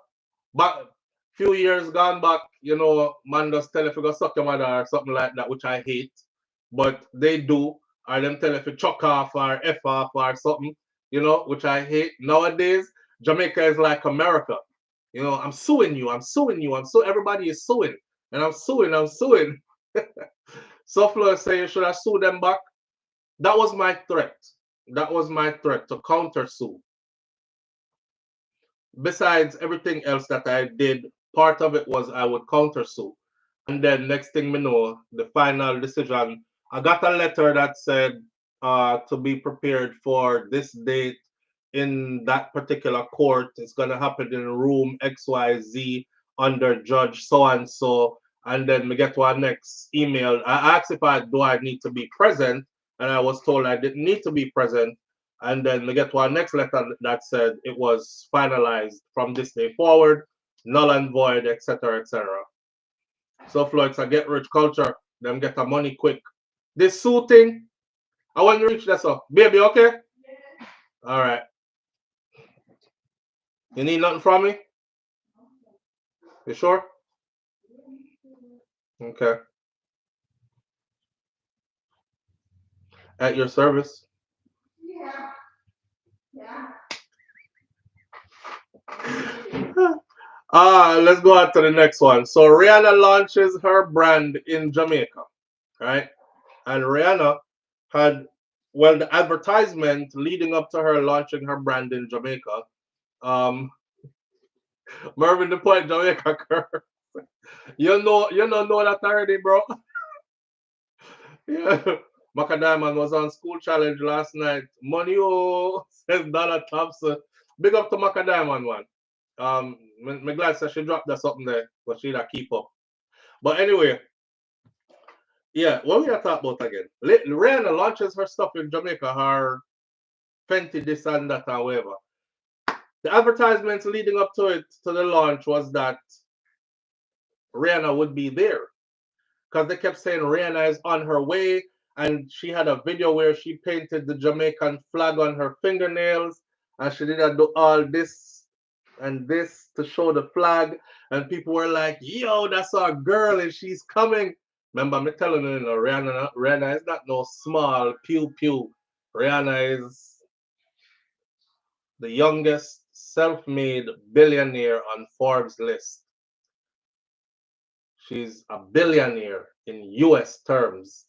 But few years gone back, you know, man just tell if you go suck your mother or something like that, which I hate. But they do, or them tell if you chuck off or F off or something, you know, which I hate. Nowadays, Jamaica is like America. You know, I'm suing you, I'm suing you, everybody is suing. And I'm suing. SouFLo say you should have sued them back. That was my threat. That was my threat, to counter sue. Besides everything else that I did, part of it was I would counter sue. And then next thing we know, the final decision, I got a letter that said to be prepared for this date in that particular court. It's going to happen in room XYZ under judge so-and-so. And then we get to our next email. I asked if I need to be present, and I was told I didn't need to be present. And then we get to our next letter that said it was finalized from this day forward, null and void, etc., etc. SouFLo, it's a get rich culture. Them get the money quick. This Sue thing, I want to reach that up. Baby, okay? Yeah. All right. You need nothing from me? You sure? Okay. At your service. Yeah. Let's go on to the next one. So Rihanna launches her brand in Jamaica, right? And Rihanna had, well, the advertisement leading up to her launching her brand in Jamaica. Mervin the Point, Jamaica girl. You know that already, bro. Yeah. Macadamon was on School Challenge last night. Money, oh, says Dollar Thompson. Big up to Macadamon, one. I'm glad that she dropped that something there, but she'll keep up. But anyway, yeah, what we are talking about again? Rihanna launches her stuff in Jamaica, her Fenty this and that and whatever. The advertisements leading up to it, to the launch, was that Rihanna would be there. Because they kept saying Rihanna is on her way, and she had a video where she painted the Jamaican flag on her fingernails, and she did do all this and this to show the flag, and people were like, yo, that's our girl and she's coming. Remember me telling you, Rihanna is not no small pew pew. Rihanna is the youngest self-made billionaire on Forbes list. She's a billionaire in US terms.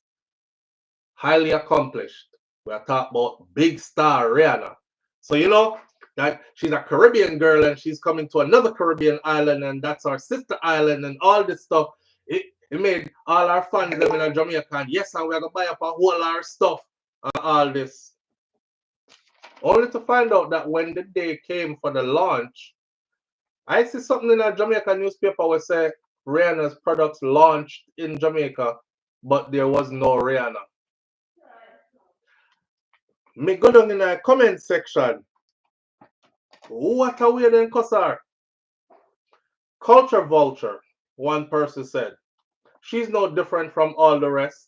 Highly accomplished. We're talking about big star Rihanna. So you know that she's a Caribbean girl and she's coming to another Caribbean island, and that's our sister island and all this stuff. It made all our fans live in Jamaica. Yes, and we're gonna buy up a whole lot of stuff and all this. Only to find out that when the day came for the launch, I see something in a Jamaican newspaper where say Rihanna's products launched in Jamaica, but there was no Rihanna. Me go down in the comment section. What a weird and cussar. Culture vulture, one person said. She's no different from all the rest.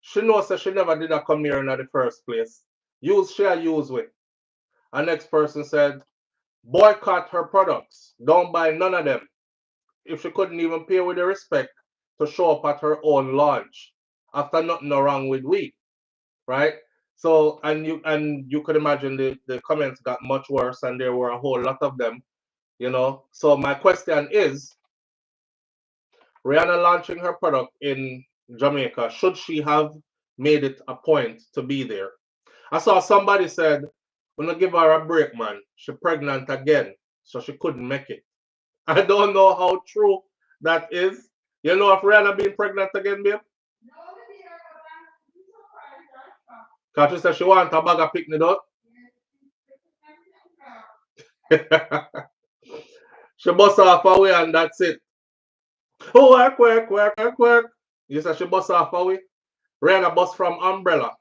She knows that she never did a come here in the first place. Use share use with. A next person said, boycott her products. Don't buy none of them. If she couldn't even pay with the respect to show up at her own launch after nothing wrong with we, right? So and you could imagine the comments got much worse and there were a whole lot of them, you know. So my question is, Rihanna launching her product in Jamaica, should she have made it a point to be there? I saw somebody said, when I give her a break, man, she pregnant again, so she couldn't make it. I don't know how true that is. You know if Rihanna being pregnant again, babe? Because she said she want a bag of picnic out. She bust off away and that's it. Oh, work. You said she bust off away. Rihanna bust from Umbrella.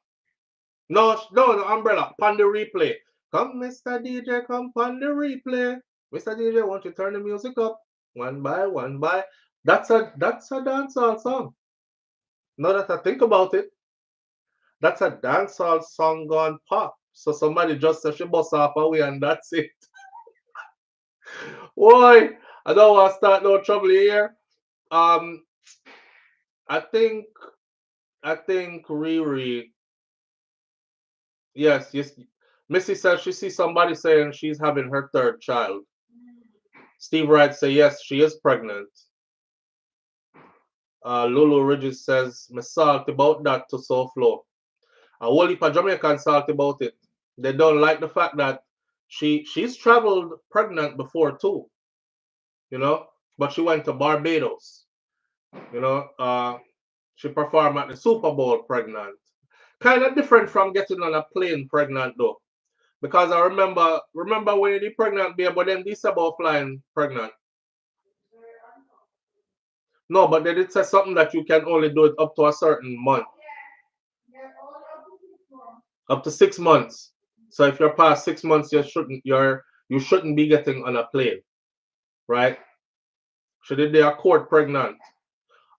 No, the Umbrella. Pan the replay. Come, Mr. DJ, come on the replay. Mr. DJ, won't you turn the music up? One by one by. That's a dancehall song. Now that I think about it, that's a dancehall song gone pop. So somebody just said she bust off away and that's it. Boy, I don't want to start no trouble here. I think Riri. Yes. Missy says she sees somebody saying she's having her third child. Steve Wright say yes, she is pregnant. Lulu Ridges says, me salty about that to SouFLo. A whole heap of Jamaicans salty about it. They don't like the fact that she's traveled pregnant before too. You know, but she went to Barbados. You know, she performed at the Super Bowl pregnant. Kind of different from getting on a plane pregnant though. Because I remember when you did pregnant babe, but then this about flying pregnant. No, but they did say something that you can only do it up to a certain month. Up to 6 months. So if you're past 6 months, you shouldn't be getting on a plane. Right? She did their court pregnant.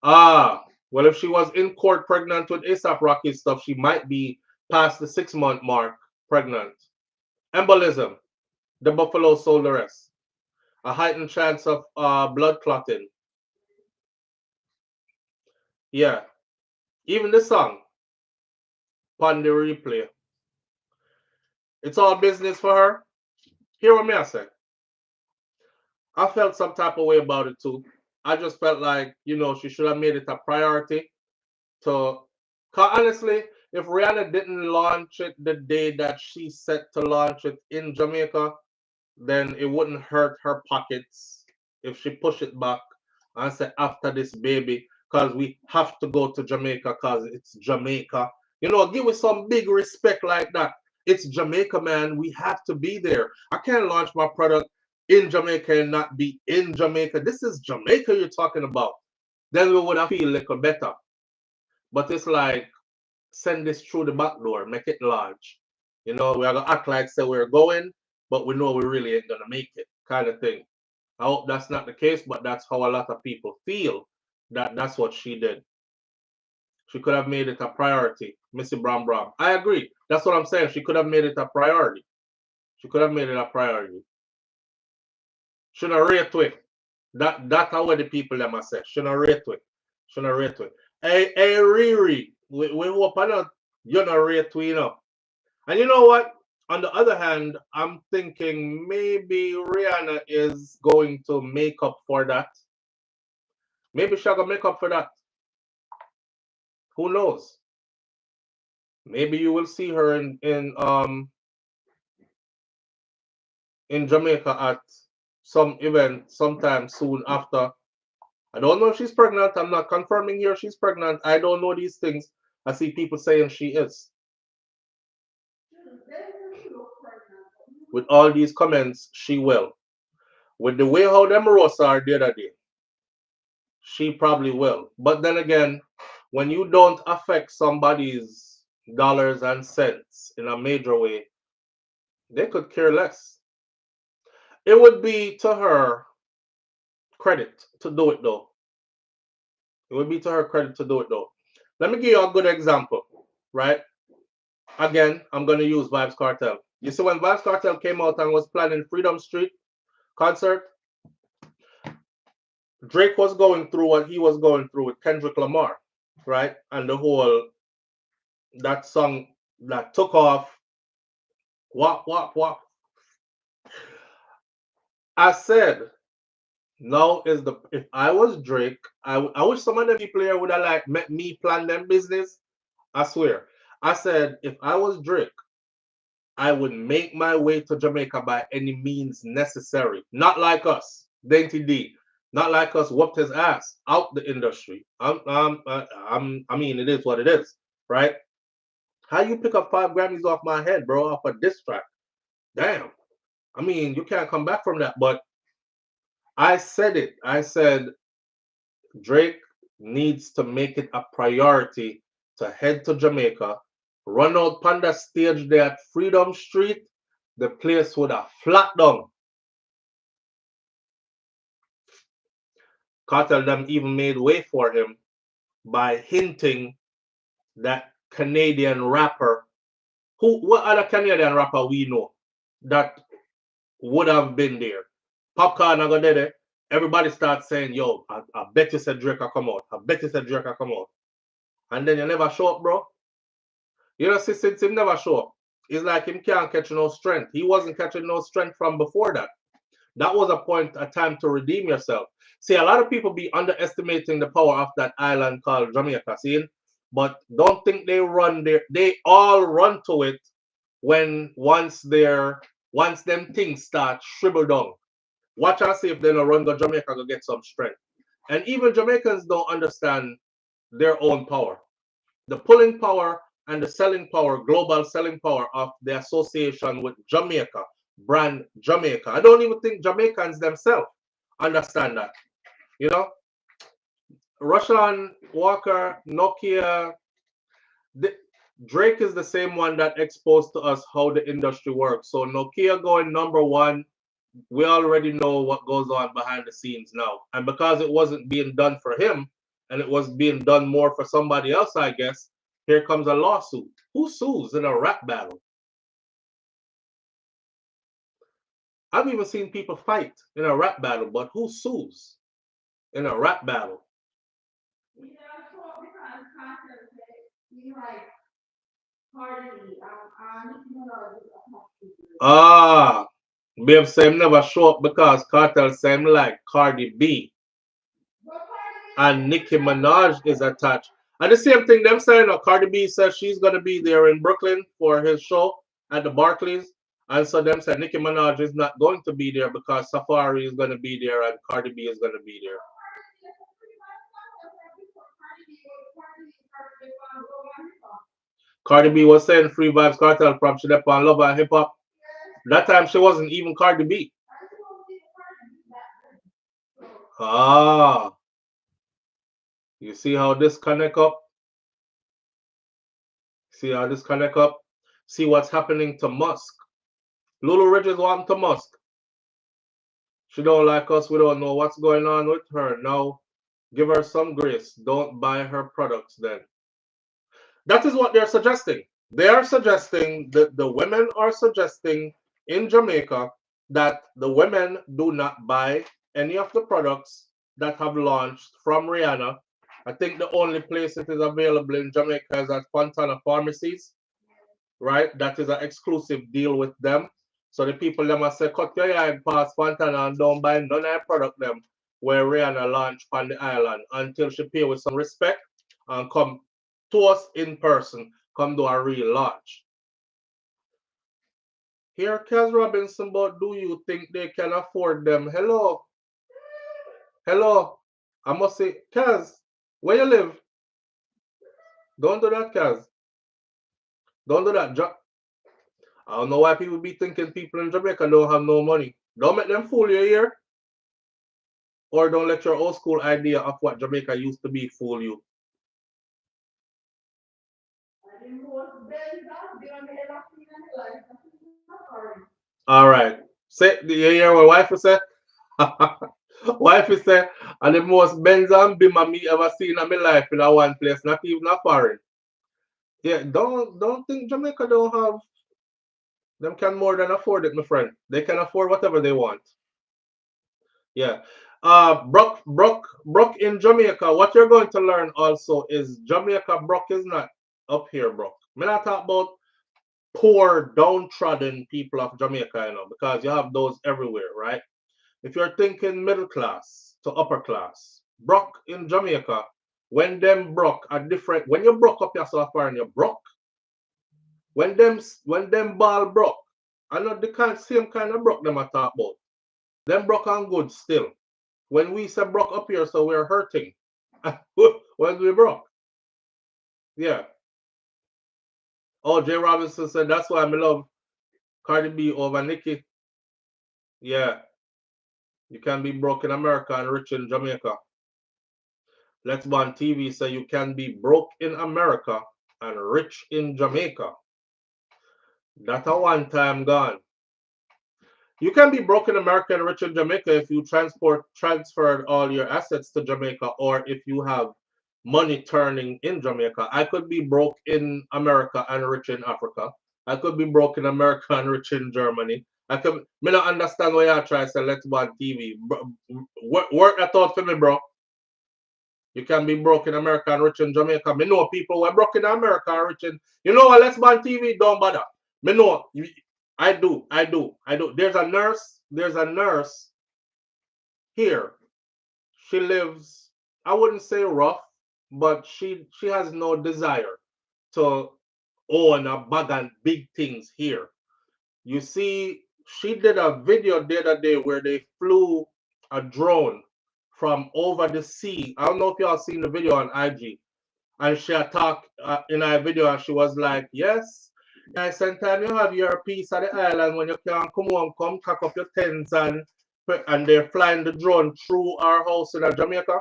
Well, if she was in court pregnant with ASAP Rocky stuff, she might be past the 6 month mark pregnant. Embolism. The buffalo sold the rest. A heightened chance of blood clotting. Yeah. Even the song. Pon the replay. It's all business for her. Hear what me I say. I felt some type of way about it too. I just felt like, you know, she should have made it a priority to, cause honestly, if Rihanna didn't launch it the day that she set to launch it in Jamaica, then it wouldn't hurt her pockets if she push it back and say after this baby, because we have to go to Jamaica because it's Jamaica. You know, give us some big respect like that. It's Jamaica, man. We have to be there. I can't launch my product in Jamaica and not be in Jamaica. This is Jamaica you're talking about. Then we would have feel a little better. But it's like, send this through the back door, make it large. You know, we're gonna act like say we're going, but we know we really ain't gonna make it, kind of thing. I hope that's not the case, but that's how a lot of people feel that that's what she did. She could have made it a priority, Missy Brown Brown. I agree. That's what I'm saying. She could have made it a priority. She could have made it a priority. Shouldn't rate to it. That's how the people them say. Shouldn't rate to it. Shouldn't rate to it. Hey, Riri, we hope you're not rate to, you know. And you know what? On the other hand, I'm thinking maybe Rihanna is going to make up for that. Maybe she'll go make up for that. Who knows? Maybe you will see her in Jamaica at some event sometime soon after. I don't know if she's pregnant. I'm not confirming here she's pregnant. I don't know these things. I see people saying she is. With all these comments, she will. With the way how them roasts are the other day, she probably will. But then again, when you don't affect somebody's dollars and cents in a major way, they could care less. It would be to her credit to do it though. It would be to her credit to do it though. Let me give you a good example, right? Again, I'm going to use Vybz Kartel. You see, when Vybz Kartel came out and was planning Freedom Street concert, Drake was going through what he was going through with Kendrick Lamar, right? And the whole, that song that took off, wop, wop, wop. I said, now is the, if I was Drake, I wish some of them people here would have like met me plan them business. I swear. I said, if I was Drake, I would make my way to Jamaica by any means necessary. Not like us, Dainty D. Not like us whooped his ass out the industry. I mean, it is what it is, right? How you pick up 5 Grammys off my head, bro, off a diss track? Damn. I mean, you can't come back from that. But I said it. I said Drake needs to make it a priority to head to Jamaica, run out Panda stage there at Freedom Street. The place would have flat down. Cartel them even made way for him by hinting that Canadian rapper, what other Canadian rapper we know that would have been there? Popcorn I go there. Everybody starts saying, yo, I bet you said Drake will come out. I bet you said Drake will come out. And then you never show up, bro. You know, since him never show up, it's like him can't catch no strength. He wasn't catching no strength from before that. That was a time to redeem yourself. See, a lot of people be underestimating the power of that island called Jamaica, see? But don't think they run there. They all run to it when once them things start shrivel down. Watch and see if they don't run to Jamaica to get some strength. And even Jamaicans don't understand their own power. The pulling power and the selling power, global selling power of the association with Jamaica, brand Jamaica. I don't even think Jamaicans themselves understand that. You know, Russian, Walker, Nokia, Drake is the same one that exposed to us how the industry works. So Nokia going #1, we already know what goes on behind the scenes now. And because it wasn't being done for him, and it was being done more for somebody else, I guess, here comes a lawsuit. Who sues in a rap battle? I've even seen people fight in a rap battle, but who sues in a rap battle? Ah, Babe say him never show up because Kartel say him like Cardi B. And Nicki Minaj is attached. And the same thing them saying, Cardi B says she's going to be there in Brooklyn for his show at the Barclays. And so them said Nicki Minaj is not going to be there because Safari is going to be there and Cardi B is going to be there. Cardi B was saying free Vybz Kartel from she left on Love and Hip Hop. That time she wasn't even Cardi B. Ah. You see how this connect up? See how this connect up? See what's happening to Musk. Lulu Ridges want to Musk. She don't like us. We don't know what's going on with her. Now, give her some grace. Don't buy her products then. That is what they're suggesting. They are suggesting that the women are suggesting in Jamaica that the women do not buy any of the products that have launched from Rihanna. I think the only place it is available in Jamaica is at Fontana Pharmacies, right? That is an exclusive deal with them. So the people them must say, cut your yard past Fontana and don't buy none of their product them where Rihanna launched on the island until she pay with some respect and come to us in person, come do a real launch. Here, Kaz Robinson, but do you think they can afford them? Hello? Hello? I must say, Kaz, where you live? Don't do that, Kaz. Don't do that. I don't know why people be thinking people in Jamaica don't have no money. Don't make them fool you here. Or don't let your old school idea of what Jamaica used to be fool you. All right. Say, do you hear what wife said? Wife said, and the most Benz and Bimmer me ever seen in my life in a one place, not even a foreign. Yeah, don't think Jamaica don't have them can more than afford it, my friend. They can afford whatever they want. Yeah. Brock in Jamaica. What you're going to learn also is Jamaica Brock is not up here, Brock. I'm not talking about poor, downtrodden people of Jamaica, you know, because you have those everywhere, right? If you're thinking middle class to upper class, Brock in Jamaica, when them broke are different. When you broke up yourself and you broke, when them ball broke, I know the same kind of broke them I talk about. Them broke and good still. When we say broke up here, so we're hurting. When we broke. Yeah. Oh, Jay Robinson said that's why I love Cardi B over Nicki. Yeah. You can be broke in America and rich in Jamaica. Let's Ban TV say you can be broke in America and rich in Jamaica. That a one time gone. You can be broke in America and rich in Jamaica if you transferred all your assets to Jamaica, or if you have money turning in Jamaica. I could be broke in America and rich in Africa. I could be broke in America and rich in Germany. I not understand why you try to say Let's Ban TV. Work that out for me, bro. You can be broke in America and rich in Jamaica. Me know people who are broke in America and rich in. You know what? Let's Ban TV. Don't bother. Me know. I do. There's a nurse here. She lives, I wouldn't say rough, but she has no desire to own a bag and big things here. You see, she did a video the other day where they flew a drone from over the sea. I don't know if y'all seen the video on IG. And she talked in her video and she was like, yes, sometimes you have your piece of the island when you can come home, come pack up your tents and they're flying the drone through our house in Jamaica.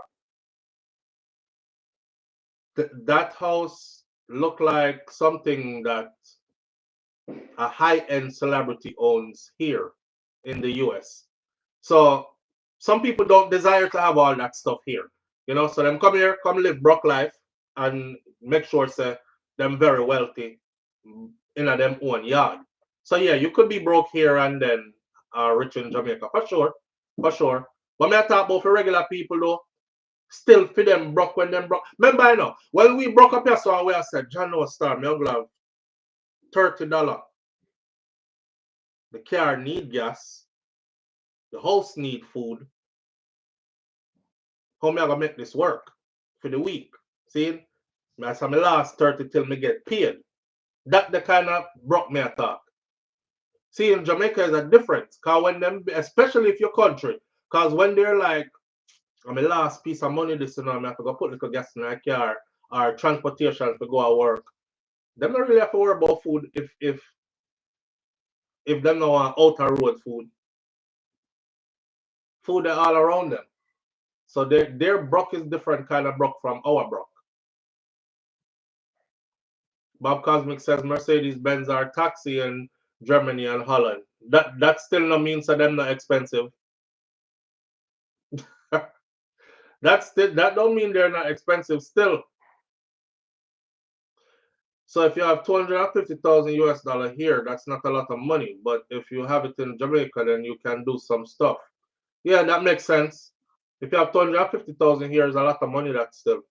That house looked like something that a high-end celebrity owns here in the US. So some people don't desire to have all that stuff here. You know, so them come here, come live broke life and make sure say them very wealthy in a them own yard. So yeah, you could be broke here and then rich in Jamaica for sure. But me I talk about for regular people though, still for them broke when them broke. Remember I know when we broke up yesterday, where I said John no star, me uncle have $30. The car need gas, the house need food. How me I gonna make this work for the week? See? That's how my last 30 till me get paid. That the kind of broke me attack. See, in Jamaica is a difference. Cause when them, especially if your country, cause when they're like, I'm my last piece of money this and I have to go put little gas in my car or transportation to go to work. Them not really have to worry about food if them no want outer road food. Food are all around them. So their broke is different kind of broke from our broke. Bob Cosmic says Mercedes-Benz are taxi in Germany and Holland. That still no means that them not expensive. that don't mean they're not expensive still. So if you have 250,000 US dollar here, that's not a lot of money. But if you have it in Jamaica, then you can do some stuff. Yeah, that makes sense. If you have 250,000 here, is a lot of money. That's still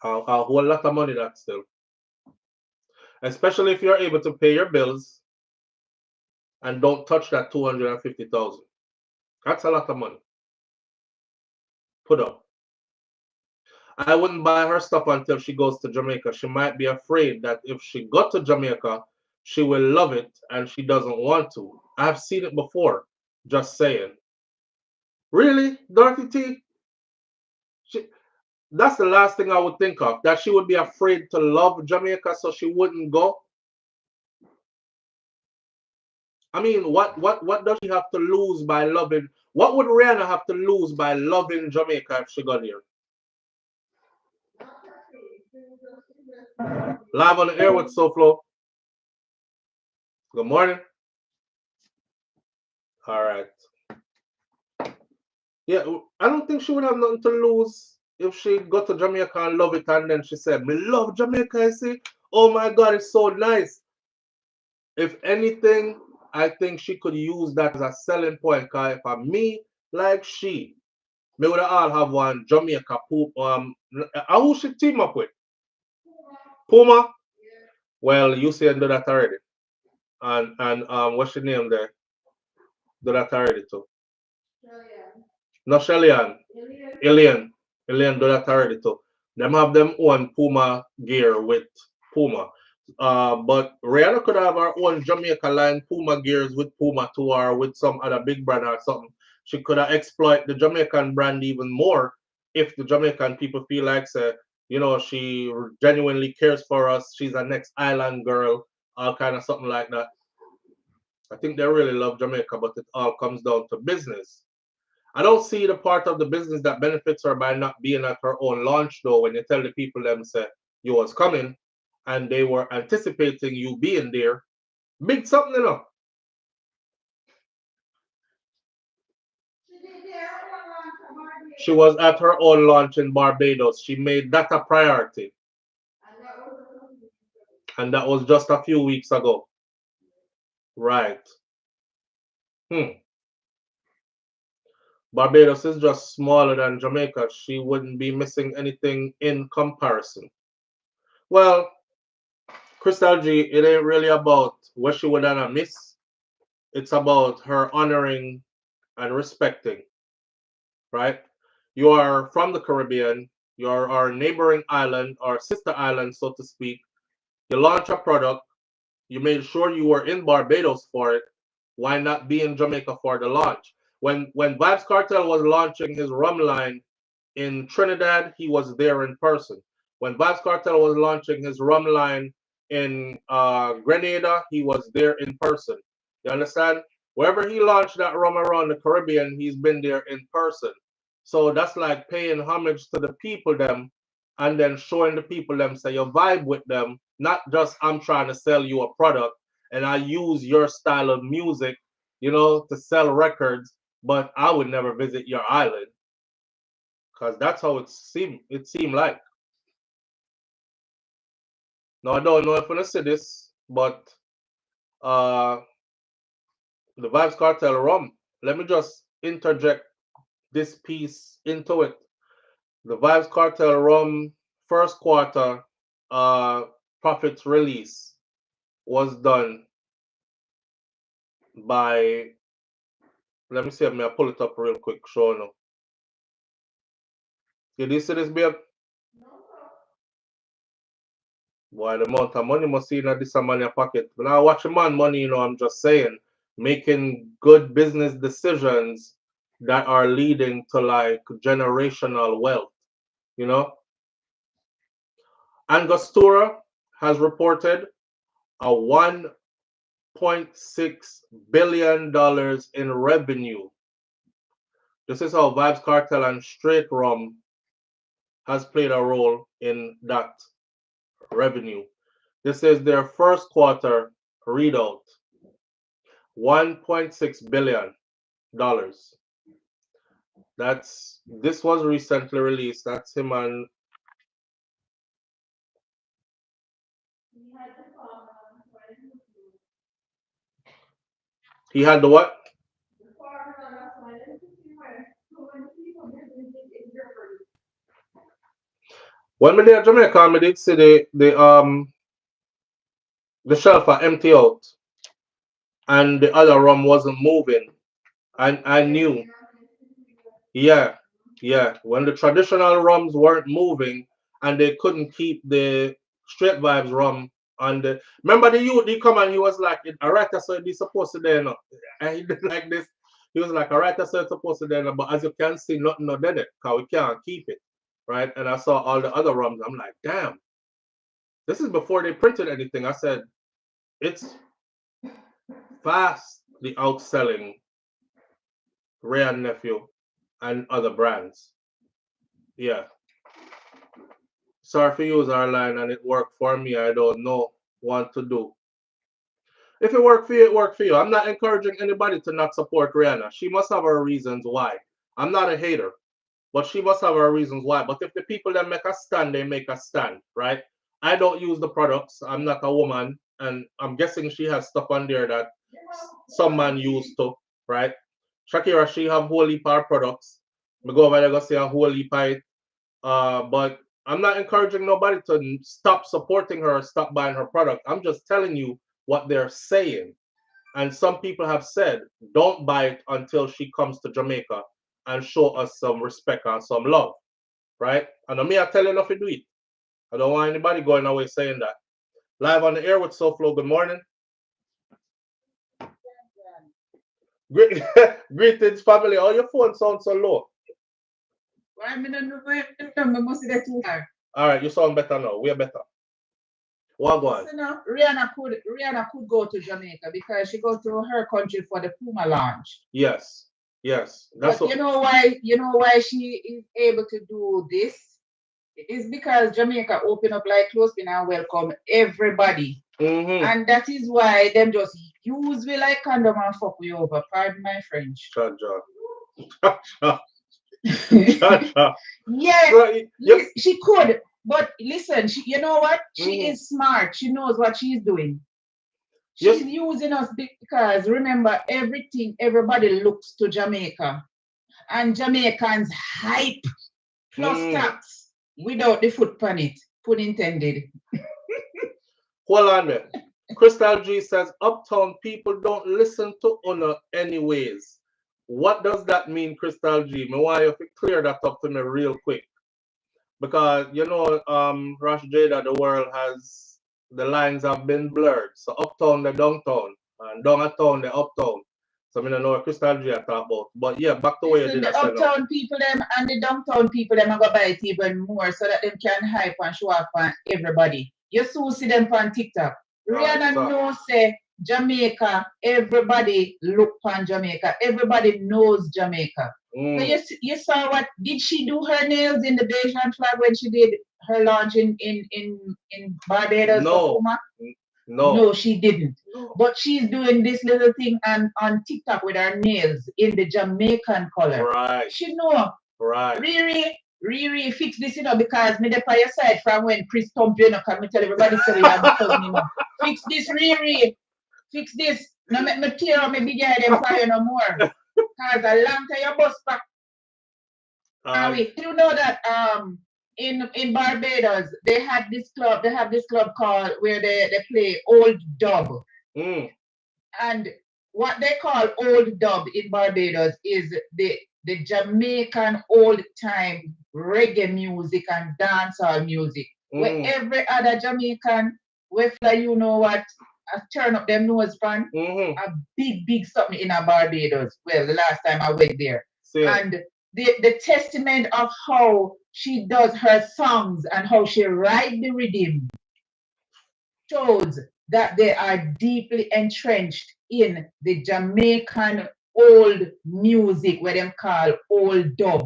a whole lot of money. That's still, especially if you're able to pay your bills and don't touch that 250,000. That's a lot of money. Put up. I wouldn't buy her stuff until she goes to Jamaica. She might be afraid that if she got to Jamaica, she will love it and she doesn't want to. I've seen it before. Just saying. Really? Dorothy T? That's the last thing I would think of. That she would be afraid to love Jamaica so she wouldn't go. I mean, what does she have to lose by loving? What would Rihanna have to lose by loving Jamaica if she got here? Live on the air with SouFlo. Good morning. All right. Yeah, I don't think she would have nothing to lose if she got to Jamaica and love it, and then she said, "Me love Jamaica, I see. Oh my God, it's so nice." If anything, I think she could use that as a selling point. Cause for me, like she, me would all have one Jamaica poop. Who she team up with? Puma. Well, you see, do that already. And what's your name there? Do that already too. No, Shelly-Ann. Alien do that already too. Them have them own Puma gear with Puma. But Rihanna could have her own Jamaica line Puma gears with Puma too, or with some other big brand or something. She could have exploit the Jamaican brand even more if the Jamaican people feel like, say, you know, she genuinely cares for us. She's a next island girl, all kind of something like that. I think they really love Jamaica, but it all comes down to business. I don't see the part of the business that benefits her by not being at her own launch, though. When you tell the people them say you was coming and they were anticipating you being there, big something, you know. She was at her own launch in Barbados. She made that a priority. And that was just a few weeks ago. Right. Barbados is just smaller than Jamaica. She wouldn't be missing anything in comparison. Well, Crystal G, it ain't really about what she would have miss. It's about her honoring and respecting, right? You are from the Caribbean. You're our neighboring island, our sister island, so to speak. You launch a product. You made sure you were in Barbados for it. Why not be in Jamaica for the launch? When Vybz Kartel was launching his rum line in Trinidad, he was there in person. When Vybz Kartel was launching his rum line in Grenada, he was there in person. You understand? Wherever he launched that rum around the Caribbean, he's been there in person. So that's like paying homage to the people them and then showing the people them, say you vibe with them, not just I'm trying to sell you a product and I use your style of music, you know, to sell records, but I would never visit your island. Because that's how it seemed like. Now I don't know if I say this, but the Vybz Kartel rum, let me just interject this piece into it. The Vybz Kartel rum first quarter profits release was done by, let me see if I pull it up real quick, show now. Did you see this, babe? Boy, the amount of money must see in this man in your pocket. When I watch a man money, you know, I'm just saying, making good business decisions that are leading to like generational wealth, you know. Angostura has reported a $1.6 billion in revenue. This is how Vybz Kartel and Straight Rum has played a role in that revenue. This is their first quarter readout. $1.6 billion. This was recently released. That's him and he had the what? When we did Jamaica, we did see the shelf are empty out and the other rum wasn't moving. And I knew. Yeah. When the traditional rums weren't moving and they couldn't keep the straight vibes rum on the, remember the youth, he come and he was like, alright, so it's supposed to there now. And he did like this. He was like, alright, so it's supposed to there now. But as you can see, nothing not did it, because we can't keep it. Right? And I saw all the other rums. I'm like, damn. This is before they printed anything. I said, it's fastly outselling Rihanna Nephew, and other brands. Yeah. Sorry for use our line and it worked for me. I don't know what to do. If it worked for you, it worked for you. I'm not encouraging anybody to not support Rihanna. She must have her reasons why. I'm not a hater, but she must have her reasons why. But if the people that make a stand, they make a stand, right? I don't use the products. I'm not a woman, and I'm guessing she has stuff on there that some man used to, right? Shakira, she have whole heap of products. Me go over there go see a whole heap of it. But I'm not encouraging nobody to stop supporting her or stop buying her product. I'm just telling you what they're saying. And some people have said, don't buy it until she comes to Jamaica and show us some respect and some love, right? And me, I tell you enough to do it. I don't want anybody going away saying that. Live on the air with SouFLo. Good morning. Greetings, family. Oh, your phone sounds so low. All right, you sound better now. We're better. What going? Rihanna could go to Jamaica because she goes to her country for the Puma launch. Yes, yes. That's but you know why she is able to do this? It's because Jamaica open up like clothespin and welcome everybody. And that is why them just use we like condom and fuck we over. Pardon my French. Yes, she could. But listen, you know what? She is smart. She knows what she's doing. She's using us because remember, everybody looks to Jamaica. And Jamaicans hype plus tax without the foot on it. Pun intended. Hold on there. Crystal G says, Uptown people don't listen to Una anyways. What does that mean, Crystal G? Me want you to clear that up to me real quick. Because, you know, Rush Jada, the world has, the lines have been blurred. So uptown, the downtown, and downtown, the uptown. So I don't know what Crystal G I talk about. But yeah, back to where you did. The uptown people them and the downtown people them are going to buy it even more so that them can hype and show up on everybody. You still see them on TikTok. Rihanna knows say Jamaica, everybody look on Jamaica. Everybody knows Jamaica. So you saw what did she do her nails in the Bayesian flag when she did her launch in Barbados? No, she didn't. No. But she's doing this little thing on TikTok with her nails in the Jamaican color. Right. She know. Right. Riri, fix this, you know, because me the fire side from when Chris Thump, you know, can me tell everybody so we have because you know. Fix this, Riri. Fix this. No make me tear up my big head and fire no more. Because a long time you bust back. You know that in Barbados they have this club called where they play old dub. And what they call old dub in Barbados is the Jamaican old time reggae music and dancehall music. Where every other Jamaican, where you know what, turn up them nose fan, a big something in a Barbados. Well, the last time I went there. And the testament of how she does her songs and how she writes the rhythm shows that they are deeply entrenched in the Jamaican old music where them call old dub.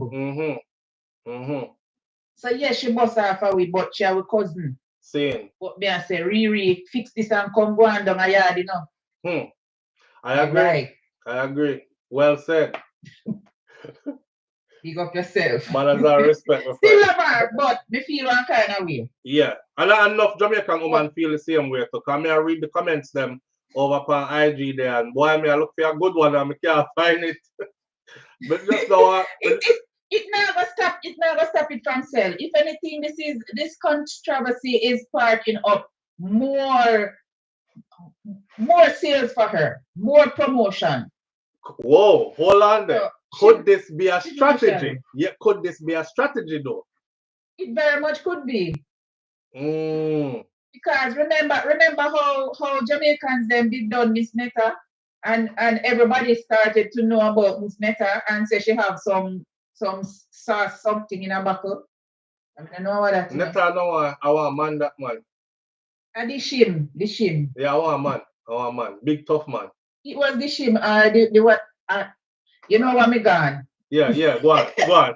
So yes, she must have a way, but she have a cousin. Same. But me I say, Riri, fix this and come go on down a yard, you know. I agree. Right. I agree. Well said. Big up yourself. Man has our respect. Still love her, but me feel one kind of way. Yeah. And enough Jamaican women feel the same way too. Come here, read the comments them over on IG there, and boy, me I look for a good one and I can't find it. But just now it never stop it from sell. If anything, this controversy is sparking up more sales for her, more promotion. Whoa, hold on there. Could this be a strategy? Yeah, could this be a strategy though? It very much could be. Because remember how Jamaicans them did done Miss Netta and everybody started to know about Miss Netta and say she have some sauce something in her buckle. I don't know what that is. Netta no I want man that man. And the shim. Yeah, I want man. Big tough man. It was the shim, the what You know what me gone? Yeah, go on, come out.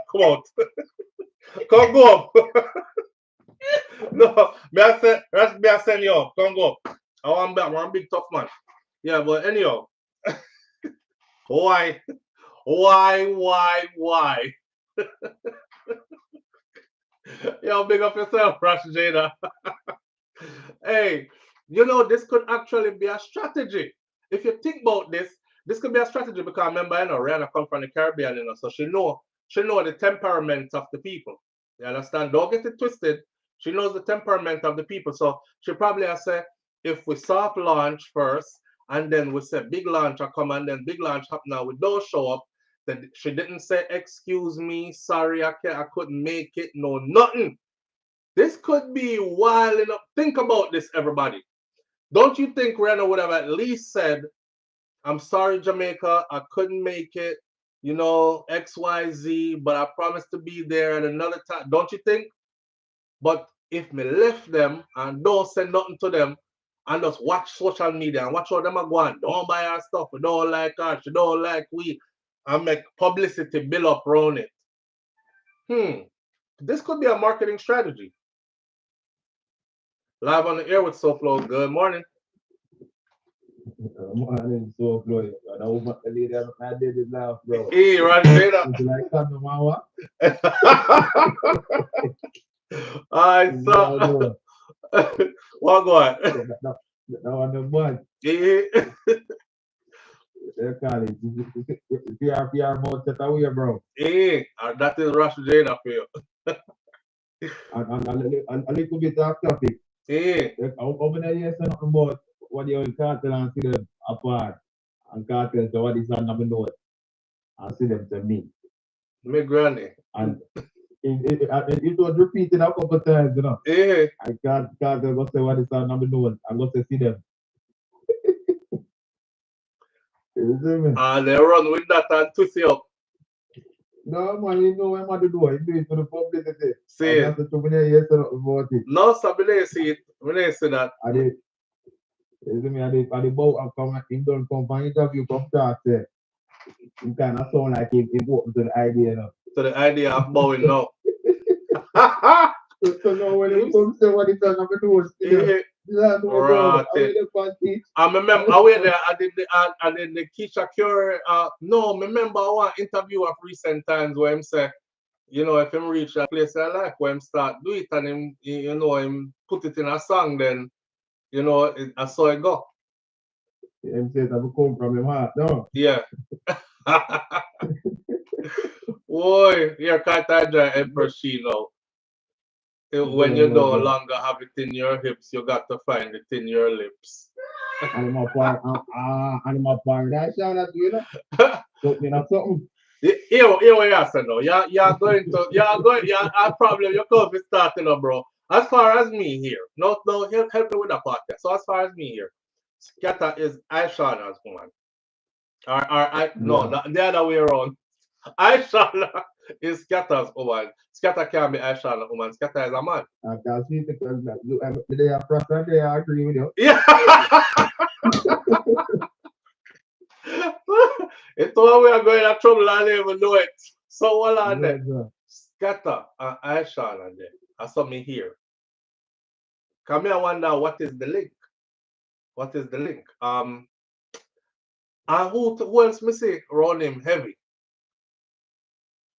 Come go up. No, me I send you up. Come go up. I want back, one big tough man. Yeah, but anyhow. Why? Yo, big up yourself, Rush Jada. Hey, you know, this could actually be a strategy. If you think about this could be a strategy because remember, you know, Rihanna come from the Caribbean, you know, so she know the temperament of the people. You understand? Don't get it twisted. She knows the temperament of the people. So she probably has said, if we soft launch first, and then we say big launch will come, and then big launch happen now, we don't show up, then she didn't say, excuse me, sorry, I couldn't make it, no, nothing. This could be wild enough. Think about this, everybody. Don't you think Rihanna would have at least said, I'm sorry, Jamaica, I couldn't make it, you know, XYZ, but I promised to be there at another time. Don't you think? But if me left them and don't send nothing to them and just watch social media and watch how them are going, don't buy our stuff, we don't like her, she don't like we, and make publicity build up around it. This could be a marketing strategy. Live on the air with SouFLo. Good morning. Morning, SouFLo. I did it laugh, bro. Hey, right there. Like Mama. I saw. What going? That one the bun. Yeah. They call it PR mode set away, bro. Yeah, that is Rush Jada for you. And a little bit of topic. Yeah. Open the ears and nothing about what you Kartel and see them apart. And Kartel so what is on the note. And see them to me. Me granny. And it was repeated a couple of times, you know. Yeah. I can't go say what is on the note. I'm going to see them. You see me? And they run with that and twist you up. No, man, you know what I'm to do. I do it for the publicity. See it. No, somebody see it. When they say that. I did. You see me? I did bow and come. Him don't come for interview. Come talk. Say, you kind of sound like he open to the idea now. To the idea of bowing now. So now when he comes to what he's on the doors. I remember I went there. I did the Keisha Cure. No, remember I want interview of recent times where him say, you know, if him reach a place I like, where him start do it and him, you know, him put it in a song, then, you know, I saw it go. Him says I come from him heart, no? Yeah. Boy, you're quite a Empress she now. When you no longer have it in your hips, you got to find it in your lips. I'm a part that shout out to you know. Something or something. Here what you say now. You're going probably your course is starting up, bro. As far as me here, no, help me with that part there. So as far as me here, Scatter is Aishana's woman. The other way around. Aishana is Scatter's woman. Scatter can't be Aishana woman. Scatter is a man. I can see because they are process, they agree with you. Yeah. It's all we are going to trouble and they even know it. So what are they? Scatter and Aishana there. That's something here. Come here, I wonder what is the link? What is the link? And who else me say around him heavy?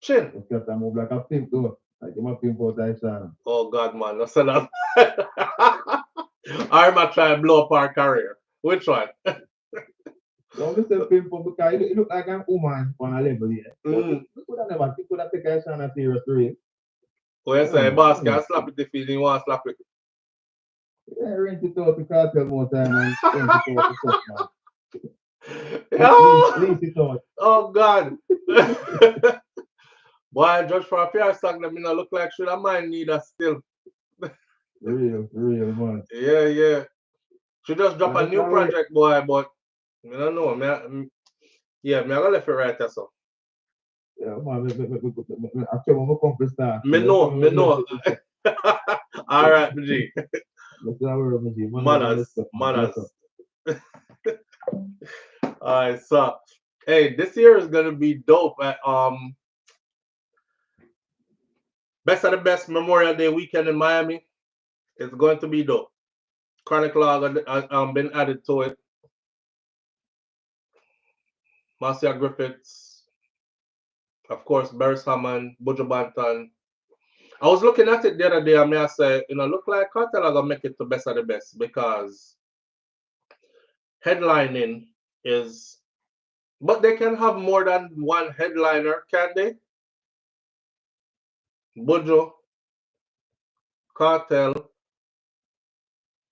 Chin. Because I move like a pimp though. Like I'm a pimp out Aishana. Oh God, man, that's enough. I'm gonna try and blow up our career. Which one? Don't listen pimp because it look like I'm woman on a level here. You could have take Aishana serious real. Oh, you say, boss, can slap it if you want to slap it? Yeah, rent it out to Kartel more time and rent it out to stuff, man. Lease it out. Oh God. Boy, judge for a fair song, that me not look like should I mind neither still. Real, man. Yeah. She just drop a new project, boy, but I don't know. Me gonna left it right there, so. Yeah, man, actually, I'm come to start. Me know. All right, G. Manners. All right, so Hey, this year is gonna be dope. Best of the Best Memorial Day weekend in Miami. It's going to be dope. Chronic Law been added to it. Marcia Griffiths, of course, Barris Hammond, Buju Banton. I was looking at it the other day and I say, look like Kartel are gonna make it to Best of the Best because headlining is, but they can have more than one headliner, can't they? Buju, Kartel.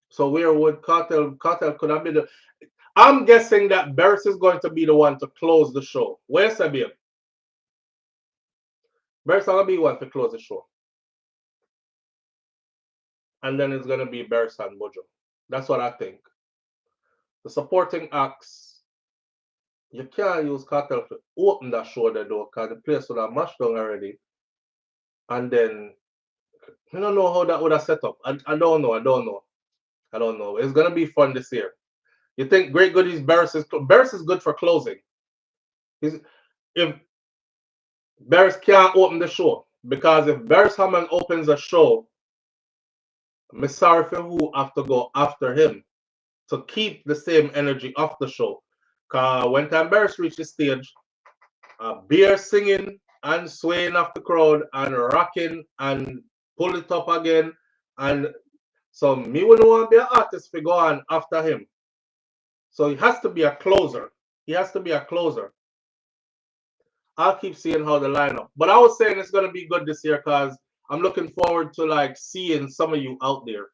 So where would Kartel could have been the, I'm guessing that Barris is going to be the one to close the show. Where's Sabir? Barris is going to be one to close the show. And then it's going to be Barris and Buju. That's what I think. The supporting acts, you can't use Kartel to open that show there though, because the place would have mashed down already. And then, I don't know how that would have set up. I don't know. It's going to be fun this year. You think Great Goodies Barris is good for closing. If Barris can't open the show, because if Barris Hammond opens a show, I'm sorry for who have to go after him to keep the same energy of the show. Because when time Barris reach the stage, beer singing and swaying off the crowd and rocking and pull it up again. And so me wouldn't want to be an artist to go on after him. So he has to be a closer. I'll keep seeing how the lineup. But I was saying it's gonna be good this year because I'm looking forward to like seeing some of you out there,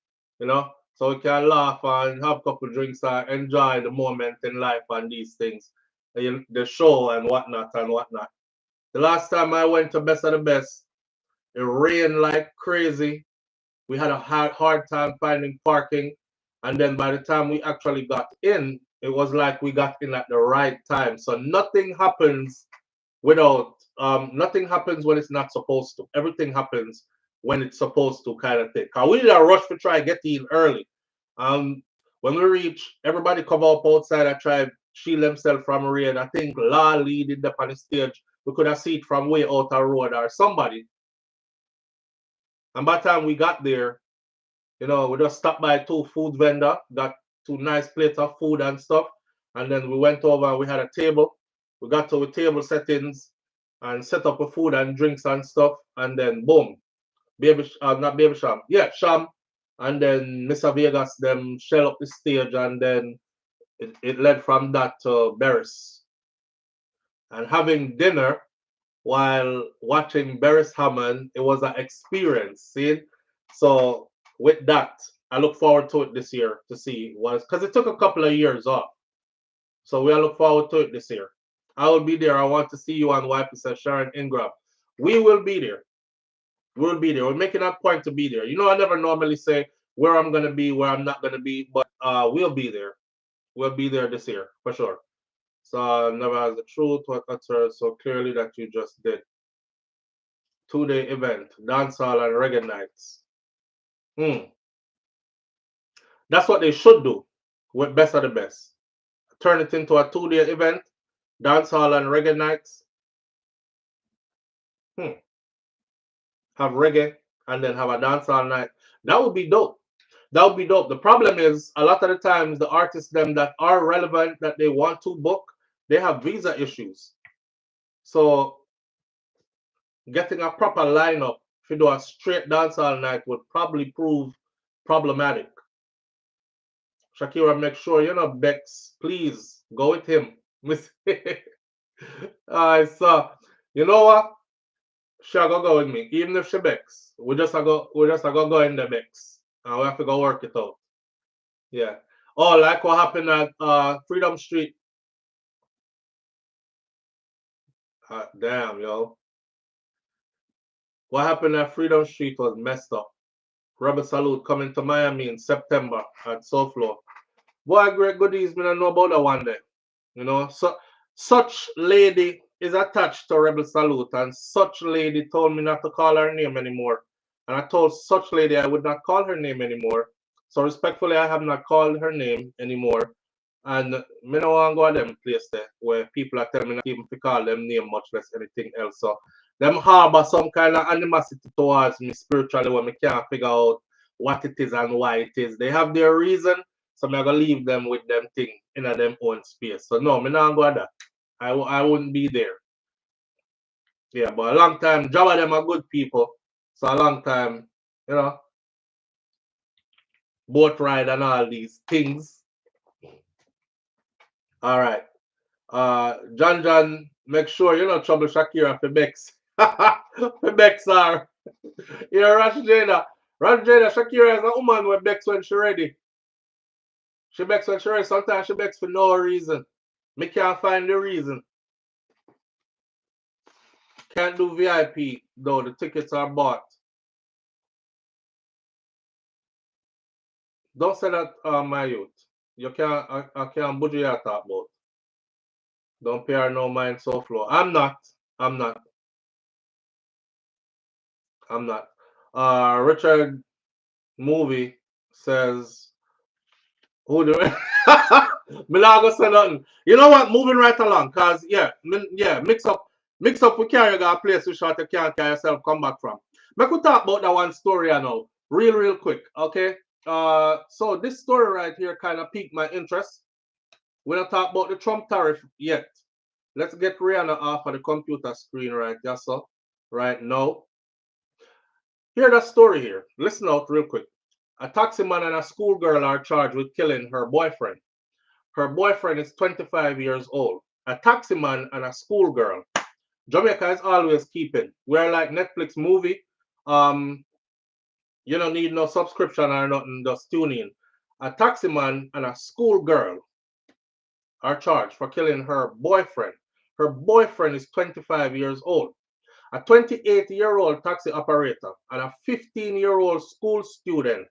so we can laugh and have a couple drinks and enjoy the moment in life and these things, the show and whatnot. The last time I went to Best of the Best, it rained like crazy. We had a hard time finding parking, and then by the time we actually got in, it was like we got in at the right time. So nothing happens nothing happens when it's not supposed to. Everything happens when it's supposed to, kind of thing. Cause we did a rush to try get in early. When we reach, everybody come up outside and try shield themselves from rain. I think La leading up on the stage. We could have seen it from way out the road or somebody. And by the time we got there, we just stopped by 2 food vendor, got 2 nice plates of food and stuff, and then we went over and we had a table. We got to the table settings and set up with food and drinks and stuff, and then boom, Sham, and then Mr. Vegas them shell up the stage, and then it led from that to Barris. And having dinner while watching Barris Hammond, it was an experience, see? So with that, I look forward to it this year to see because it took a couple of years off. So we look forward to it this year. I will be there. I want to see you on YPS Sharon Ingram. We will be there. We'll be there. We're making that point to be there. I never normally say where I'm going to be, where I'm not going to be, but we'll be there. We'll be there this year, for sure. So never has the truth, what uttered so clearly that you just did. 2-day event, dancehall and reggae nights. That's what they should do with Best of the Best. Turn it into a 2-day event, dancehall and reggae nights. Have reggae and then have a dancehall night. That would be dope. The problem is a lot of the times the artists them that are relevant that they want to book, they have visa issues. So getting a proper lineup if you do a straight dancehall night would probably prove problematic. Shakira, make sure Bex, please go with him. Alright, so you know what? She go with me, even if she Bex. We just go in the Bex, and we have to go work it out. Yeah. Oh, like what happened at Freedom Street. Damn, yo. What happened at Freedom Street was messed up. Rebel Salute coming to Miami in September at SouFLo. Boy, Great Goodies, me don't know about that one day. So such lady is attached to Rebel Salute, and such lady told me not to call her name anymore. And I told such lady I would not call her name anymore. So respectfully, I have not called her name anymore. And me no want go to them place there where people are telling me not even to call them name, much less anything else. So them harbor some kind of animosity towards me spiritually when me can't figure out what it is and why it is. They have their reason, so I'm gonna leave them with them thing in them own space. So no, me not go that. I wouldn't be there. Yeah, but a long time, job of them are good people. So a long time, you know, boat ride and all these things. All right. John, make sure you not trouble Shakira for Bex. For Bex are. You're Rush Jada. Rush Jada, Shakira is a woman with Bex when she ready. She Bex when she ready. Sometimes she Bex for no reason. Me can't find the reason. Can't do VIP though. The tickets are bought. Don't say that, my youth. You can't. I can't budget your talk about. Don't pay her no mind so flow. I'm not. Richard Movie says, who do me not gonna say nothing. You know what? Moving right along, cause mix up we carry a place we shot you can't carry yourself come back from. Me could talk about that one story I know. Real quick, okay? So this story right here kind of piqued my interest. We don't talk about the Trump tariff yet. Let's get Rihanna off of the computer screen right there, so right now. Hear the story here. Listen out real quick. A taximan and a schoolgirl are charged with killing her boyfriend. Her boyfriend is 25 years old. A taximan and a schoolgirl. Jamaica is always keeping. We're like Netflix movie. You don't need no subscription or nothing, just tune in. A taximan and a schoolgirl are charged for killing her boyfriend. Her boyfriend is 25 years old. A 28-year-old taxi operator and a 15-year-old school student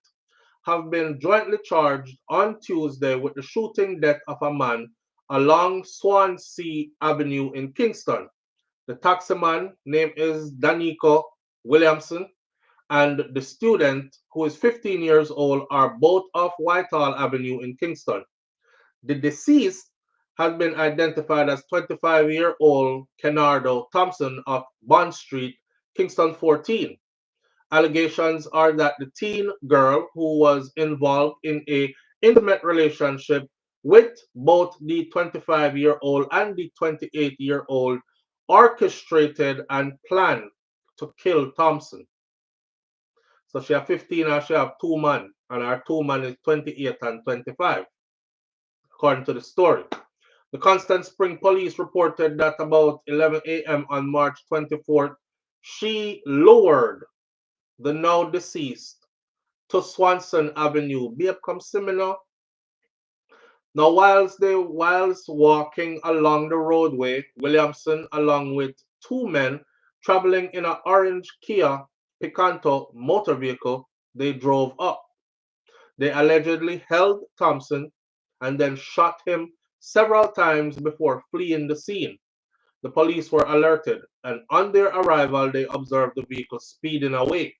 have been jointly charged on Tuesday with the shooting death of a man along Swansea Avenue in Kingston. The taximan name is Danico Williamson, and the student, who is 15 years old, are both off Whitehall Avenue in Kingston. The deceased has been identified as 25-year-old Kenardo Thompson of Bond Street, Kingston 14. Allegations are that the teen girl who was involved in an intimate relationship with both the 25-year-old and the 28-year-old orchestrated and planned to kill Thompson. So she have 15 and she have 2 men, and her 2 men is 28 and 25, according to the story. The Constant Spring Police reported that about 11 a.m. on March 24th, she lured the now deceased to Swanson Avenue. Babe, come see me now. Now, whilst walking along the roadway, Williamson, along with 2 men traveling in an orange Kia Picanto motor vehicle, they drove up. They allegedly held Thompson and then shot him several times before fleeing the scene. The police were alerted, and on their arrival, they observed the vehicle speeding away.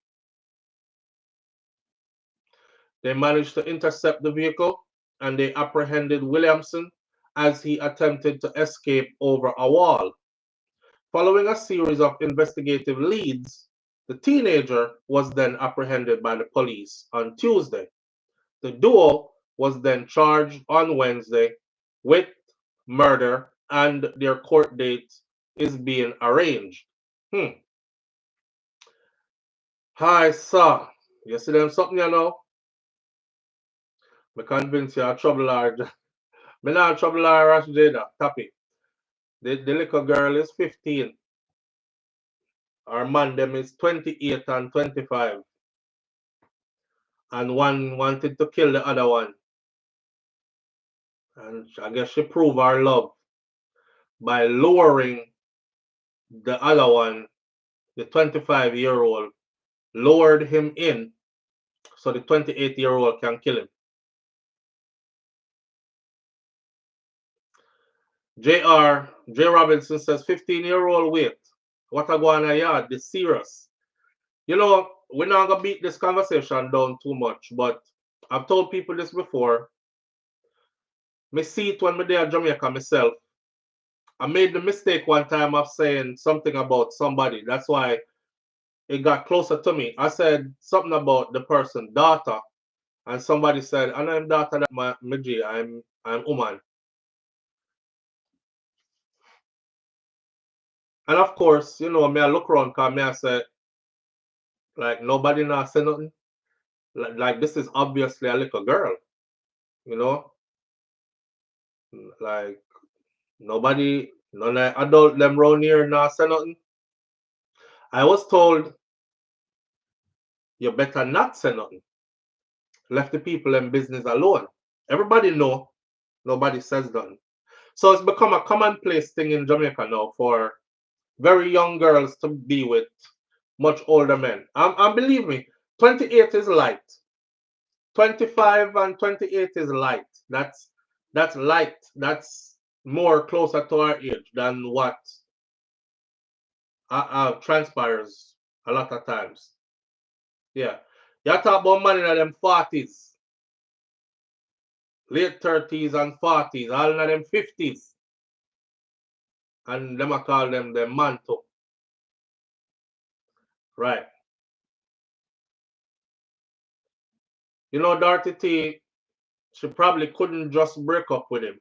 They managed to intercept the vehicle, and they apprehended Williamson as he attempted to escape over a wall. Following a series of investigative leads, the teenager was then apprehended by the police on Tuesday. The duo was then charged on Wednesday with murder, and their court date is being arranged. Hi, sir. You see them something you know? Me convince you a trouble her. Me not trouble her, Rash Jada. Tappy. The little girl is 15. Our man them is 28 and 25. And one wanted to kill the other one. And I guess she proved her love by lowering the other one, the 25-year-old, lowered him in so the 28-year-old can kill him. J. Robinson says, 15-year-old wait. What a go on a yard, this serious. You know, we're not going to beat this conversation down too much, but I've told people this before. Me see it when me there in Jamaica myself. I made the mistake one time of saying something about somebody. That's why it got closer to me. I said something about the person, daughter, and somebody said, "I know I'm daughter that my G, I'm woman." And of course, you know, me I look around cause me I say, like nobody not say nothing. Like this is obviously a little girl, you know? Like nobody, none of adult them round here not say nothing. I was told you better not say nothing. Left the people in business alone. Everybody know, nobody says nothing. So it's become a commonplace thing in Jamaica now for very young girls to be with much older men. And believe me, 28 is light. 25 and 28 is light. That's light. That's more closer to our age than what transpires a lot of times. Yeah. You talk about man in them 40s, late 30s and 40s, all in them 50s. And them I call them the manto. Right. You know, Dorothy T, she probably couldn't just break up with him.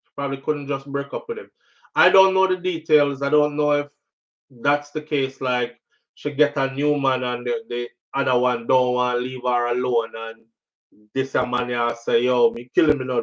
She probably couldn't just break up with him. I don't know the details. I don't know if that's the case. Like, she get a new man and the other one don't want to leave her alone. And this man here say, yo, me kill him, you know.